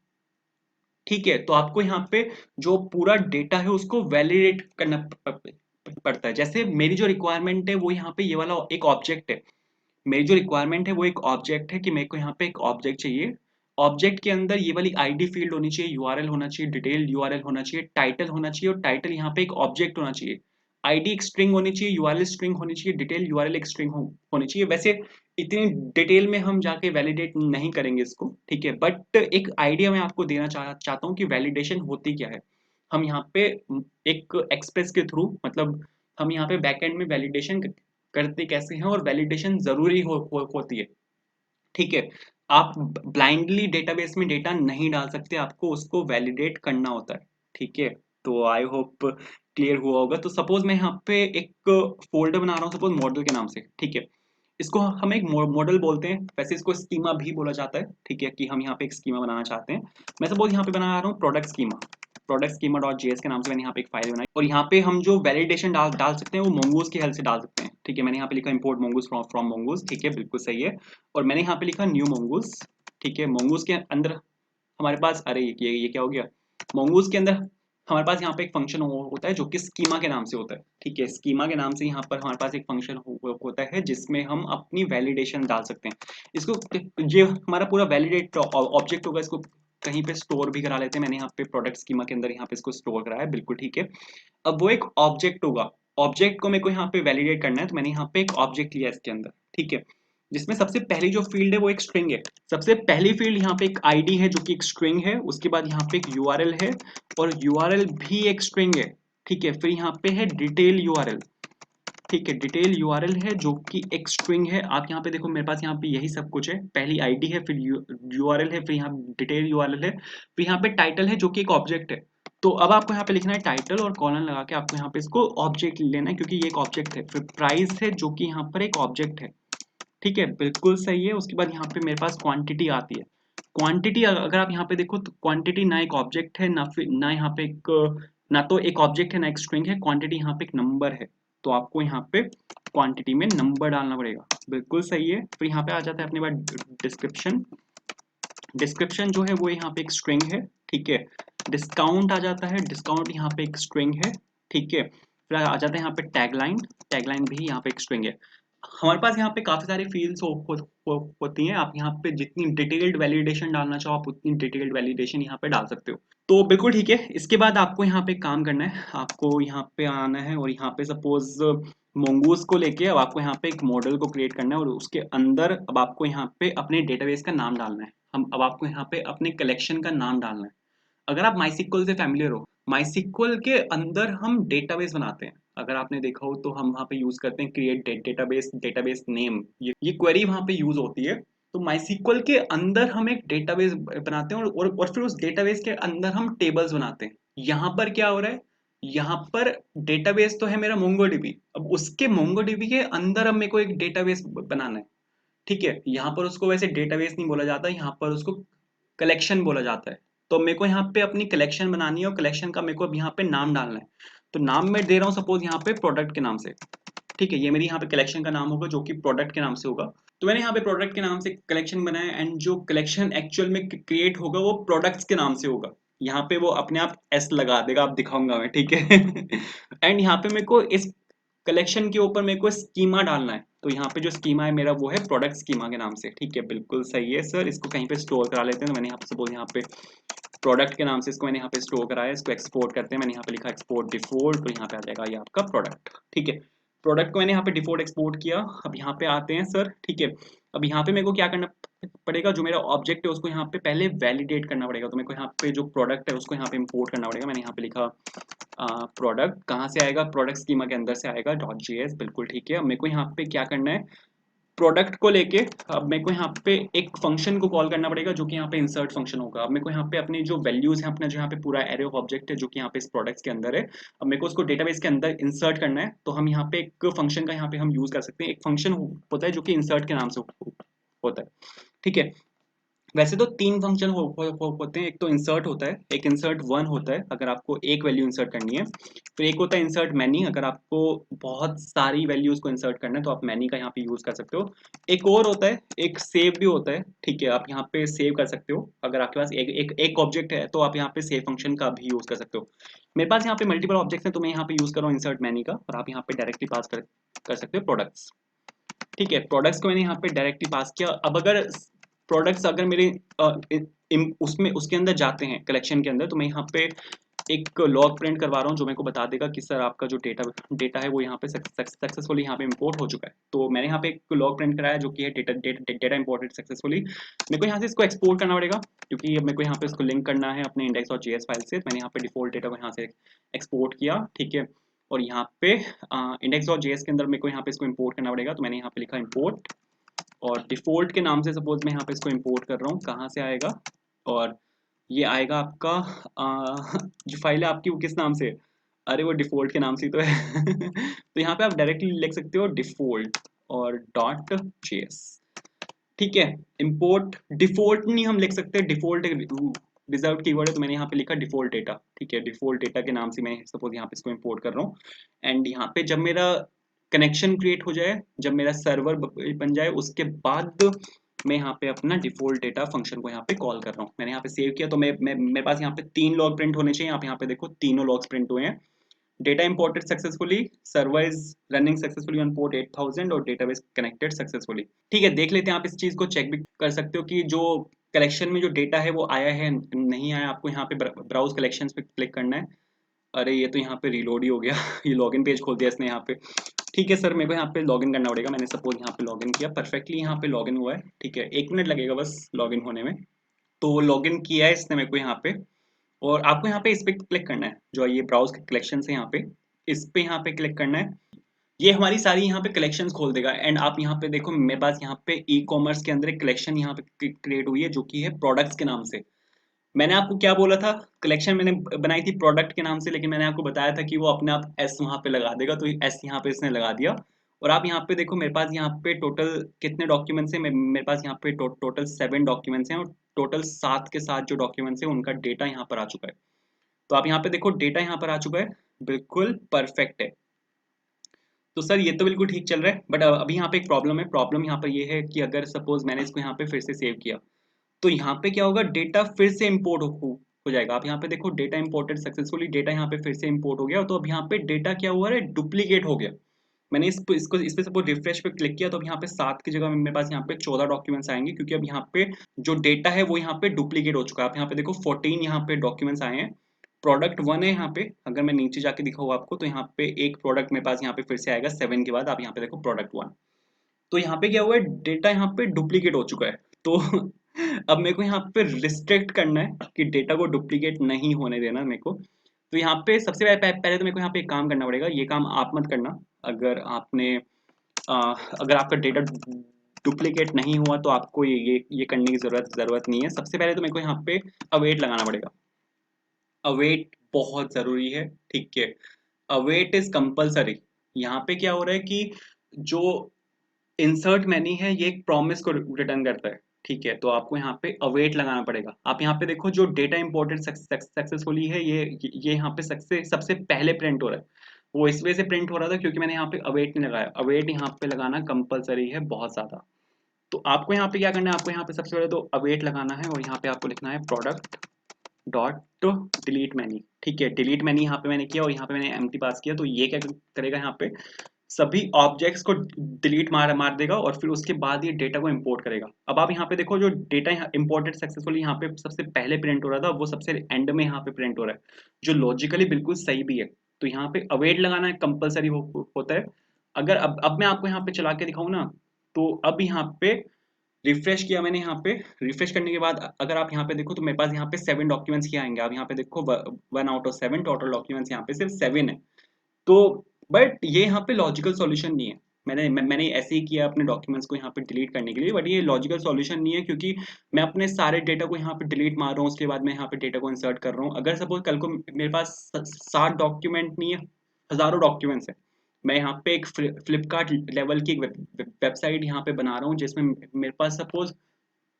ठीक है। तो आपको यहाँ पे जो पूरा डेटा है उसको वैलिडेट करना पड़ता है। जैसे मेरी जो रिक्वायरमेंट है वो यहाँ पे ये वाला एक ऑब्जेक्ट है। मेरी जो रिक्वायरमेंट है वो एक ऑब्जेक्ट है कि मेरे को यहाँ पे एक ऑब्जेक्ट चाहिए। ऑब्जेक्ट के अंदर ये वाली आईडी फील्ड होनी चाहिए, यूआरएल होना चाहिए, डिटेल यूआरएल होना चाहिए, टाइटल होना चाहिए, और टाइटल यहाँ पे एक ऑब्जेक्ट होना चाहिए। आईडी एक स्ट्रिंग होनी चाहिए, यूआरएल स्ट्रिंग होनी चाहिए, डिटेल यूआरएल एक स्ट्रिंग होनी चाहिए। वैसे इतनी डिटेल में हम जाके वैलिडेट नहीं करेंगे इसको, ठीक है। बट एक आइडिया मैं आपको देना चाहता हूँ कि वैलिडेशन होती क्या है। हम यहाँ पे एक एक्सप्रेस के थ्रू, मतलब हम यहाँ पे बैकएंड में वैलिडेशन करते कैसे हैं, और वैलिडेशन जरूरी होती है, ठीक है। आप ब्लाइंडली डेटाबेस में डेटा नहीं डाल सकते, आपको उसको वैलिडेट करना होता है, ठीक है। तो आई होप क्लियर हुआ होगा। तो सपोज मैं यहाँ पे एक फोल्डर बना रहा हूँ, सपोज मॉडल के नाम से, ठीक है। इसको हम एक मॉडल बोलते हैं, वैसे इसको स्कीमा भी बोला जाता है, ठीक है, कि हम यहाँ पे एक स्कीमा बनाना चाहते हैं। मैं सपोज यहाँ पे बना रहा हूँ प्रोडक्ट स्कीमा डॉट जेएस के नाम से मैंने यहाँ पे एक फाइल बनाई, और यहाँ पे हम जो वैलिडेशन डाल सकते हैं वो मोंगूज की हेल्प से डाल सकते हैं, ठीक है। मैंने यहाँ पे लिखा इंपोर्ट मोंगूज फ्रॉम मोंगूज, ठीक है, बिल्कुल सही है। और मैंने यहाँ पे लिखा न्यू मोंगूज, ठीक है। मोंगूज के अंदर हमारे पास, अरे ये क्या हो गया, मोंगूज के अंदर हमारे पास यहाँ पे एक फंक्शन होता है जो कि स्कीमा के नाम से होता है, ठीक है। स्कीमा के नाम से यहाँ पर हमारे पास एक फंक्शन होता है जिसमें हम अपनी वैलिडेशन डाल सकते हैं। इसको, ये हमारा पूरा वैलिडेट ऑब्जेक्ट होगा, इसको कहीं पे स्टोर भी करा लेते हैं। मैंने यहाँ पे प्रोडक्ट स्कीमा के अंदर यहाँ पे इसको स्टोर कराया है, बिल्कुल ठीक है। अब वो एक ऑब्जेक्ट होगा, ऑब्जेक्ट को मेरे को यहाँ पे वैलिडेट करना है, तो मैंने यहाँ पे एक ऑब्जेक्ट लिया इसके अंदर, ठीक है, जिसमें सबसे पहली जो फील्ड है वो एक स्ट्रिंग है। सबसे पहली फील्ड यहाँ पे एक आईडी है जो कि एक स्ट्रिंग है, उसके बाद यहाँ पे एक यूआरएल है, और यूआरएल भी एक स्ट्रिंग है, ठीक है। फिर यहाँ पे है डिटेल यूआरएल, ठीक है, डिटेल यूआरएल है जो कि एक स्ट्रिंग है। आप यहाँ पे देखो मेरे पास यहाँ पे यही सब कुछ है, पहली आईडी है, फिर यूआरएल है, फिर यहाँ डिटेल यूआरएल है, फिर यहाँ पे टाइटल है जो कि एक ऑब्जेक्ट है। तो अब आपको यहाँ पे लिखना है टाइटल और कॉलन लगा के आपको यहाँ पे इसको ऑब्जेक्ट लेना है, क्योंकि ये एक ऑब्जेक्ट है। फिर प्राइस है जो कि यहाँ पर एक ऑब्जेक्ट है, ठीक है, बिल्कुल सही है। उसके बाद यहाँ पे मेरे पास क्वांटिटी आती है। क्वांटिटी अगर आप यहाँ पे देखो तो क्वांटिटी ना एक ऑब्जेक्ट है, ना फिर ना यहाँ पे एक, ना तो एक ऑब्जेक्ट है ना एक स्ट्रिंग है। क्वांटिटी यहाँ पे एक नंबर है, तो आपको यहाँ पे क्वांटिटी में नंबर डालना पड़ेगा, बिल्कुल सही है। फिर यहाँ पे आ जाता है अपने पास डिस्क्रिप्शन। डिस्क्रिप्शन जो है वो यहाँ पे एक स्ट्रिंग है, ठीक है। डिस्काउंट आ जाता है, डिस्काउंट यहाँ पे एक स्ट्रिंग है, ठीक है। फिर आ जाता है यहाँ पे टैगलाइन, टैगलाइन भी यहाँ पे एक स्ट्रिंग है। हमारे पास यहाँ पे काफी सारी फील्ड्स होती हैं। आप यहाँ पे जितनी डिटेल्ड वैलिडेशन डालना चाहो आप उतनी डिटेल्ड वैलिडेशन यहाँ पे डाल सकते हो। तो बिल्कुल ठीक है। इसके बाद आपको यहाँ पे काम करना है, आपको यहाँ पे आना है, और यहाँ पे सपोज मोंगूज को लेके अब आपको यहाँ पे एक मॉडल को क्रिएट करना है, और उसके अंदर अब आपको यहाँ पे अपने डेटाबेस का नाम डालना है। हम अब आपको यहाँ पे अपने कलेक्शन का नाम डालना है। अगर आप माइसिक्वल से फैमिलियर हो, माइसिक्वल के अंदर हम डेटाबेस बनाते हैं। अगर आपने देखा हो तो हम वहाँ पे यूज करते हैं क्रिएट डेटाबेस, डेटाबेस नेम, ये क्वेरी वहाँ पे यूज होती है। तो माइसिक्वल के अंदर हम एक डेटाबेस बनाते हैं, और फिर उस डेटाबेस के अंदर हम टेबल्स बनाते हैं। यहाँ पर क्या हो रहा है, यहाँ पर डेटाबेस तो है मेरा मोंगोडीबी, अब उसके मोंगोडीबी के अंदर अब मेरे को एक डेटाबेस बनाना है। ठीक है, यहाँ पर उसको वैसे डेटाबेस नहीं बोला जाता, यहाँ पर उसको कलेक्शन बोला जाता है। तो मेरे को यहाँ पे अपनी कलेक्शन बनानी है और कलेक्शन का मेरे को अब यहाँ पे नाम डालना है। तो नाम मैं दे रहा हूँ सपोज यहाँ पे प्रोडक्ट के नाम से। ठीक है, ये मेरी यहाँ पे कलेक्शन का नाम होगा जो कि प्रोडक्ट के नाम से होगा। तो मैंने यहाँ पे प्रोडक्ट के नाम से कलेक्शन बनाया एंड जो कलेक्शन एक्चुअल में क्रिएट होगा वो प्रोडक्ट्स के नाम से होगा। यहाँ पे वो अपने आप एस लगा देगा, आप दिखाऊंगा मैं, ठीक है। एंड यहाँ पे मेरे को इस कलेक्शन के ऊपर मेरे को स्कीमा डालना है। तो यहाँ पे जो स्कीमा है मेरा वो है प्रोडक्ट स्कीमा के नाम से। ठीक है, बिल्कुल सही है सर, इसको कहीं पे स्टोर करा लेते हैं। तो मैंने यहाँ पे सपोज यहाँ पे प्रोडक्ट के नाम से इसको मैंने यहाँ पे स्टोर कराया, इसको एक्सपोर्ट करते हैं। मैंने यहाँ पे लिखा एक्सपोर्ट डिफॉल्ट, तो यहाँ पे आ जाएगा ये आपका प्रोडक्ट। ठीक है, प्रोडक्ट को मैंने यहाँ पे डिफॉल्ट एक्सपोर्ट किया। अब यहाँ पे आते हैं सर, ठीक है। अब यहाँ पे मेरे को क्या करना पड़ेगा, जो मेरा ऑब्जेक्ट है उसको यहाँ पे पहले वैलिडेट करना पड़ेगा। तो मेरे को यहाँ पे जो प्रोडक्ट है उसको यहाँ पे इंपोर्ट करना पड़ेगा। मैंने यहाँ पे लिखा प्रोडक्ट, कहाँ से आएगा, प्रोडक्ट स्कीमा के अंदर से आएगा, .js, बिल्कुल ठीक है। अब मेरे को यहाँ पे क्या करना है, प्रोडक्ट को लेके अब मेरे को यहाँ पे एक फंक्शन को कॉल करना पड़ेगा जो कि यहाँ पे इंसर्ट फंक्शन होगा। अब मेरे को यहाँ पे अपनी जो वैल्यूज हैं, अपना जो यहाँ पे पूरा एरे ऑफ ऑब्जेक्ट है जो कि यहाँ पे इस प्रोडक्ट्स के अंदर है, अब मेरे को उसको डेटाबेस के अंदर इंसर्ट करना है। तो हम यहाँ पे एक फंक्शन का यहाँ पे हम यूज कर सकते हैं। एक फंक्शन होता है जो कि इंसर्ट के नाम से होता है। ठीक है, वैसे तो तीन फंक्शन होते हैं, एक तो इंसर्ट होता है, एक इंसर्ट वन होता है अगर आपको एक वैल्यू इंसर्ट करनी है, फिर एक होता है इंसर्ट मैनी, अगर आपको बहुत सारी वैल्यूज को इंसर्ट करना है तो आप मैनी का यहाँ पे यूज कर सकते हो। एक और होता है, एक सेव भी होता है। ठीक है, आप यहाँ पे सेव कर सकते हो, अगर आपके पास एक ऑब्जेक्ट है तो आप यहाँ पे सेव फंक्शन का भी यूज कर सकते हो। मेरे पास यहाँ पे मल्टीपल ऑब्जेक्ट है तो मैं यहाँ पे यूज कर रहा हूँ इंसर्ट मैनी का, और आप यहाँ पे डायरेक्टली पास कर सकते हो प्रोडक्ट्स। ठीक है, प्रोडक्ट्स को मैंने यहाँ पे डायरेक्टली पास किया। अब अगर प्रोडक्ट्स अगर मेरे उसमें उसके अंदर जाते हैं कलेक्शन के अंदर, तो मैं यहाँ पे एक लॉग प्रिंट करवा रहा हूँ जो मेरे को बता देगा कि सर आपका जो डेटा डेटा है वो यहाँ पे सक्सेसफुली यहाँ पे इंपोर्ट हो चुका है। तो मैंने यहाँ पे एक लॉग प्रिंट कराया जो कि है डेटा इंपोर्टेड सक्सेसफुली। मेरे को यहाँ से इसको एक्सपोर्ट करना पड़ेगा क्योंकि अब मेरे को यहाँ पे इसको लिंक करना है अपने इंडेक्स और जेएस फाइल से। मैंने यहाँ पे डिफॉल्ट डेटा को यहाँ से एक्सपोर्ट किया। ठीक है, और यहाँ पे इंडेक्स और जेएस के अंदर मेरे को यहाँ पे इसको इंपोर्ट करना पड़ेगा। तो मैंने यहाँ पे लिखा इंपोर्ट, और डिफॉल्ट के नाम से सपोज मैं यहाँ पे इसको इंपोर्ट कर रहा हूँ, कहाँ से आएगा, और ये आएगा आपका जो फाइल है आपकी वो किस नाम से है? अरे वो डिफॉल्ट के नाम से ही तो है। तो यहाँ पे आप डायरेक्टली लिख सकते हो डिफॉल्ट और .js। ठीक है, इंपोर्ट डिफॉल्ट नहीं हम लिख सकते, डिफॉल्ट रिजर्व कीवर्ड है तो मैंने यहाँ पे लिखा डिफॉल्ट डेटा। ठीक है, डिफॉल्ट डेटा के नाम से मैं सपोज यहाँ पे इसको इंपोर्ट कर रहा हूँ। एंड यहाँ पे जब मेरा कनेक्शन क्रिएट हो जाए, जब मेरा सर्वर बन जाए, उसके बाद मैं यहाँ पे अपना डिफॉल्ट डेटा फंक्शन को यहाँ पे कॉल कर रहा हूँ। मैंने यहाँ पे सेव किया तो मेरे पास यहाँ पे 3 लॉग प्रिंट होने चाहिए। आप यहाँ पे देखो तीनों लॉग्स प्रिंट हुए हैं। Data imported successfully, server is running successfully on port 8000 और डेटाबेस कनेक्टेड सक्सेसफुली। ठीक है, देख लेते हैं, आप इस चीज को चेक भी कर सकते हो कि जो कलेक्शन में जो डेटा है वो आया है नहीं आया। आपको यहाँ पे ब्राउज कलेक्शंस पे क्लिक करना है। अरे ये तो यहाँ पे रीलोड ही हो गया। ये लॉगिन पेज खोल दिया इसने यहाँ पे। ठीक है सर, मेरे को यहाँ पे लॉगिन करना पड़ेगा। मैंने सपोज यहाँ पे लॉगिन किया, परफेक्टली यहाँ पे लॉगिन हुआ है। ठीक है, 1 मिनट लगेगा बस लॉगिन होने में। तो लॉगिन किया है इसने मेरे को यहाँ पे, और आपको यहाँ पे इस पे क्लिक करना है, जो ये ब्राउज कलेक्शन है यहाँ पे, इस पे यहाँ पे क्लिक करना है। ये हमारी सारी यहाँ पे कलेक्शंस खोल देगा। एंड आप यहाँ पे देखो मेरे पास यहाँ पे ई कॉमर्स के अंदर एक कलेक्शन यहाँ पे क्रिएट हुई है जो कि है प्रोडक्ट्स के नाम से। मैंने आपको क्या बोला था, कलेक्शन मैंने बनाई थी प्रोडक्ट के नाम से, लेकिन मैंने आपको बताया था कि वो अपने आप एस वहां पे लगा देगा, तो एस यहाँ पे इसने लगा दिया। और आप यहाँ पे देखो मेरे पास यहाँ पे टोटल कितने डॉक्यूमेंट्स हैं, मेरे पास यहाँ पे टोटल 7 डॉक्यूमेंट्स हैं, और टोटल 7 के साथ जो डॉक्यूमेंट्स हैं उनका डेटा यहाँ पर आ चुका है। तो आप यहाँ पे देखो डेटा यहाँ पर आ चुका है, बिल्कुल परफेक्ट है। तो सर ये तो बिल्कुल ठीक चल रहा है, बट अभी यहाँ पे एक प्रॉब्लम है। प्रॉब्लम यहाँ पर ये है कि अगर सपोज मैंने इसको यहाँ पे फिर से सेव किया, तो यहाँ पे क्या होगा, डेटा फिर से इंपोर्ट हो जाएगा। आप यहाँ पे देखो डेटा इंपोर्टेड सक्सेसफुली, डेटा यहाँ पे फिर से इंपोर्ट हो गया। तो अब यहाँ पे डेटा क्या हुआ है, डुप्लीकेट हो गया। मैंने इस पे सपोज रिफ्रेश पे क्लिक किया तो अब यहाँ पे 7 की जगह मेरे पास यहाँ पे 14 डॉक्यूमेंट्स आएंगे, क्योंकि अब यहाँ पे जो डेटा है वो यहाँ पे डुप्लीकेट हो चुका है। आप यहाँ पे देखो 14 यहाँ पे डॉक्यूमेंट्स आए हैं। प्रोडक्ट 1 है यहाँ पे, अगर मैं नीचे जाके दिखाऊँ आपको तो यहाँ पे एक प्रोडक्ट मेरे पास यहाँ पे फिर से आएगा 7 के बाद। आप यहाँ पे देखो प्रोडक्ट 1। तो यहाँ पे क्या हुआ है, डेटा यहाँ पे डुप्लीकेट हो चुका है। तो अब मेरे को यहाँ पे रिस्ट्रिक्ट करना है कि डेटा को डुप्लीकेट नहीं होने देना मेरे को। तो यहाँ पे सबसे पहले तो मेरे को यहाँ पे एक काम करना पड़ेगा। ये काम आप मत करना, अगर आपने अगर आपका डेटा डुप्लीकेट नहीं हुआ तो आपको ये करने की जरूरत नहीं है। सबसे पहले तो मेरे को यहाँ पे अवेट लगाना पड़ेगा, अवेट बहुत ज़रूरी है, ठीक है? Await is compulsory. यहाँ पे क्या हो रहा है कि जो इंसर्ट मैनी है ये एक प्रॉमिस को रिटर्न करता है, ठीक है? तो आपको यहाँ पे अवेट लगाना पड़ेगा। आप यहाँ पे देखो जो डेटा इम्पोर्टेड सक्सेसफुली है ये यहाँ पे सबसे पहले प्रिंट हो रहा है। वो इस वजह से प्रिंट हो रहा था क्योंकि मैंने यहाँ पे अवेट नहीं लगाया। अवेट यहाँ पे लगाना कंपल्सरी है बहुत ज़्यादा। तो आपको यहाँ पे क्या करना है, आपको यहाँ पे सबसे पहले तो अवेट लगाना है और यहाँ पे आपको लिखना है प्रोडक्ट डॉट डिलीट मैनी, ठीक है? डिलीट मैनी यहाँ पे मैंने किया और यहाँ पे मैंने एम्प्टी पास किया। तो ये क्या करेगा, यहाँ पे सभी ऑब्जेक्ट्स को डिलीट मार मार देगा और फिर उसके बाद ये डेटा को इंपोर्ट करेगा। अब आप यहाँ पे देखो जो डेटा इंपोर्टेड सक्सेसफुली यहाँ पे सबसे पहले प्रिंट हो रहा था वो सबसे एंड में यहाँ पे प्रिंट हो रहा है, जो लॉजिकली बिल्कुल सही भी है। तो यहाँ पे अवेट लगाना कंपलसरी होता है। अगर अब मैं आपको यहाँ पे चला के दिखाऊं ना, तो अब यहाँ पे रिफ्रेश किया मैंने। यहाँ पे रिफ्रेश करने के बाद अगर आप यहाँ पे देखो तो मेरे पास यहाँ पे 7 डॉक्यूमेंट्स क्या आएंगे। आप यहाँ पे देखो 1 आउट ऑफ 7 टोटल डॉक्यूमेंट्स यहाँ पे सिर्फ 7 है। तो बट ये यहाँ पे लॉजिकल सॉल्यूशन नहीं है। मैंने ऐसे ही किया अपने डॉक्यूमेंट्स को यहाँ पे डिलीट करने के लिए, बट ये लॉजिकल सॉल्यूशन नहीं है क्योंकि मैं अपने सारे डेटा को यहाँ पे डिलीट मार रहा हूँ, उसके बाद मैं यहाँ पे डेटा को इंसर्ट कर रहा हूँ। अगर सपोज कल को मेरे पास 60 डॉक्यूमेंट नहीं है, हजारों डॉक्यूमेंट्स है, मैं यहाँ पे एक फ्लिपकार्ट लेवल की वेबसाइट यहाँ पे बना रहा हूँ जिसमें मेरे पास सपोज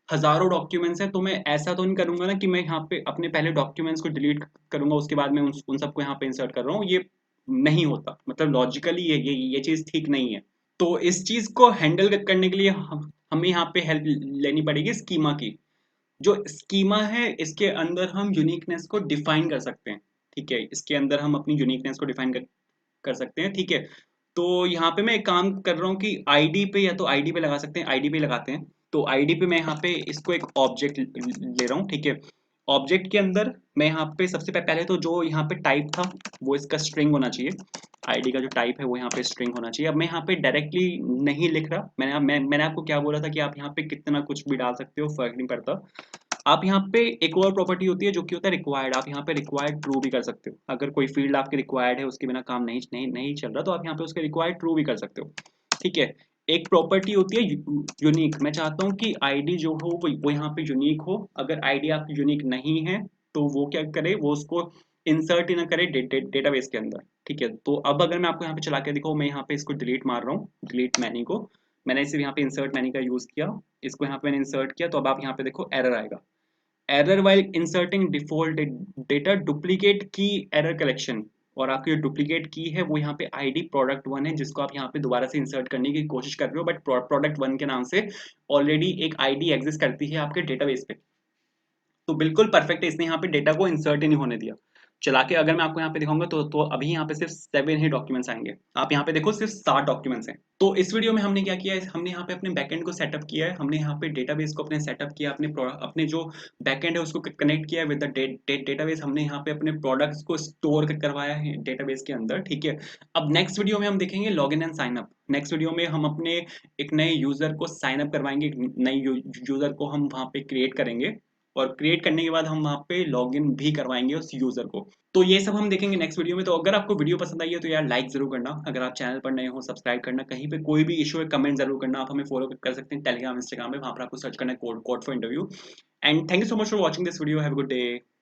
हजारों डॉक्यूमेंट्स हैं, तो मैं ऐसा तो नहीं करूंगा ना कि मैं यहाँ पे अपने पहले डॉक्यूमेंट्स को डिलीट करूंगा उसके बाद मैं उन सबको यहाँ पे इंसर्ट कर रहा हूँ। ये नहीं होता, मतलब लॉजिकली ये चीज ठीक नहीं है। तो इस चीज को हैंडल करने के लिए हमें यहाँ पे हेल्प लेनी पड़ेगी स्कीमा की। जो स्कीमा है इसके अंदर हम यूनिकनेस को डिफाइन कर सकते हैं, ठीक है? इसके अंदर हम अपनी यूनिकनेस को डिफाइन कर सकते हैं, ठीक है? तो यहाँ पे मैं एक काम कर रहा हूँ कि आईडी पे, या तो आईडी पे लगा सकते हैं, आईडी पे लगाते हैं। तो आईडी पे मैं यहाँ पे इसको एक ऑब्जेक्ट ले रहा हूँ, ठीक है? ऑब्जेक्ट के अंदर मैं यहाँ पे सबसे पहले तो जो यहाँ पे टाइप था वो इसका स्ट्रिंग होना चाहिए। आईडी का जो टाइप है वो यहाँ पे स्ट्रिंग होना चाहिए। अब मैं यहाँ पे डायरेक्टली नहीं लिख रहा, मैंने आपको क्या बोला था कि आप यहाँ पे कितना कुछ भी डाल सकते हो, फर्क नहीं पड़ता। आप यहाँ पे एक और प्रॉपर्टी होती है जो कि होता है रिक्वायर्ड। आप यहाँ पे रिक्वायर्ड ट्रू भी कर सकते हो। अगर कोई फील्ड आपके रिक्वायर्ड है, उसके बिना काम नहीं चल रहा, तो आप यहाँ पे उसके रिक्वायर्ड ट्रू भी कर सकते हो, ठीक है? एक प्रॉपर्टी होती है यूनिक। मैं चाहता हूँ कि आईडी जो हो वो यहाँ पे यूनिक हो। अगर आईडी आपकी यूनिक नहीं है तो वो क्या करे, वो उसको इंसर्ट ही ना करे डेटाबेस के अंदर, ठीक है? तो अब अगर मैं आपको यहाँ पे चला के दिखाऊँ, मैं यहाँ पे इसको डिलीट मार रहा हूँ, डिलीट मैनी को। मैंने सिर्फ यहाँ पे इंसर्ट मैनी का यूज किया, इसको यहाँ पे मैंने इंसर्ट किया। तो अब आप यहाँ पे देखो एरर आएगा, error while inserting default data duplicate की एरर कलेक्शन। और आपकी जो डुप्लीकेट की है वो यहाँ पे आईडी प्रोडक्ट 1 है, जिसको आप यहाँ पे दोबारा से इंसर्ट करने की कोशिश कर रहे हो, बट प्रोडक्ट 1 के नाम से ऑलरेडी एक आईडी एग्जिस्ट करती है आपके डेटाबेस पे। तो बिल्कुल परफेक्ट है, इसने यहाँ पे डेटा को इंसर्ट ही नहीं होने दिया। चला के अगर मैं आपको यहाँ पे दिखाऊंगा तो अभी यहाँ पे सिर्फ 7 ही डॉक्यूमेंट्स आएंगे। आप यहाँ पे देखो सिर्फ 7 डॉक्यूमेंट्स हैं। तो इस वीडियो में हमने क्या किया है, हमने यहाँ पे अपने बैकएंड को सेटअप किया है, हमने यहाँ पे डेटाबेस को अपने सेटअप किया, अपने जो बैकएंड है उसको कनेक्ट किया है विद द डेटाबेस। हमने यहाँ पे अपने प्रोडक्ट्स को स्टोर करवाया है डेटाबेस के अंदर, ठीक है? अब नेक्स्ट वीडियो में हम देखेंगे log in and sign up. Next video में हम अपने एक नए यूजर को साइन अप करवाएंगे, एक नए यूजर को हम वहाँ पे क्रिएट करेंगे और क्रिएट करने के बाद हम वहाँ पे लॉगिन भी करवाएंगे उस यूजर को। तो ये सब हम देखेंगे नेक्स्ट वीडियो में। तो अगर आपको वीडियो पसंद आई है तो यार लाइक जरूर करना, अगर आप चैनल पर नए हो सब्सक्राइब करना, कहीं पे कोई भी इशू है कमेंट जरूर करना। आप हमें फॉलो कर सकते हैं टेलीग्राम इंस्टाग्राम पे, वहाँ पर आपको सर्च करना है code code for interview. And thank you so much for watching this video. Have a good day.